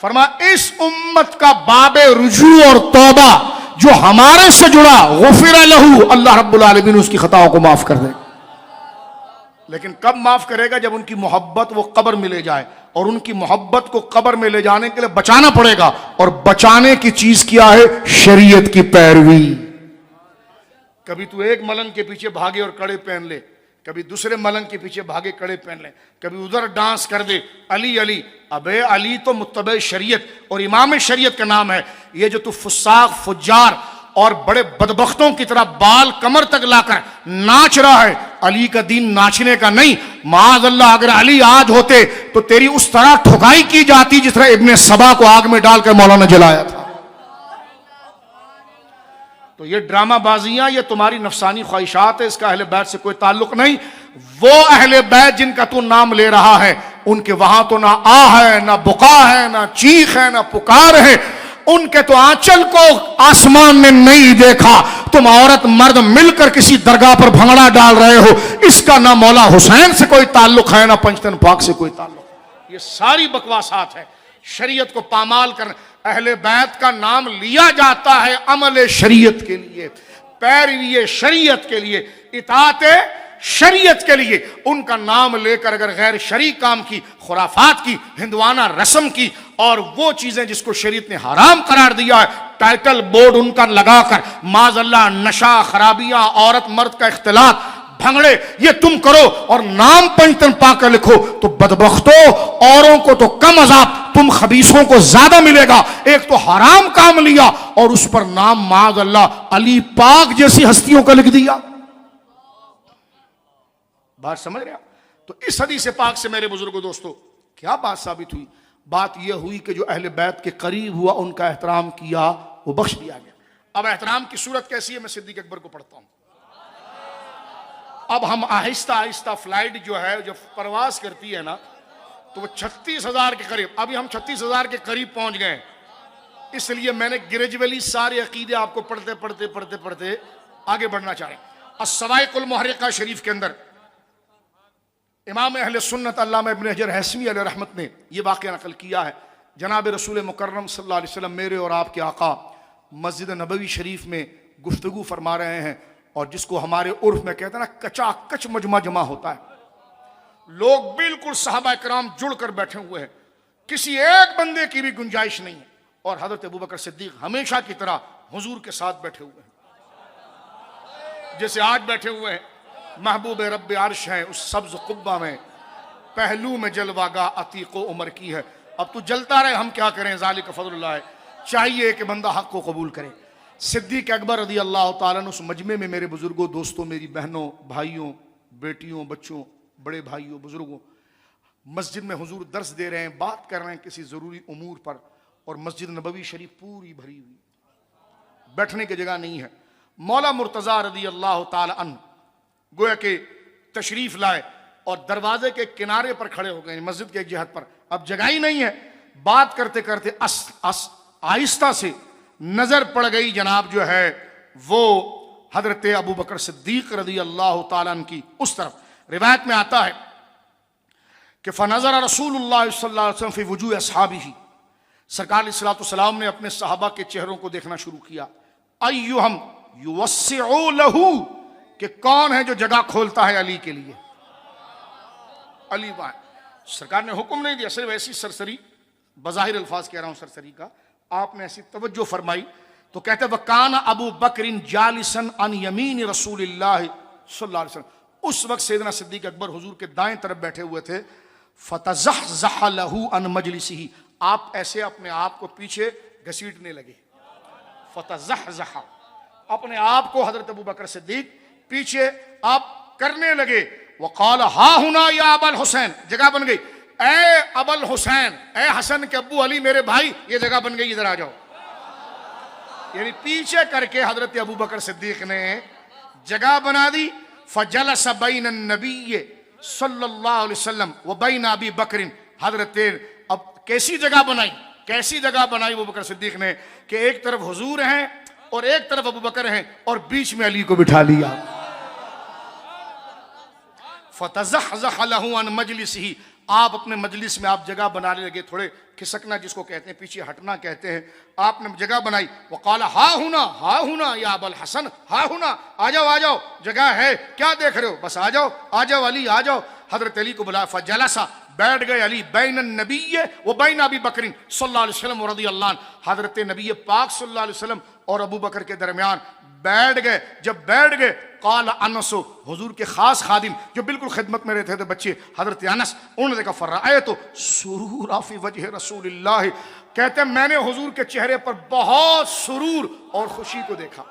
فرمایا اس امت کا باب رجوع اور توبہ جو ہمارے سے جڑا، غفر لہ، اللہ رب العالمین اس کی خطاؤں کو معاف کر دے۔ لیکن کب معاف کرے گا؟ جب ان کی محبت وہ قبر میں لے جائے، اور ان کی محبت کو قبر میں لے جانے کے لیے بچانا پڑے گا، اور بچانے کی چیز کیا ہے؟ شریعت کی پیروی۔ کبھی تو ایک ملنگ کے پیچھے بھاگے اور کڑے پہن لے، کبھی دوسرے ملنگ کے پیچھے بھاگے کڑے پہن لیں، کبھی ادھر ڈانس کر دے علی علی۔ ابے علی تو متبع شریعت اور امام شریعت کا نام ہے۔ یہ جو تو فساق فجار اور بڑے بدبختوں کی طرح بال کمر تک لا کر ناچ رہا ہے، علی کا دین ناچنے کا نہیں۔ معاذ اللہ اگر علی آج ہوتے تو تیری اس طرح ٹھکائی کی جاتی جس طرح ابن سبا کو آگ میں ڈال کر مولانا جلایا تھا۔ تو یہ ڈرامہ بازیاں، یہ تمہاری نفسانی خواہشات ہے، اس کا اہل بیت سے کوئی تعلق نہیں۔ وہ اہل بیت جن کا تو نام لے رہا ہے، ان کے وہاں تو نہ آہ ہے، نہ بقا ہے، نہ چیخ ہے، نہ پکار ہے۔ ان کے تو آنچل کو آسمان نے نہیں دیکھا، تم عورت مرد مل کر کسی درگاہ پر بھنگڑا ڈال رہے ہو، اس کا نہ مولا حسین سے کوئی تعلق ہے، نہ پنجتن پاک سے کوئی تعلق۔ یہ ساری بکواسات ہے، شریعت کو پامال کرنا۔ اہل بیت کا نام لیا جاتا ہے عمل شریعت کے لیے، پیروی شریعت کے لیے، اطاعت شریعت کے لیے۔ ان کا نام لے کر اگر غیر شرعی کام کی، خرافات کی، ہندوانہ رسم کی، اور وہ چیزیں جس کو شریعت نے حرام قرار دیا ہے، ٹائٹل بورڈ ان کا لگا کر، معاذ اللہ نشہ، خرابیاں، عورت مرد کا اختلاط، بھنگڑے، یہ تم کرو اور نام پنجتن پاک کا لکھو، تو بدبختوں، اوروں کو تو کم عذاب، تم خبیثوں کو زیادہ ملے گا۔ ایک تو حرام کام لیا اور اس پر نام معاذ اللہ علی پاک جیسی ہستیوں کا لکھ دیا۔ بات سمجھ رہے آپ؟ تو اس حدیث پاک سے میرے بزرگوں دوستو کیا بات ثابت ہوئی؟ بات یہ ہوئی کہ جو اہل بیت کے قریب ہوا ان کا احترام کیا، وہ بخش دیا گیا۔ اب احترام کی صورت کیسی ہے؟ میں صدیق اکبر کو پڑھتا ہوں۔ اب ہم آہستہ آہستہ فلائٹ جو ہے جب پرواز کرتی ہے نا، تو وہ 36,000 کے قریب، ابھی ہم 36,000 کے قریب پہنچ گئے، اس لیے میں نے گریجولی سارے عقیدے آپ کو پڑھتے پڑھتے پڑھتے پڑھتے آگے بڑھنا چاہ رہے ہیں۔ الصواعق المحرقہ شریف کے اندر امام اہل سنت علامہ ابن حجر ہیثمی علیہ رحمت نے یہ واقعہ نقل کیا ہے۔ جناب رسول مکرم صلی اللہ علیہ وسلم میرے اور آپ کے آقا مسجد نبوی شریف میں گفتگو فرما رہے ہیں، اور جس کو ہمارے عرف میں کہتے ہیں نا کچا کچ مجمع جمع ہوتا ہے، لوگ بالکل صحابہ کرام جڑ کر بیٹھے ہوئے ہیں، کسی ایک بندے کی بھی گنجائش نہیں ہے، اور حضرت ابوبکر صدیق ہمیشہ کی طرح حضور کے ساتھ بیٹھے ہوئے ہیں، جیسے آج بیٹھے ہوئے ہیں۔ محبوب رب عرش ہیں اس سبز قبہ میں، پہلو میں جلوہ گاہ عتیق و عمر کی ہے۔ اب تو جلتا رہے، ہم کیا کریں، ذالک فضل اللہ ہے۔ چاہیے کہ بندہ حق کو قبول کرے۔ صدیق اکبر رضی اللہ تعالیٰ عنہ اس مجمع میں میرے بزرگوں دوستوں، میری بہنوں، بھائیوں، بیٹیوں، بچوں، بڑے بھائیوں، بزرگوں، مسجد میں حضور درس دے رہے ہیں، بات کر رہے ہیں کسی ضروری امور پر، اور مسجد نبوی شریف پوری بھری ہوئی، بیٹھنے کی جگہ نہیں ہے۔ مولا مرتضیٰ رضی اللہ تعالی عنہ گویا کہ تشریف لائے اور دروازے کے کنارے پر کھڑے ہو گئے، مسجد کے ایک جہت پر، اب جگہ ہی نہیں ہے۔ بات کرتے کرتے آہستہ سے نظر پڑ گئی جناب جو ہے وہ حضرت ابو بکر صدیق رضی اللہ تعالیٰ عنہ کی اس طرف۔ روایت میں آتا ہے کہ فنظر رسول اللہ صلی اللہ علیہ وسلم فی وجوہ اصحابہ، سرکار علیہ السلام نے اپنے صحابہ کے چہروں کو دیکھنا شروع کیا۔ ایہم یوسع لہ، کہ کون ہے جو جگہ کھولتا ہے علی کے لیے۔ علی وہاں، سرکار نے حکم نہیں دیا، صرف ایسی سرسری بظاہر الفاظ کہہ رہا ہوں سرسری کا، آپ نے ایسی توجہ فرمائی تو کہتے وَكَانَ أَبُو بَكْرٍ جَالِسًا عَنْ يَمِينِ رسول اللہ صلی اللہ علیہ وسلم، اس وقت سیدنا صدیق اکبر حضور کے دائیں طرف بیٹھے ہوئے تھے۔ فَتَزَحْزَحَ لَهُ عَنْ مَجْلِسِهِ، آپ ایسے اپنے آپ کو پیچھے گھسیٹنے لگے۔ فَتَزَحْزَحَ، اپنے آپ کو حضرت ابو بکر صدیق پیچھے آپ کرنے لگے۔ وَقَالَ هَا هُنَا يَا أَبَا الْحُسَيْنِ، جگہ بن گئی، اے ابا الحسین، اے حسن کے ابو علی میرے بھائی، یہ جگہ بن گئی، ادھر آ جاؤ۔ یعنی پیچھے کر کے حضرت ابو بکر صدیق نے جگہ بنا دی۔ فجلس بین النبی صلی اللہ علیہ وسلم وبین ابی بکر، حضرت اب کیسی جگہ بنائی، کیسی جگہ بنائی ابو بکر صدیق نے کہ ایک طرف حضور ہیں اور ایک طرف ابو بکر ہیں اور بیچ میں علی کو بٹھا لیا۔ فتزحزح له عن مجلسہ، آپ اپنے مجلس میں آپ جگہ بنانے لگے، تھوڑے کھسکنا جس کو کہتے ہیں، پیچھے ہٹنا کہتے ہیں، آپ نے جگہ بنائی۔ وقال ہا ہونا یا ابا الحسن، ہا ہونا، آ جاؤ آ جاؤ، جگہ ہے، کیا دیکھ رہے ہو، بس آ جاؤ آ جاؤ علی آ جاؤ۔ حضرت علی کو بلایا، فجلسا، بیٹھ گئے علی بین النبی و بین ابی بکر صلی اللہ علیہ وسلم رضی اللہ عنہ، حضرت نبی پاک صلی اللہ علیہ وسلم اور ابو بکر کے درمیان بیٹھ گئے۔ جب بیٹھ گئے، قال انس، حضور کے خاص خادم جو بالکل خدمت میں رہتے تھے بچے، حضرت انس، انہوں نے دیکھا فرأیت سرور فی وجہ رسول اللہ، کہتے ہیں میں نے حضور کے چہرے پر بہت سرور اور خوشی کو دیکھا۔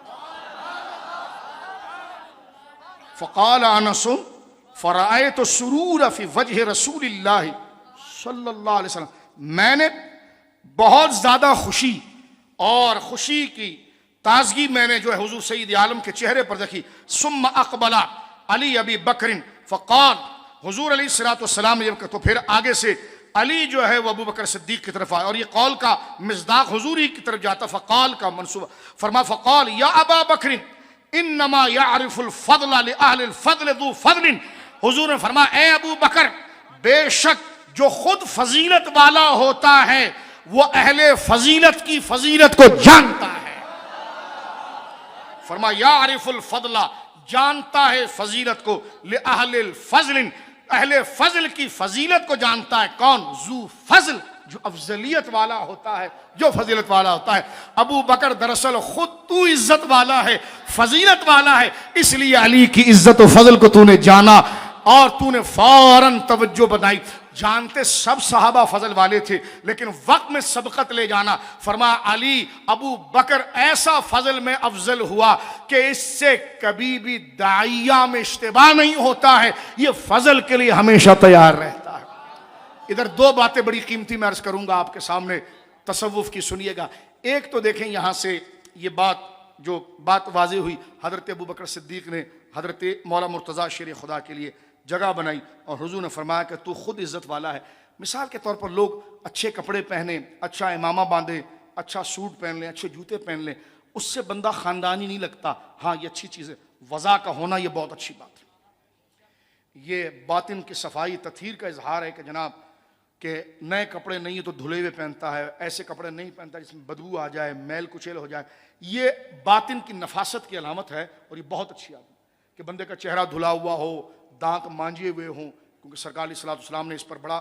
فقال انس فرأیت سرور فی وجہ رسول اللہ صلی اللہ علیہ وسلم، میں نے بہت زیادہ خوشی اور خوشی کی تازگی میں نے جو ہے حضور سید عالم کے چہرے پر دیکھی۔ ثم اقبل علی ابی بکر فقال، حضور علیہ الصلوۃ والسلام نے تو پھر آگے سے علی جو ہے وہ ابو بکر صدیق کی طرف آئے، اور یہ قول کا مصداق حضور ہی کی طرف جاتا، فقال کا منصوبہ، فرما فقال یا ابا بکر انما یعرف الفضل لأہل الفضل ذو فضل، حضور نے فرمایا اے ابو بکر، بے شک جو خود فضیلت والا ہوتا ہے وہ اہل فضیلت کی فضیلت کو جانتا ہے۔ فرمایا یعرف الفضل، جانتا ہے فضیلت کو، لأہل الفضل، اہل فضل کی فضیلت کو جانتا ہے۔ کون؟ ذو فضل، جو افضلیت والا ہوتا ہے، جو فضیلت والا ہوتا ہے۔ ابو بکر دراصل خود تو عزت والا ہے، فضیلت والا ہے، اس لیے علی کی عزت و فضل کو تو نے جانا اور تو نے فوراً توجہ بنائی۔ جانتے سب صحابہ فضل والے تھے لیکن وقت میں سبقت لے جانا، فرمایا علی ابو بکر ایسا فضل میں افضل ہوا کہ اس سے کبھی بھی داعیہ میں اشتباہ نہیں ہوتا ہے، یہ فضل کے لیے ہمیشہ تیار رہتا ہے۔ ادھر دو باتیں بڑی قیمتی میں عرض کروں گا آپ کے سامنے، تصوف کی سنیے گا۔ ایک تو دیکھیں یہاں سے یہ بات واضح ہوئی، حضرت ابو بکر صدیق نے حضرت مولا مرتضیٰ شیر خدا کے لیے جگہ بنائی اور حضور نے فرمایا کہ تو خود عزت والا ہے۔ مثال کے طور پر لوگ اچھے کپڑے پہنے، اچھا امامہ باندھے، اچھا سوٹ پہن لیں، اچھے جوتے پہن لیں، اس سے بندہ خاندانی نہیں لگتا۔ ہاں یہ اچھی چیز ہے، وضع کا ہونا یہ بہت اچھی بات ہے، یہ باطن کی صفائی تطہیر کا اظہار ہے کہ جناب کہ نئے کپڑے نہیں تو دھلے ہوئے پہنتا ہے، ایسے کپڑے نہیں پہنتا جس میں بدبو آ جائے، میل کچیل ہو جائے، یہ باطن کی نفاست کی علامت ہے اور یہ بہت اچھی عادت ہے کہ بندے کا چہرہ دھلا ہوا ہو، دانت مانجے ہوئے ہوں، کیونکہ سرکار علیہ الصلوۃ والسلام نے اس پر بڑا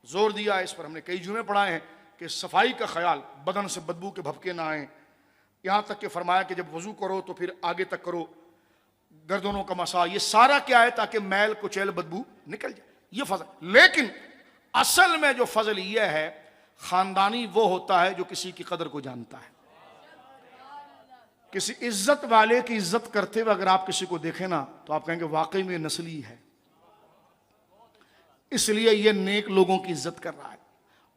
زور دیا ہے، اس پر ہم نے کئی جمعے پڑھائے ہیں کہ صفائی کا خیال، بدن سے بدبو کے بھپکے نہ آئیں، یہاں تک کہ فرمایا کہ جب وضو کرو تو پھر آگے تک کرو، گردنوں کا مسا، یہ سارا کیا ہے تاکہ میل کچیل بدبو نکل جائے، یہ فضل۔ لیکن اصل میں جو فضل یہ ہے، خاندانی وہ ہوتا ہے جو کسی کی قدر کو جانتا ہے۔ کسی عزت والے کی عزت کرتے ہوئے اگر آپ کسی کو دیکھیں نا تو آپ کہیں گے واقعی میں نسلی ہے، اس لیے یہ نیک لوگوں کی عزت کر رہا ہے۔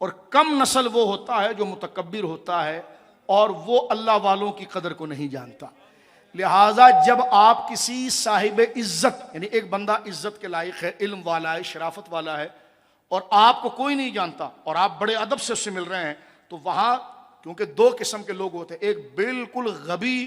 اور کم نسل وہ ہوتا ہے جو متکبر ہوتا ہے، اور وہ اللہ والوں کی قدر کو نہیں جانتا. لہٰذا جب آپ کسی صاحب عزت، یعنی ایک بندہ عزت کے لائق ہے، علم والا ہے، شرافت والا ہے، اور آپ کو کوئی نہیں جانتا اور آپ بڑے ادب سے اس سے مل رہے ہیں، تو وہاں کیونکہ دو قسم کے لوگ ہوتے ہیں، ایک بالکل غبی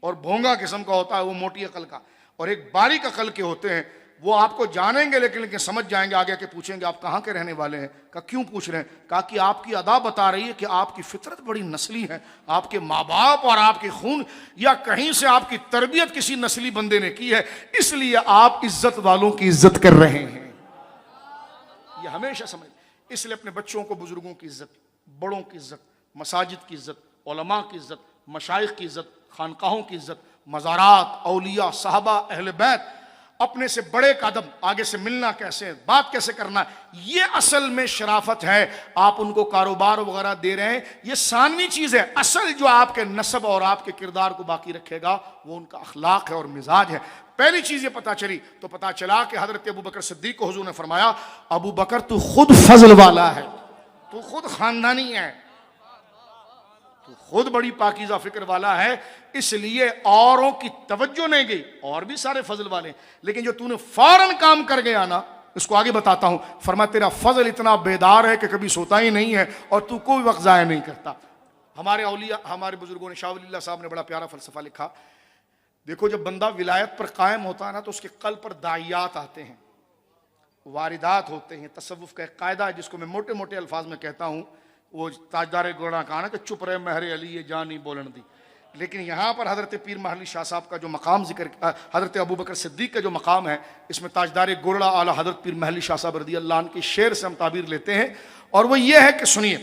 اور بھونگا قسم کا ہوتا ہے، وہ موٹی عقل کا، اور ایک باریک عقل کے ہوتے ہیں. وہ آپ کو جانیں گے لیکن سمجھ جائیں گے، آگے کے پوچھیں گے آپ کہاں کے رہنے والے ہیں. کہا کیوں پوچھ رہے ہیں؟ کہا کہ آپ کی ادا بتا رہی ہے کہ آپ کی فطرت بڑی نسلی ہے، آپ کے ماں باپ اور آپ کی خون یا کہیں سے آپ کی تربیت کسی نسلی بندے نے کی ہے، اس لیے آپ عزت والوں کی عزت کر رہے ہیں. یہ ہمیشہ سمجھ. اس لیے اپنے بچوں کو بزرگوں کی عزت، بڑوں کی عزت، مساجد کی عزت، علماء کی عزت، مشائخ کی عزت، خانقاہوں کی عزت، مزارات، اولیاء، صحابہ، اہل بیت، اپنے سے بڑے کا ادب، آگے سے ملنا کیسے، بات کیسے کرنا، یہ اصل میں شرافت ہے. آپ ان کو کاروبار وغیرہ دے رہے ہیں، یہ ثانوی چیز ہے. اصل جو آپ کے نسب اور آپ کے کردار کو باقی رکھے گا وہ ان کا اخلاق ہے اور مزاج ہے. پہلی چیز یہ پتا چلی تو پتا چلا کہ حضرت ابو بکر صدیق کو حضور نے فرمایا، ابو بکر تو خود فضل والا ہے، تو خود خاندانی ہے، تو خود بڑی پاکیزہ فکر والا ہے، اس لیے اوروں کی توجہ نہیں گئی. اور بھی سارے فضل والے، لیکن جو تو نے فوراً کام کر گیا نا، اس کو آگے بتاتا ہوں. فرمایا تیرا فضل اتنا بیدار ہے کہ کبھی سوتا ہی نہیں ہے اور تو کوئی وقت ضائع نہیں کرتا. ہمارے اولیاء، ہمارے بزرگوں نے، شاہ ولی اللہ صاحب نے بڑا پیارا فلسفہ لکھا. دیکھو جب بندہ ولایت پر قائم ہوتا ہے نا تو اس کے قلب پر داعیات آتے ہیں، واردات ہوتے ہیں. تصوف کا ایک قاعدہ ہے جس کو میں موٹے موٹے الفاظ میں کہتا ہوں، وہ تاجدار گوڑا کہا نا کہ چپ رہے مہر علی یہ جان نہیں بولن دی. لیکن یہاں پر حضرت پیر محلی شاہ صاحب کا جو مقام ذکر، حضرت ابو بکر صدیق کا جو مقام ہے، اس میں تاجدار گوڑا اعلیٰ حضرت پیر محلی شاہ صاحب رضی اللہ عنہ کی شعر سے ہم تعبیر لیتے ہیں، اور وہ یہ ہے کہ سنیے،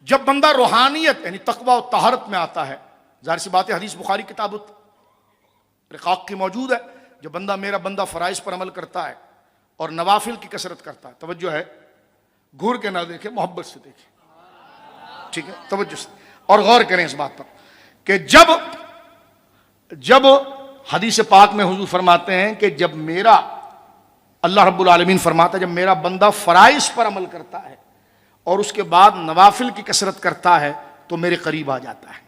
جب بندہ روحانیت یعنی تقوی و طہارت میں آتا ہے، ظاہر سی بات ہے حدیث بخاری کتاب رقاق کی موجود ہے، جب میرا بندہ فرائض پر عمل کرتا ہے اور نوافل کی کثرت کرتا ہے، توجہ ہے، گھور کے نہ دیکھیں، محبت سے دیکھیں، ٹھیک ہے، توجہ سے، اور غور کریں اس بات پر کہ جب حدیث پاک میں حضور فرماتے ہیں کہ جب میرا، اللہ رب العالمین فرماتا ہے جب میرا بندہ فرائض پر عمل کرتا ہے اور اس کے بعد نوافل کی کثرت کرتا ہے تو میرے قریب آ جاتا ہے،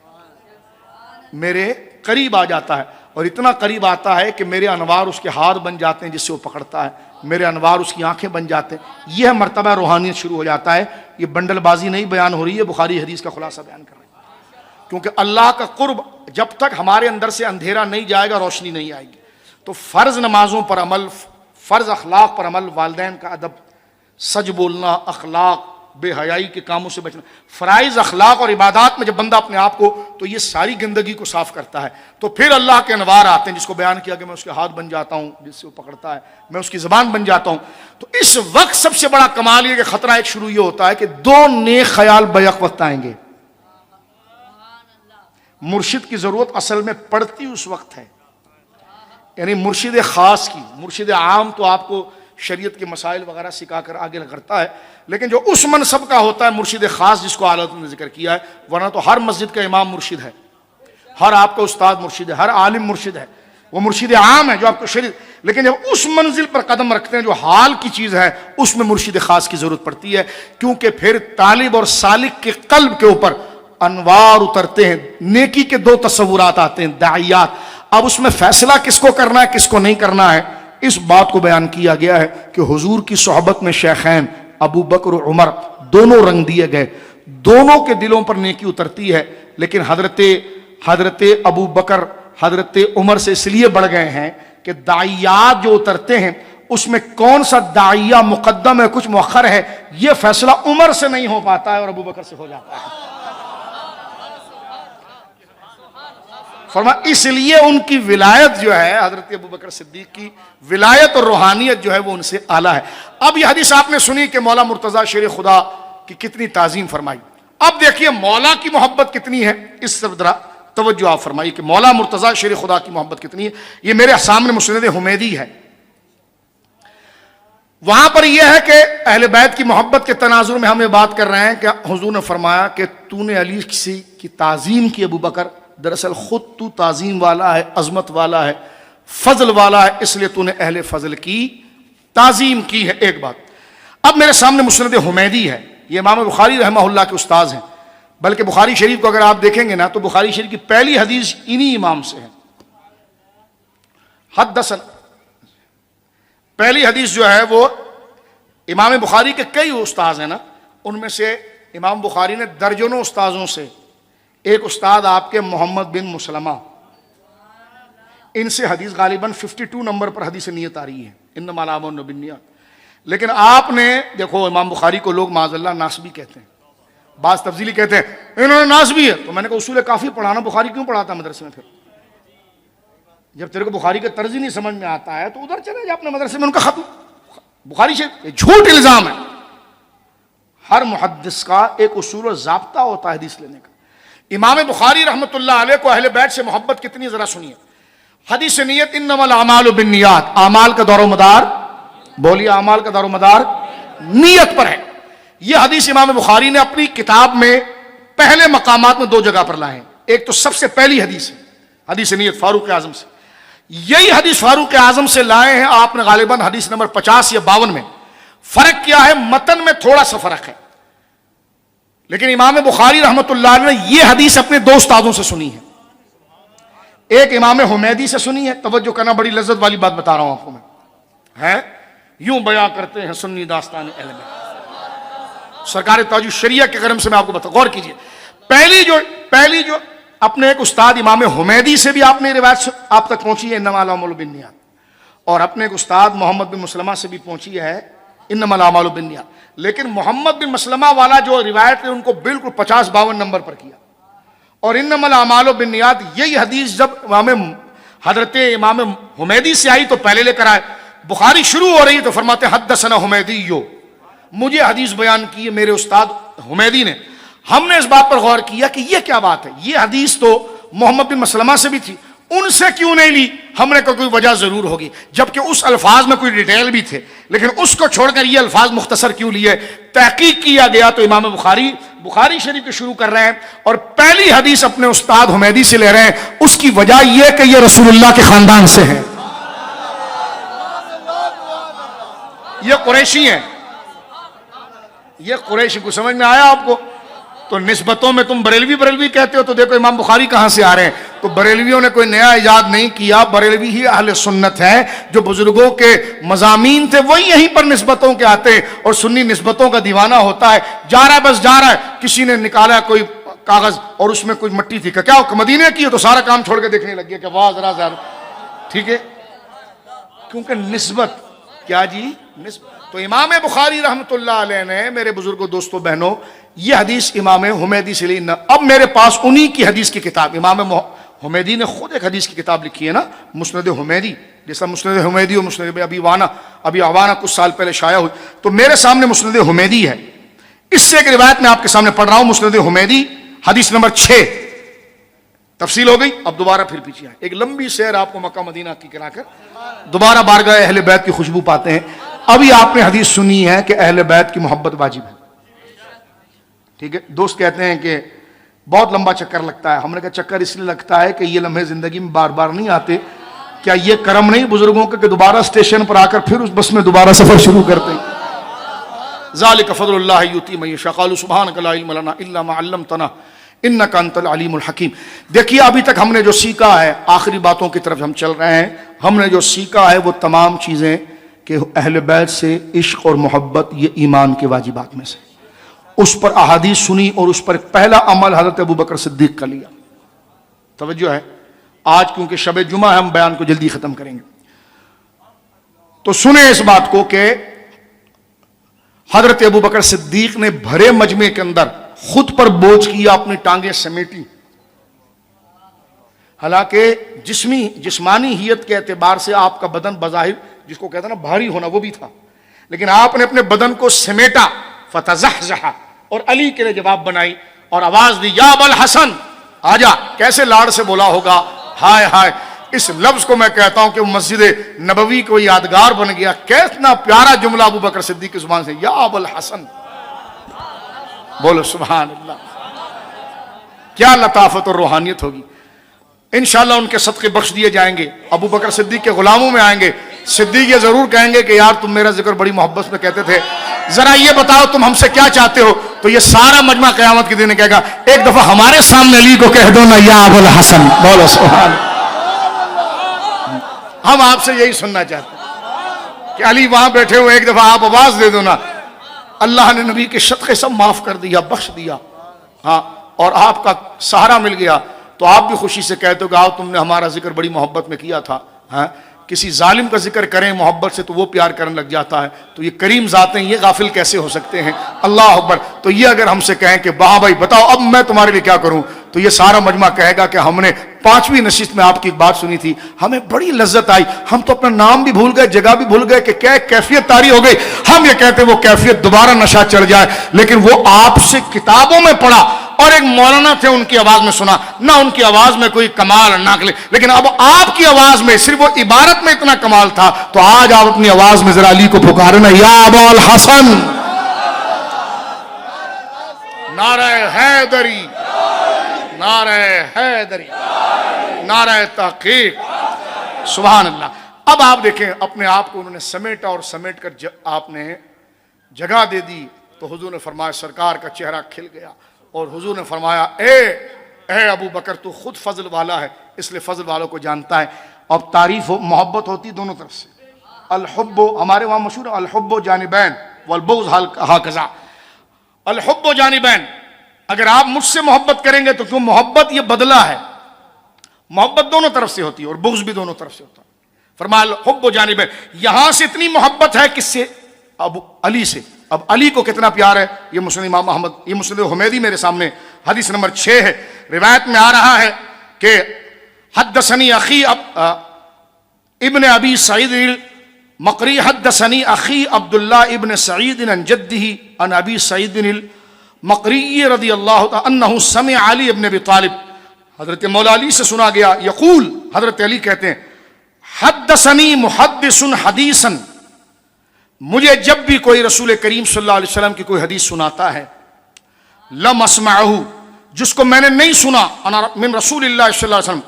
میرے قریب آ جاتا ہے، اور اتنا قریب آتا ہے کہ میرے انوار اس کے ہاتھ بن جاتے ہیں جس سے وہ پکڑتا ہے، میرے انوار اس کی آنکھیں بن جاتے ہیں. یہ مرتبہ روحانیت شروع ہو جاتا ہے. یہ بنڈل بازی نہیں بیان ہو رہی ہے، بخاری حدیث کا خلاصہ بیان کر رہے ہیں، کیونکہ اللہ کا قرب جب تک ہمارے اندر سے اندھیرا نہیں جائے گا روشنی نہیں آئے گی. تو فرض نمازوں پر عمل، فرض اخلاق پر عمل، والدین کا ادب، سچ بولنا، اخلاق، بے حیائی کے کاموں سے بچنا، فرائض اخلاق اور عبادات میں جب بندہ اپنے آپ کو، تو یہ ساری گندگی کو صاف کرتا ہے. تو پھر اللہ کے انوار آتے ہیں جس کو بیان کیا کہ میں اس کے ہاتھ بن جاتا ہوں جس سے وہ پکڑتا ہے، میں اس کی زبان بن جاتا ہوں. تو اس وقت سب سے بڑا کمال یہ کہ خطرہ ایک شروع یہ ہوتا ہے کہ دو نیک خیال بیک وقت آئیں گے. مرشد کی ضرورت اصل میں پڑتی اس وقت ہے، یعنی مرشد خاص کی. مرشد عام تو آپ کو شریعت کے مسائل وغیرہ سکھا کر آگے کرتا ہے، لیکن جو اس منصب کا ہوتا ہے مرشد خاص جس کو اعلیٰ نے ذکر کیا ہے، ورنہ تو ہر مسجد کا امام مرشد ہے، ہر آپ کا استاد مرشد ہے، ہر عالم مرشد ہے، وہ مرشد عام ہے جو آپ کو شریعت. لیکن جب اس منزل پر قدم رکھتے ہیں جو حال کی چیز ہے، اس میں مرشد خاص کی ضرورت پڑتی ہے، کیونکہ پھر طالب اور سالک کے قلب کے اوپر انوار اترتے ہیں، نیکی کے دو تصورات آتے ہیں، داعیات. اب اس میں فیصلہ کس کو کرنا ہے کس کو نہیں کرنا ہے، اس بات کو بیان کیا گیا ہے کہ حضور کی صحبت میں شیخین ابو بکر و عمر دونوں رنگ دیے گئے، دونوں کے دلوں پر نیکی اترتی ہے. لیکن حضرت ابو بکر حضرت عمر سے اس لیے بڑھ گئے ہیں کہ داعیات جو اترتے ہیں اس میں کون سا داعیہ مقدم ہے کچھ مؤخر ہے، یہ فیصلہ عمر سے نہیں ہو پاتا ہے اور ابو بکر سے ہو جاتا ہے. فرمایا اس لیے ان کی ولایت جو ہے، حضرت ابو بکر صدیق کی ولایت اور روحانیت جو ہے وہ ان سے اعلیٰ ہے. اب یہ حدیث آپ نے سنی کہ مولا مرتضیٰ شیر خدا کی کتنی تعظیم فرمائی. اب دیکھیے مولا کی محبت کتنی ہے، اس سے ذرا توجہ آپ فرمائیے کہ مولا مرتضیٰ شیر خدا کی محبت کتنی ہے. یہ میرے سامنے مسند حمیدی ہے، وہاں پر یہ ہے کہ اہل بیت کی محبت کے تناظر میں ہم یہ بات کر رہے ہیں کہ حضور نے فرمایا کہ تو نے علی کی تعظیم کی ابو بکر، دراصل خود تو تعظیم والا ہے، عظمت والا ہے، فضل والا ہے، اس لیے تو نے اہل فضل کی تعظیم کی ہے. ایک بات. اب میرے سامنے مسند حمیدی ہے، یہ امام بخاری رحمہ اللہ کے استاذ ہیں، بلکہ بخاری شریف کو اگر آپ دیکھیں گے نا تو بخاری شریف کی پہلی حدیث انہی امام سے ہے. حدثنا پہلی حدیث جو ہے وہ امام بخاری کے کئی استاذ ہیں نا، ان میں سے امام بخاری نے درجنوں استاذوں سے، ایک استاد آپ کے محمد بن مسلمہ، ان سے حدیث غالباً 52 نمبر پر حدیث نیت آ رہی ہے، انما الاعمال بالنیات. لیکن آپ نے دیکھو امام بخاری کو لوگ معاذ اللہ ناسبی کہتے ہیں، بعض تفضیلی کہتے ہیں انہوں نے ناسبی ہے. تو میں نے کہا اصول کافی پڑھانا بخاری کیوں پڑھاتا مدرسے میں؟ پھر جب تیرے کو بخاری کا طرز ہی نہیں سمجھ میں آتا ہے تو ادھر چلے جا اپنے مدرسے میں، ان کا ختم. بخاری سے جھوٹ الزام ہے. ہر محدث کا ایک اصول و ضابطہ ہوتا ہے حدیث لینے کا. امام بخاری رحمۃ اللہ علیہ کو اہل بیت سے محبت کتنی، ذرا سنیے. حدیث نیت انما الاعمال بالنیات، اعمال کا دور و مدار، بولیے اعمال کا دور و مدار نیت پر ہے. یہ حدیث امام بخاری نے اپنی کتاب میں پہلے مقامات میں 2 جگہ پر لائے ہیں. ایک تو سب سے پہلی حدیث ہے حدیث نیت فاروق اعظم سے. یہی حدیث فاروق اعظم سے لائے ہیں آپ نے غالباً حدیث نمبر 50 یا 52 میں. فرق کیا ہے؟ متن میں تھوڑا سا فرق ہے، لیکن امام بخاری رحمۃ اللہ نے یہ حدیث اپنے 2 استادوں سے سنی ہے. ایک امام حمیدی سے سنی ہے، توجہ کرنا، بڑی لذت والی بات بتا رہا ہوں آپ کو میں. ہے یوں بیان کرتے ہیں سنی داستان اہل بیت، سرکار تاج الشریعہ کے کرم سے میں آپ کو بتا، غور کیجئے. پہلی جو اپنے ایک استاد امام حمیدی سے بھی آپ نے روایت آپ تک پہنچی ہے انما الاعمال بالنیات، اور اپنے ایک استاد محمد بن مسلمہ سے بھی پہنچی ہے انما الاعمال بالنیات. لیکن محمد بن مسلمہ والا جو روایت ہے ان کو بالکل 50-52 نمبر پر کیا. اور انما الاعمال بالنیات یہی حدیث جب حضرت امام حمیدی سے آئی تو پہلے لے کر آئے. بخاری شروع ہو رہی تو فرماتے حدثنا حمیدی، مجھے حدیث بیان کی ہے میرے استاد حمیدی نے. ہم نے اس بات پر غور کیا کہ یہ کیا بات ہے، یہ حدیث تو محمد بن مسلمہ سے بھی تھی، ان سے کیوں نہیں لی؟ ہم نے کہا کوئی وجہ ضرور ہوگی، جبکہ اس الفاظ میں کوئی ڈیٹیل بھی تھے، لیکن اس کو چھوڑ کر یہ الفاظ مختصر کیوں لیے؟ تحقیق کیا گیا تو امام بخاری شریف کے شروع کر رہے ہیں اور پہلی حدیث اپنے استاد حمیدی سے لے رہے ہیں. اس کی وجہ یہ کہ یہ رسول اللہ کے خاندان سے ہیں، یہ قریشی ہیں. یہ قریشی کو سمجھ میں آیا آپ کو؟ تو نسبتوں میں تم بریلوی کہتے ہو، تو دیکھو امام بخاری کہاں سے آ رہے ہیں. تو بریلویوں نے کوئی نیا ایجاد نہیں کیا، بریلوی ہی اہل سنت ہے. جو بزرگوں کے مضامین تھے وہی یہیں پر نسبتوں کے آتے، اور سنی نسبتوں کا دیوانہ ہوتا ہے. جا رہا ہے بس جا رہا ہے. کسی نے نکالا کوئی کاغذ اور اس میں کوئی مٹی تھی، کہ کیا مدینے کی ہے، تو سارا کام چھوڑ کے دیکھنے لگ گیا کہ واہ ذرا ٹھیک ہے، کیونکہ نسبت کیا جی نسبت. تو امام بخاری رحمۃ اللہ علیہ نے، میرے بزرگوں دوستوں بہنوں، یہ حدیث امام حمیدی سے لی. اب میرے پاس انہی کی حدیث کی کتاب، امام حمیدی نے خود ایک حدیث کی کتاب لکھی ہے نا، مسند حمیدی، جیسا مسند حمیدی اور مسند ابی عوانہ کچھ سال پہلے شائع ہوئی. تو میرے سامنے مسند حمیدی ہے. اس سے ایک روایت میں آپ کے سامنے پڑھ رہا ہوں، مسند حمیدی حدیث نمبر 6. تفصیل ہو گئی، اب دوبارہ پھر پیچھے آئے. ایک لمبی سیر آپ کو مکہ مدینہ کی کرا کر دوبارہ بارگاہ اہل بیت کی خوشبو پاتے ہیں. ابھی آپ نے حدیث سنی ہے کہ اہل بیت کی محبت واجب ہے. ٹھیک ہے، دوست کہتے ہیں کہ بہت لمبا چکر لگتا ہے. ہم نے کہا چکر اس لیے لگتا ہے کہ یہ لمحے زندگی میں بار بار نہیں آتے. کیا یہ کرم نہیں بزرگوں کا کہ دوبارہ اسٹیشن پر آ کر پھر اس بس میں دوبارہ سفر شروع کرتے ہیں؟ ذالک فضل اللہ یؤتی من یشاء قالوا سبحانک لا علم لنا الا ما علمتنا انک انت العلیم الحکیم. دیکھیے ابھی تک ہم نے جو سیکھا ہے، آخری باتوں کی طرف ہم چل رہے ہیں. ہم نے جو سیکھا ہے وہ تمام چیزیں کہ اہل بیت سے عشق اور محبت یہ ایمان کے واجبات میں سے. اس پر احادیث سنی اور اس پر پہلا عمل حضرت ابوبکر صدیق کا لیا. توجہ ہے، آج کیونکہ شب جمعہ ہم بیان کو جلدی ختم کریں گے تو سنیں اس بات کو کہ حضرت ابوبکر صدیق نے بھرے مجمع کے اندر خود پر بوجھ کیا، اپنی ٹانگیں سمیٹی. حالانکہ جسمانی حیت کے اعتبار سے آپ کا بدن بظاہر جس کو کہتے ہیں نا بھاری ہونا وہ بھی تھا، لیکن آپ نے اپنے بدن کو سمیٹا. فتزحزح، اور علی کے لیے جواب بنائی اور آواز دی یا ابا الحسن آجا. کیسے لاڑ سے بولا ہوگا، ہائے ہائے. اس لفظ کو میں کہتا ہوں کہ مسجد نبوی کو یادگار بن گیا. کتنا پیارا جملہ ابو بکر صدیق کی زبان سے، یا ابا الحسن. بولو سبحان اللہ. کیا لطافت اور روحانیت ہوگی. انشاءاللہ ان کے صدقے بخش دیے جائیں گے. ابو بکر صدیق کے غلاموں میں آئیں گے. صدیق یہ ضرور کہیں گے کہ یار تم میرا ذکر بڑی محبت میں کہتے تھے. ذرا یہ بتاؤ تم ہم سے کیا چاہتے ہو؟ تو یہ سارا مجمع قیامت کے دن کہے گا ایک دفعہ ہمارے سامنے علی کو کہہ دو نا یا ابو الحسن، بولو سبحان۔ ہم آپ سے یہی سننا چاہتے ہیں کہ علی وہاں بیٹھے ہوئے، ایک دفعہ آپ آواز دے دو نا، اللہ نے نبی کے صدقے سب معاف کر دیا، بخش دیا، ہاں، اور آپ کا سہارا مل گیا، تو آپ بھی خوشی سے کہتے ہو کہ آؤ تم نے ہمارا ذکر بڑی محبت میں کیا تھا، ہاں۔ کسی ظالم کا ذکر کریں محبت سے تو وہ پیار کرنے لگ جاتا ہے، تو یہ کریم ذاتیں یہ غافل کیسے ہو سکتے ہیں؟ اللہ اکبر۔ تو یہ اگر ہم سے کہیں کہ ہاں بھائی بتاؤ اب میں تمہارے لیے کیا کروں، تو یہ سارا مجمع کہے گا کہ ہم نے 5ویں نشست میں آپ کی ایک بات سنی تھی، ہمیں بڑی لذت آئی، ہم تو اپنا نام بھی بھول گئے، جگہ بھی بھول گئے کہ کیا کیفیت طاری ہو گئی۔ ہم یہ کہتے ہیں وہ کیفیت دوبارہ نشہ چڑھ جائے، لیکن وہ آپ سے کتابوں میں پڑھا اور ایک مولانا تھے ان کی آواز میں سنا، نہ ان کی آواز میں کوئی کمال ناقل، لیکن اب آپ کی آواز میں صرف وہ عبارت میں اتنا کمال تھا، تو آج آپ اپنی آواز میں ذرا علی کو پکارے نا یا ابو الحسن، نعرہ حیدری، نعرہ حیدری، نعرہ تحقیق، سبحان اللہ۔ اب آپ دیکھیں اپنے آپ کو انہوں نے سمیٹا اور سمیٹ کر آپ نے جگہ دے دی، تو حضور نے فرمایا، سرکار کا چہرہ کھل گیا اور حضور نے فرمایا اے ابو بکر تو خود فضل والا ہے، اس لیے فضل والوں کو جانتا ہے۔ اب تعریف محبت ہوتی دونوں طرف سے، الحب ہمارے وہاں مشہور ہے الحب جانبین والبغض ہاکذا، الحب جانبین، اگر آپ مجھ سے محبت کریں گے تو کیوں محبت یہ بدلہ ہے، محبت دونوں طرف سے ہوتی ہے اور بغض بھی دونوں طرف سے ہوتا ہے۔ فرمایا الحب جانبین، یہاں سے اتنی محبت ہے کس سے؟ ابو علی سے۔ اب علی کو کتنا پیار ہے، یہ مسند امام احمد، یہ مسند حمیدی میرے سامنے حدیث نمبر 6 ہے، روایت میں آ رہا ہے کہ حدثنی اخی ابن ابی سعید المقری حدثنی اخی عبداللہ ابن سعید عن جدہ عن ابی سعید المقری رضی اللہ تعالی انہ سمع علی ابن ابی طالب، حضرت مولا علی سے سنا گیا، یقول حضرت علی کہتے ہیں حدثنی محدث حدیثا، مجھے جب بھی کوئی رسول کریم صلی اللہ علیہ وسلم کی کوئی حدیث سناتا ہے، لم اسمعہ، جس کو میں نے نہیں سنا، من رسول اللہ صلی اللہ علیہ وسلم،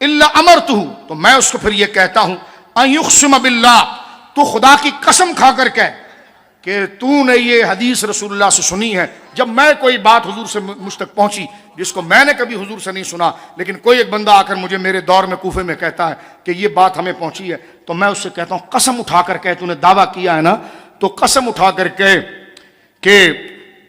الا امرتہ، تو میں اس کو پھر یہ کہتا ہوں، ان یقسم باللہ، تو خدا کی قسم کھا کر کہہ کہ تو نے یہ حدیث رسول اللہ سے سنی ہے۔ جب میں کوئی بات حضور سے مجھ تک پہنچی جس کو میں نے کبھی حضور سے نہیں سنا، لیکن کوئی ایک بندہ آ کر مجھے میرے دور میں کوفے میں کہتا ہے کہ یہ بات ہمیں پہنچی ہے، تو میں اس سے کہتا ہوں قسم اٹھا کر کہ تو نے دعویٰ کیا ہے نا، تو قسم اٹھا کر کہ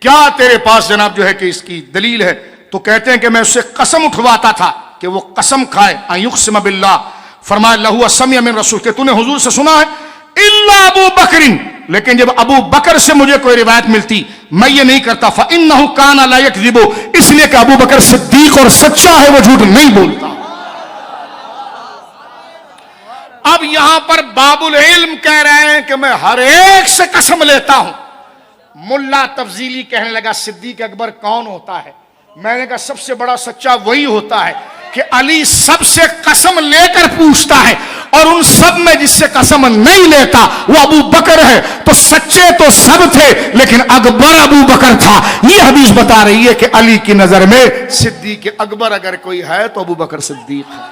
کیا تیرے پاس جناب جو ہے کہ اس کی دلیل ہے؟ تو کہتے ہیں کہ میں اس سے قسم اٹھواتا تھا کہ وہ قسم کھائے، ان یقسم باللہ، فرمایا لہو سمع من رسول، کہ تو نے حضور سے سنا ہے، الا ابو بکر، لیکن جب ابو بکر سے مجھے کوئی روایت ملتی میں یہ نہیں کرتا، فإنہ کان لا یکذب، اس لیے کہ ابو بکر صدیق اور سچا ہے، وہ جھوٹ نہیں بولتا۔ اب یہاں پر باب العلم کہہ رہے ہیں کہ میں ہر ایک سے قسم لیتا ہوں۔ ملا تفضیلی کہنے لگا صدیق اکبر کون ہوتا ہے؟ میں نے کہا سب سے بڑا سچا وہی ہوتا ہے کہ علی سب سے قسم لے کر پوچھتا ہے، اور ان سب میں جس سے قسم نہیں لیتا وہ ابو بکر ہے۔ تو سچے تو سب تھے لیکن اکبر ابو بکر تھا۔ یہ حدیث بتا رہی ہے کہ علی کی نظر میں صدیق اکبر اگر کوئی ہے تو ابو بکر صدیق ہے۔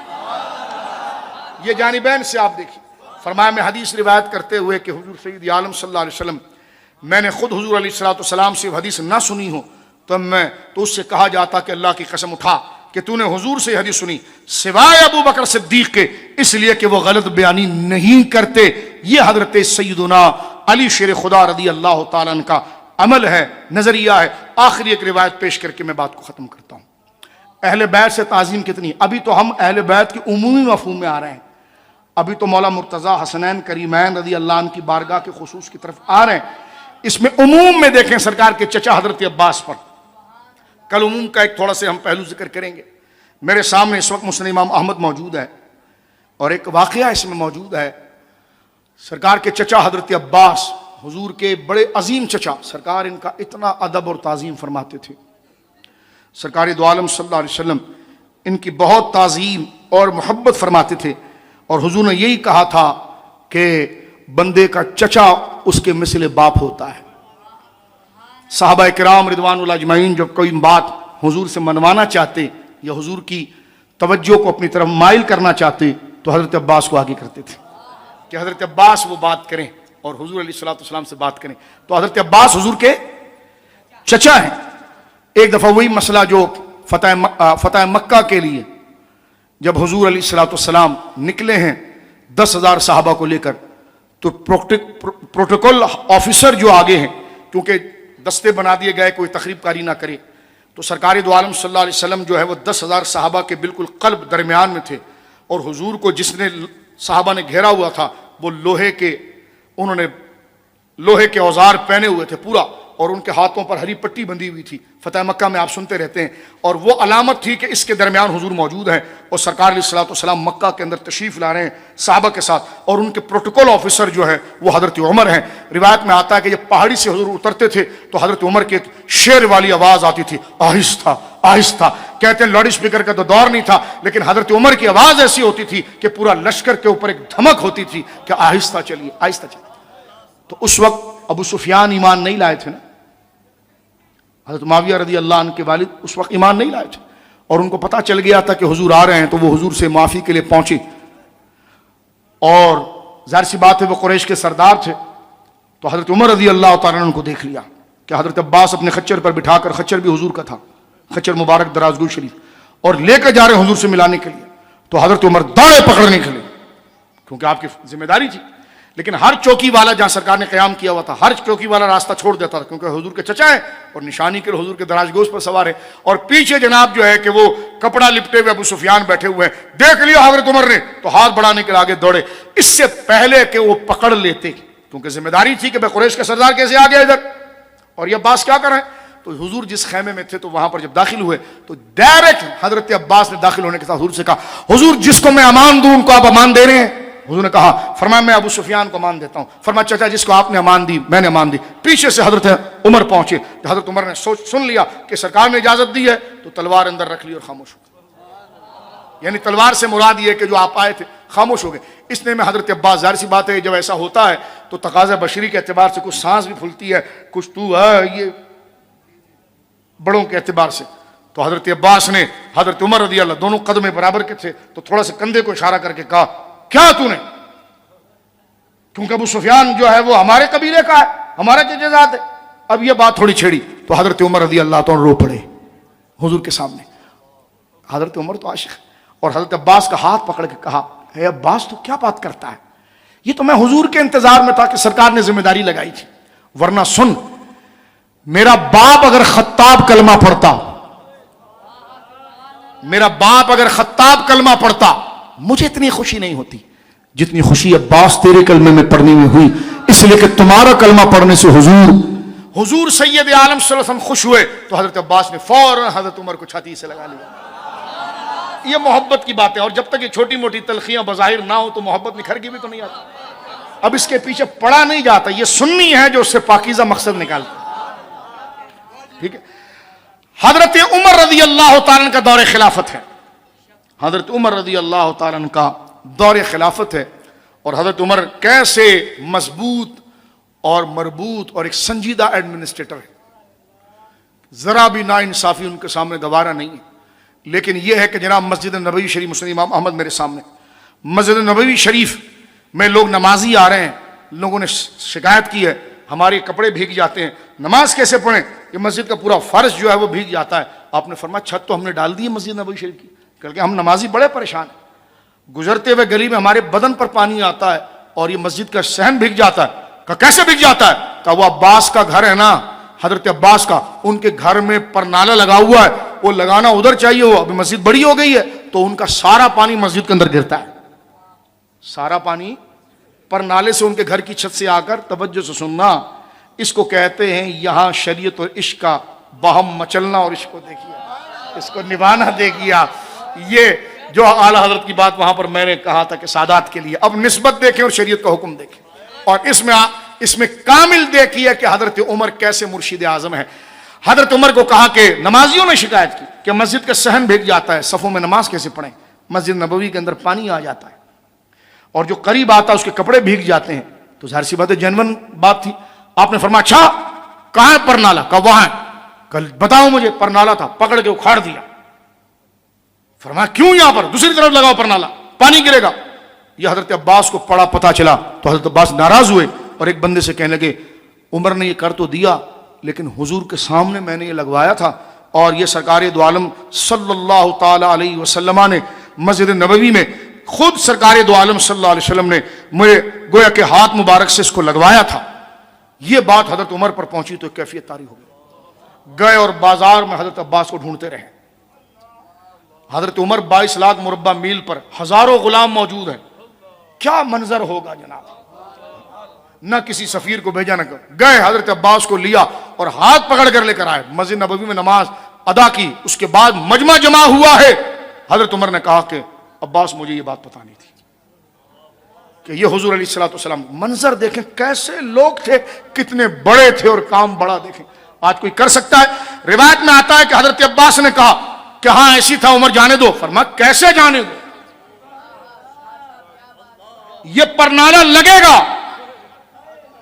یہ جانبین سے آپ دیکھیں۔ فرمایا میں حدیث روایت کرتے ہوئے کہ حضور سید عالم صلی اللہ علیہ وسلم، میں نے خود حضور علیہ السلام سے حدیث نہ سنی ہو تو اس سے کہا جاتا کہ اللہ کی قسم اٹھا کہ تو نے حضور سے حدیث سنی، سوائے ابو بکر صدیق کے، اس لیے کہ وہ غلط بیانی نہیں کرتے۔ یہ حضرت سیدنا علی شیر خدا رضی اللہ تعالیٰ عنہ کا عمل ہے، نظریہ ہے۔ آخری ایک روایت پیش کر کے میں بات کو ختم کرتا ہوں۔ اہل بیت سے تعظیم کتنی، ابھی تو ہم اہل بیت کے عمومی مفہوم میں آ رہے ہیں، ابھی تو مولا مرتضیٰ حسنین کریمین رضی اللہ عنہ کی بارگاہ کے خصوص کی طرف آ رہے ہیں۔ اس میں عموم میں دیکھیں سرکار کے چچا حضرت عباس پر، کل عموم کا ایک تھوڑا سے ہم پہلو ذکر کریں گے۔ میرے سامنے اس وقت مسند امام احمد موجود ہے اور ایک واقعہ اس میں موجود ہے۔ سرکار کے چچا حضرت عباس، حضور کے بڑے عظیم چچا، سرکار ان کا اتنا ادب اور تعظیم فرماتے تھے۔ سرکار دو عالم صلی اللہ علیہ وسلم ان کی بہت تعظیم اور محبت فرماتے تھے، اور حضور نے یہی کہا تھا کہ بندے کا چچا اس کے مثل باپ ہوتا ہے۔ صحابہ کرام رضوان اللہ اجمعین جب کوئی بات حضور سے منوانا چاہتے یا حضور کی توجہ کو اپنی طرف مائل کرنا چاہتے تو حضرت عباس کو آگے کرتے تھے کہ حضرت عباس وہ بات کریں۔ اور حضور علیہ الصلوۃ والسلام سے بات کریں. تو حضرت عباس حضور کے چچا ہیں. ایک دفعہ وہی مسئلہ جو فتح مکہ کے لیے جب حضور علیہ الصلوۃ والسلام نکلے ہیں 10,000 صحابہ کو لے کر, تو پروٹوکول آفیسر جو آگے ہیں, کیونکہ دستے بنا دیے گئے کوئی تخریب کاری نہ کرے, تو سرکار دو عالم صلی اللہ علیہ وسلم جو ہے وہ 10,000 صحابہ کے بالکل قلب درمیان میں تھے, اور حضور کو جس نے صحابہ نے گھیرا ہوا تھا وہ انہوں نے لوہے کے اوزار پہنے ہوئے تھے پورا, اور ان کے ہاتھوں پر ہری پٹی بندھی ہوئی تھی. فتح مکہ میں آپ سنتے رہتے ہیں, اور وہ علامت تھی کہ اس کے درمیان حضور موجود ہیں, اور سرکار علیہ الصلوۃ والسلام مکہ کے اندر تشریف لا رہے ہیں صحابہ کے ساتھ, اور ان کے پروٹوکول آفیسر جو ہے وہ حضرت عمر ہیں. روایت میں آتا ہے کہ جب پہاڑی سے حضور اترتے تھے تو حضرت عمر کی ایک شیر والی آواز آتی تھی, آہستہ آہستہ. کہتے ہیں لاؤڈ اسپیکر کا تو دور نہیں تھا, لیکن حضرت عمر کی آواز ایسی ہوتی تھی کہ پورا لشکر کے اوپر ایک دھمک ہوتی تھی کہ آہستہ چلیے, آہستہ چلیے. تو اس وقت ابو سفیان ایمان نہیں لائے تھے نا, حضرت معاویہ رضی اللہ عنہ کے والد اس وقت ایمان نہیں لائے تھے, اور ان کو پتہ چل گیا تھا کہ حضور آ رہے ہیں, تو وہ حضور سے معافی کے لیے پہنچے. اور ظاہر سی بات ہے وہ قریش کے سردار تھے, تو حضرت عمر رضی اللہ تعالیٰ عنہ کو دیکھ لیا کہ حضرت عباس اپنے خچر پر بٹھا کر, خچر بھی حضور کا تھا, خچر مبارک درازگو شریف, اور لے کر جا رہے حضور سے ملانے کے لیے. تو حضرت عمر داڑے پکڑنے کے لیے, کیونکہ آپ کی ذمہ داری تھی. لیکن ہر چوکی والا جہاں سرکار نے قیام کیا ہوا تھا, ہر چوکی والا راستہ چھوڑ دیتا تھا, کیونکہ حضور کے چچا ہیں اور نشانی کے حضور کے دراز گوشت پر سوار ہے. اور پیچھے جناب جو ہے کہ وہ کپڑا لپٹے ہوئے ابو سفیان بیٹھے ہوئے ہیں. دیکھ لیا حضرت عمر نے تو ہاتھ بڑھانے کے لیے آگے دوڑے, اس سے پہلے کہ وہ پکڑ لیتے, کیونکہ ذمہ داری تھی کہ میں قریش کے سردار کیسے آ گیا ادھر, اور یہ عباس کیا کر رہے ہیں. تو حضور جس خیمے میں تھے تو وہاں پر جب داخل ہوئے تو ڈائریکٹ حضرت عباس نے داخل ہونے کے ساتھ حضور سے کہا, حضور جس کو میں امان دوں ان کو آپ امان دے رہے ہیں. حضور نے کہا, فرمایا میں ابو سفیان کو امان دیتا ہوں. فرمایا چچا جس کو آپ نے امان دی میں نے امان دی. پیچھے سے حضرت عمر پہنچے, حضرت عمر نے سن لیا کہ سرکار نے اجازت دی ہے, تو تلوار اندر رکھ لی اور خاموش ہو گئے. یعنی تلوار سے مراد یہ کہ جو آپ آئے تھے خاموش ہو گئے. اس نے میں حضرت عباس, ظاہر سی بات ہے جب ایسا ہوتا ہے تو تقاضا بشری کے اعتبار سے کچھ سانس بھی پھولتی ہے, کچھ تو ہے یہ بڑوں کے اعتبار سے. تو حضرت عباس نے حضرت عمر رضی اللہ, دونوں قدم برابر کے تھے, تو تھوڑا سا کندھے کو اشارہ کر کے کہا, کیا تو نے, کیونکہ ابو سفیان جو ہے وہ ہمارے قبیلے کا ہے, ہمارا جزات ہے. اب یہ بات تھوڑی چھیڑی تو حضرت عمر رضی اللہ تعالیٰ رو پڑے حضور کے سامنے. حضرت عمر تو عاشق, اور حضرت عباس کا ہاتھ پکڑ کے کہا, اے عباس تو کیا بات کرتا ہے, یہ تو میں حضور کے انتظار میں تھا کہ سرکار نے ذمہ داری لگائی تھی, ورنہ سن میرا باپ اگر خطاب کلمہ پڑھتا, میرا باپ اگر خطاب کلمہ پڑھتا مجھے اتنی خوشی نہیں ہوتی جتنی خوشی عباس تیرے کلمے میں پڑھنے میں ہوئی, اس لیے کہ تمہارا کلمہ پڑھنے سے حضور سید عالم صلی اللہ علیہ وسلم خوش ہوئے. تو حضرت عباس نے فوراً حضرت عمر کو چھاتی سے لگا لیا. یہ محبت کی بات ہے, اور جب تک یہ چھوٹی موٹی تلخیاں بظاہر نہ ہو تو محبت نکھر کی بھی تو نہیں آتی. اب اس کے پیچھے پڑا نہیں جاتا, یہ سنی ہے جو اس سے پاکیزہ مقصد نکالتا. ٹھیک ہے. حضرت عمر رضی اللہ تعالیٰ کا دور خلافت ہے, حضرت عمر رضی اللہ تعالیٰ کا دور خلافت ہے. اور حضرت عمر کیسے مضبوط اور مربوط اور ایک سنجیدہ ایڈمنسٹریٹر ہے, ذرا بھی نا انصافی ان کے سامنے گوارا نہیں ہے. لیکن یہ ہے کہ جناب مسجد نبوی شریف, مسلم امام احمد میرے سامنے, مسجد نبوی شریف میں لوگ نمازی آ رہے ہیں, لوگوں نے شکایت کی ہے ہمارے کپڑے بھیگ جاتے ہیں, نماز کیسے پڑھیں, یہ مسجد کا پورا فرش جو ہے وہ بھیگ جاتا ہے. آپ نے فرمایا چھت تو ہم نے ڈال دی ہے مسجد نبوی شریف کی, کیونکہ ہم نمازی بڑے پریشان ہیں, گزرتے ہوئے گلی میں ہمارے بدن پر پانی آتا ہے اور یہ مسجد کا صحن بھیگ جاتا ہے. کہ کیسے بھیگ جاتا ہے, کہ وہ عباس کا گھر ہے نا, حضرت عباس کا, ان کے گھر میں پرنالا لگا ہوا ہے, وہ لگانا ادھر چاہیے ہو, ابھی مسجد بڑی ہو گئی ہے تو ان کا سارا پانی مسجد کے اندر گرتا ہے, سارا پانی پرنالے سے ان کے گھر کی چھت سے آ کر. توجہ سے سننا, اس کو کہتے ہیں یہاں شریعت اور عشق کا باہم مچلنا, اور عشق کو دیکھیے, اس کو نبھانا دیکھیے. یہ جو اعلیٰ حضرت کی بات وہاں پر میں نے کہا تھا کہ سادات کے لیے, اب نسبت دیکھیں اور شریعت کا حکم دیکھیں, اور اس میں کامل دیکھیے کہ حضرت عمر کیسے مرشد اعظم ہے. حضرت عمر کو کہا کہ نمازیوں نے شکایت کی کہ مسجد کا صحن بھیگ جاتا ہے, صفوں میں نماز کیسے پڑھیں, مسجد نبوی کے اندر پانی آ جاتا ہے, اور جو قریب آتا ہے اس کے کپڑے بھیگ جاتے ہیں. تو ظاہر سی بات ہے جینون بات تھی. آپ نے فرمایا اچھا کہاں ہے پرنالا, کہا وہاں ہے. کل بتاؤ مجھے, پرنالا تھا, پکڑ کے اکھاڑ دیا. فرمایا کیوں, یہاں پر دوسری طرف لگاؤ پرنالا, پانی گرے گا. یہ حضرت عباس کو پڑا پتہ چلا تو حضرت عباس ناراض ہوئے اور ایک بندے سے کہنے لگے عمر نے یہ کر تو دیا لیکن حضور کے سامنے میں نے یہ لگوایا تھا، اور یہ سرکار دو عالم صلی اللہ تعالی علیہ وسلم نے مسجد نبوی میں خود سرکار دو عالم صلی اللہ علیہ وسلم نے مجھے گویا کہ ہاتھ مبارک سے اس کو لگوایا تھا۔ یہ بات حضرت عمر پر پہنچی تو کیفیت طاری ہو گئی، گئے اور بازار میں حضرت عباس کو ڈھونڈتے رہے۔ حضرت عمر 22 لاکھ مربع میل پر، ہزاروں غلام موجود ہیں، کیا منظر ہوگا جناب۔ نہ کسی سفیر کو بھیجا، نہ گئے حضرت عباس کو لیا اور ہاتھ پکڑ کر لے کر آئے، مسجد نبوی میں نماز ادا کی۔ اس کے بعد مجمع جمع ہوا ہے، حضرت عمر نے کہا کہ عباس مجھے یہ بات پتہ نہیں تھی کہ یہ حضور علیہ الصلوۃ والسلام۔ منظر دیکھیں کیسے لوگ تھے، کتنے بڑے تھے اور کام بڑا دیکھیں۔ آج کوئی کر سکتا ہے؟ روایت میں آتا ہے کہ حضرت عباس نے کہا کہ ہاں ایسی تھا عمر، جانے دو۔ فرمایا کیسے جانے دو؟ یہ پرنالہ لگے گا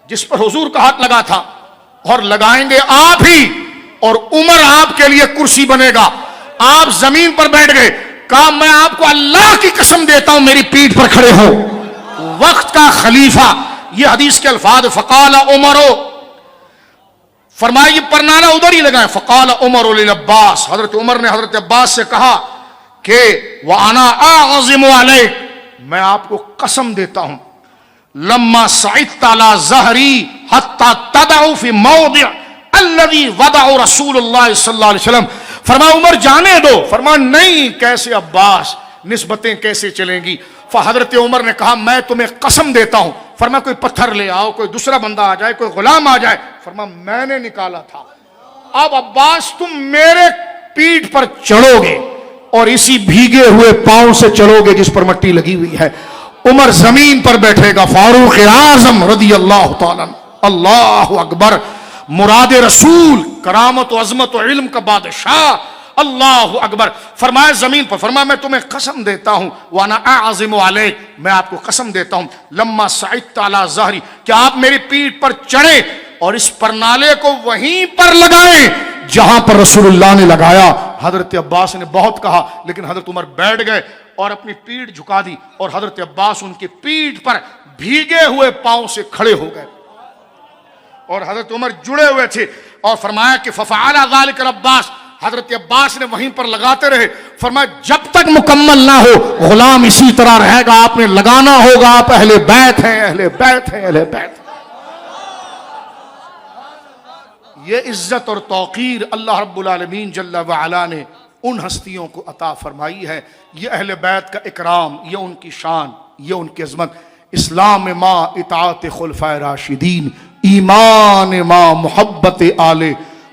جس پر حضور کا ہاتھ لگا تھا، اور لگائیں گے آپ ہی، اور عمر آپ کے لیے کرسی بنے گا۔ آپ زمین پر بیٹھ گئے، کہا میں آپ کو اللہ کی قسم دیتا ہوں میری پیٹھ پر کھڑے ہو، وقت کا خلیفہ۔ یہ حدیث کے الفاظ، فقال عمرو، فرمایا یہ پرنالہ ادھر ہی لگائیں۔ فقال عمر للعباس، حضرت عمر نے حضرت عباس سے کہا کہ وانا اعظم علیک، میں آپ کو قسم دیتا ہوں، لما صعدت على ظهري حتى تدعو في موضع الذي وضع رسول اللہ صلی اللہ علیہ وسلم۔ فرمایا عمر جانے دو۔ فرمایا نہیں، کیسے عباس، نسبتیں کیسے چلیں گی؟ فحضرت عمر نے کہا میں تمہیں قسم دیتا ہوں۔ فرمایا کوئی پتھر لے آؤ، کوئی دوسرا بندہ آ جائے، کوئی غلام آ جائے۔ فرمایا میں نے نکالا تھا۔ اب عباس تم میرے پیٹھ پر چڑھو گے اور اسی بھیگے ہوئے پاؤں سے چلو گے جس پر مٹی لگی ہوئی ہے۔ عمر زمین پر بیٹھے گا، فاروق اعظم رضی اللہ تعالیٰ، اللہ اکبر، مراد رسول، کرامت و عظمت و علم کا بادشاہ، اللہ اکبر۔ فرمایا زمین پر، فرمایا میں تمہیں قسم دیتا ہوں، وانا اعظم علیک، میں آپ کو قسم دیتا ہوں، لما صعدت علی ظہری، کہ آپ میری پیٹھ پر چڑھے اور اس پرنالے کو وہیں پر لگائیں جہاں پر رسول اللہ نے لگایا۔ حضرت عباس نے بہت کہا لیکن حضرت عمر بیٹھ گئے اور اپنی پیٹھ جھکا دی، اور حضرت عباس ان کی پیٹھ پر بھیگے ہوئے پاؤں سے کھڑے ہو گئے، اور حضرت عمر جڑے ہوئے تھے۔ اور فرمایا کہ ففعل ذلك العباس، حضرت عباس نے وہیں پر لگاتے رہے۔ فرمایا جب تک مکمل نہ ہو غلام اسی طرح رہے گا، آپ نے لگانا ہوگا، آپ اہل بیت ہیں، اہل بیت ہیں، اہل بیت ہیں۔ یہ عزت اور توقیر اللہ رب العالمین جل وعلا نے ان ہستیوں کو عطا فرمائی ہے۔ یہ اہل بیت کا اکرام، یہ ان کی شان، یہ ان کی عظمت۔ اسلام ماں اطاعت خلفائے راشدین، ایمان ماں محبت آل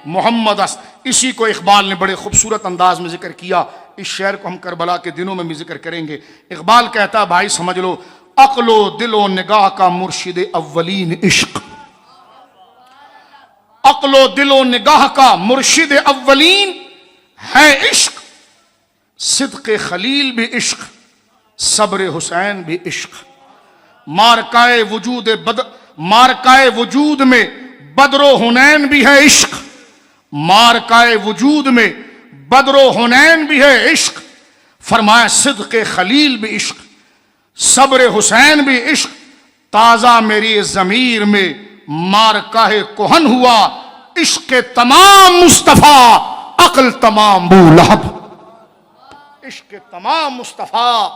محمد۔ اسی کو اقبال نے بڑے خوبصورت انداز میں ذکر کیا۔ اس شعر کو ہم کربلا کے دنوں میں بھی ذکر کریں گے۔ اقبال کہتا ہے بھائی سمجھ لو، عقل و دل و نگاہ کا مرشد اولین عشق، عقل و دل و نگاہ کا مرشد اولین ہے عشق، صدق خلیل بھی عشق، صبر حسین بھی عشق، مارکائے وجود میں بدر و حنین بھی ہے عشق، مارکائے وجود میں بدر و حنین بھی ہے عشق۔ فرمایا صدق خلیل بھی عشق، صبر حسین بھی عشق، تازہ میری ضمیر میں مارکہ کہن ہوا، عشق تمام مصطفیٰ عقل تمام بو لہب، عشق تمام مصطفیٰ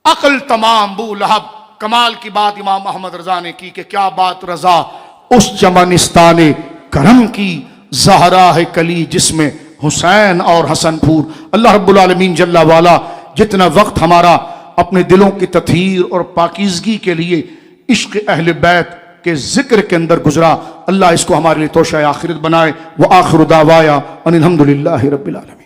عقل تمام بو لہب۔ کمال کی بات امام احمد رضا نے کی کہ کیا بات رضا اس چمنستان کرم کی، زہرا ہے کلی جس میں حسین اور حسن پھور۔ اللہ رب العالمین جل وعلا جتنا وقت ہمارا اپنے دلوں کی تطہیر اور پاکیزگی کے لیے عشق اہل بیت کے ذکر کے اندر گزرا، اللہ اس کو ہمارے لیے توشہ آخرت بنائے۔ وآخر دعوایا ان الحمدللہ رب العالمین۔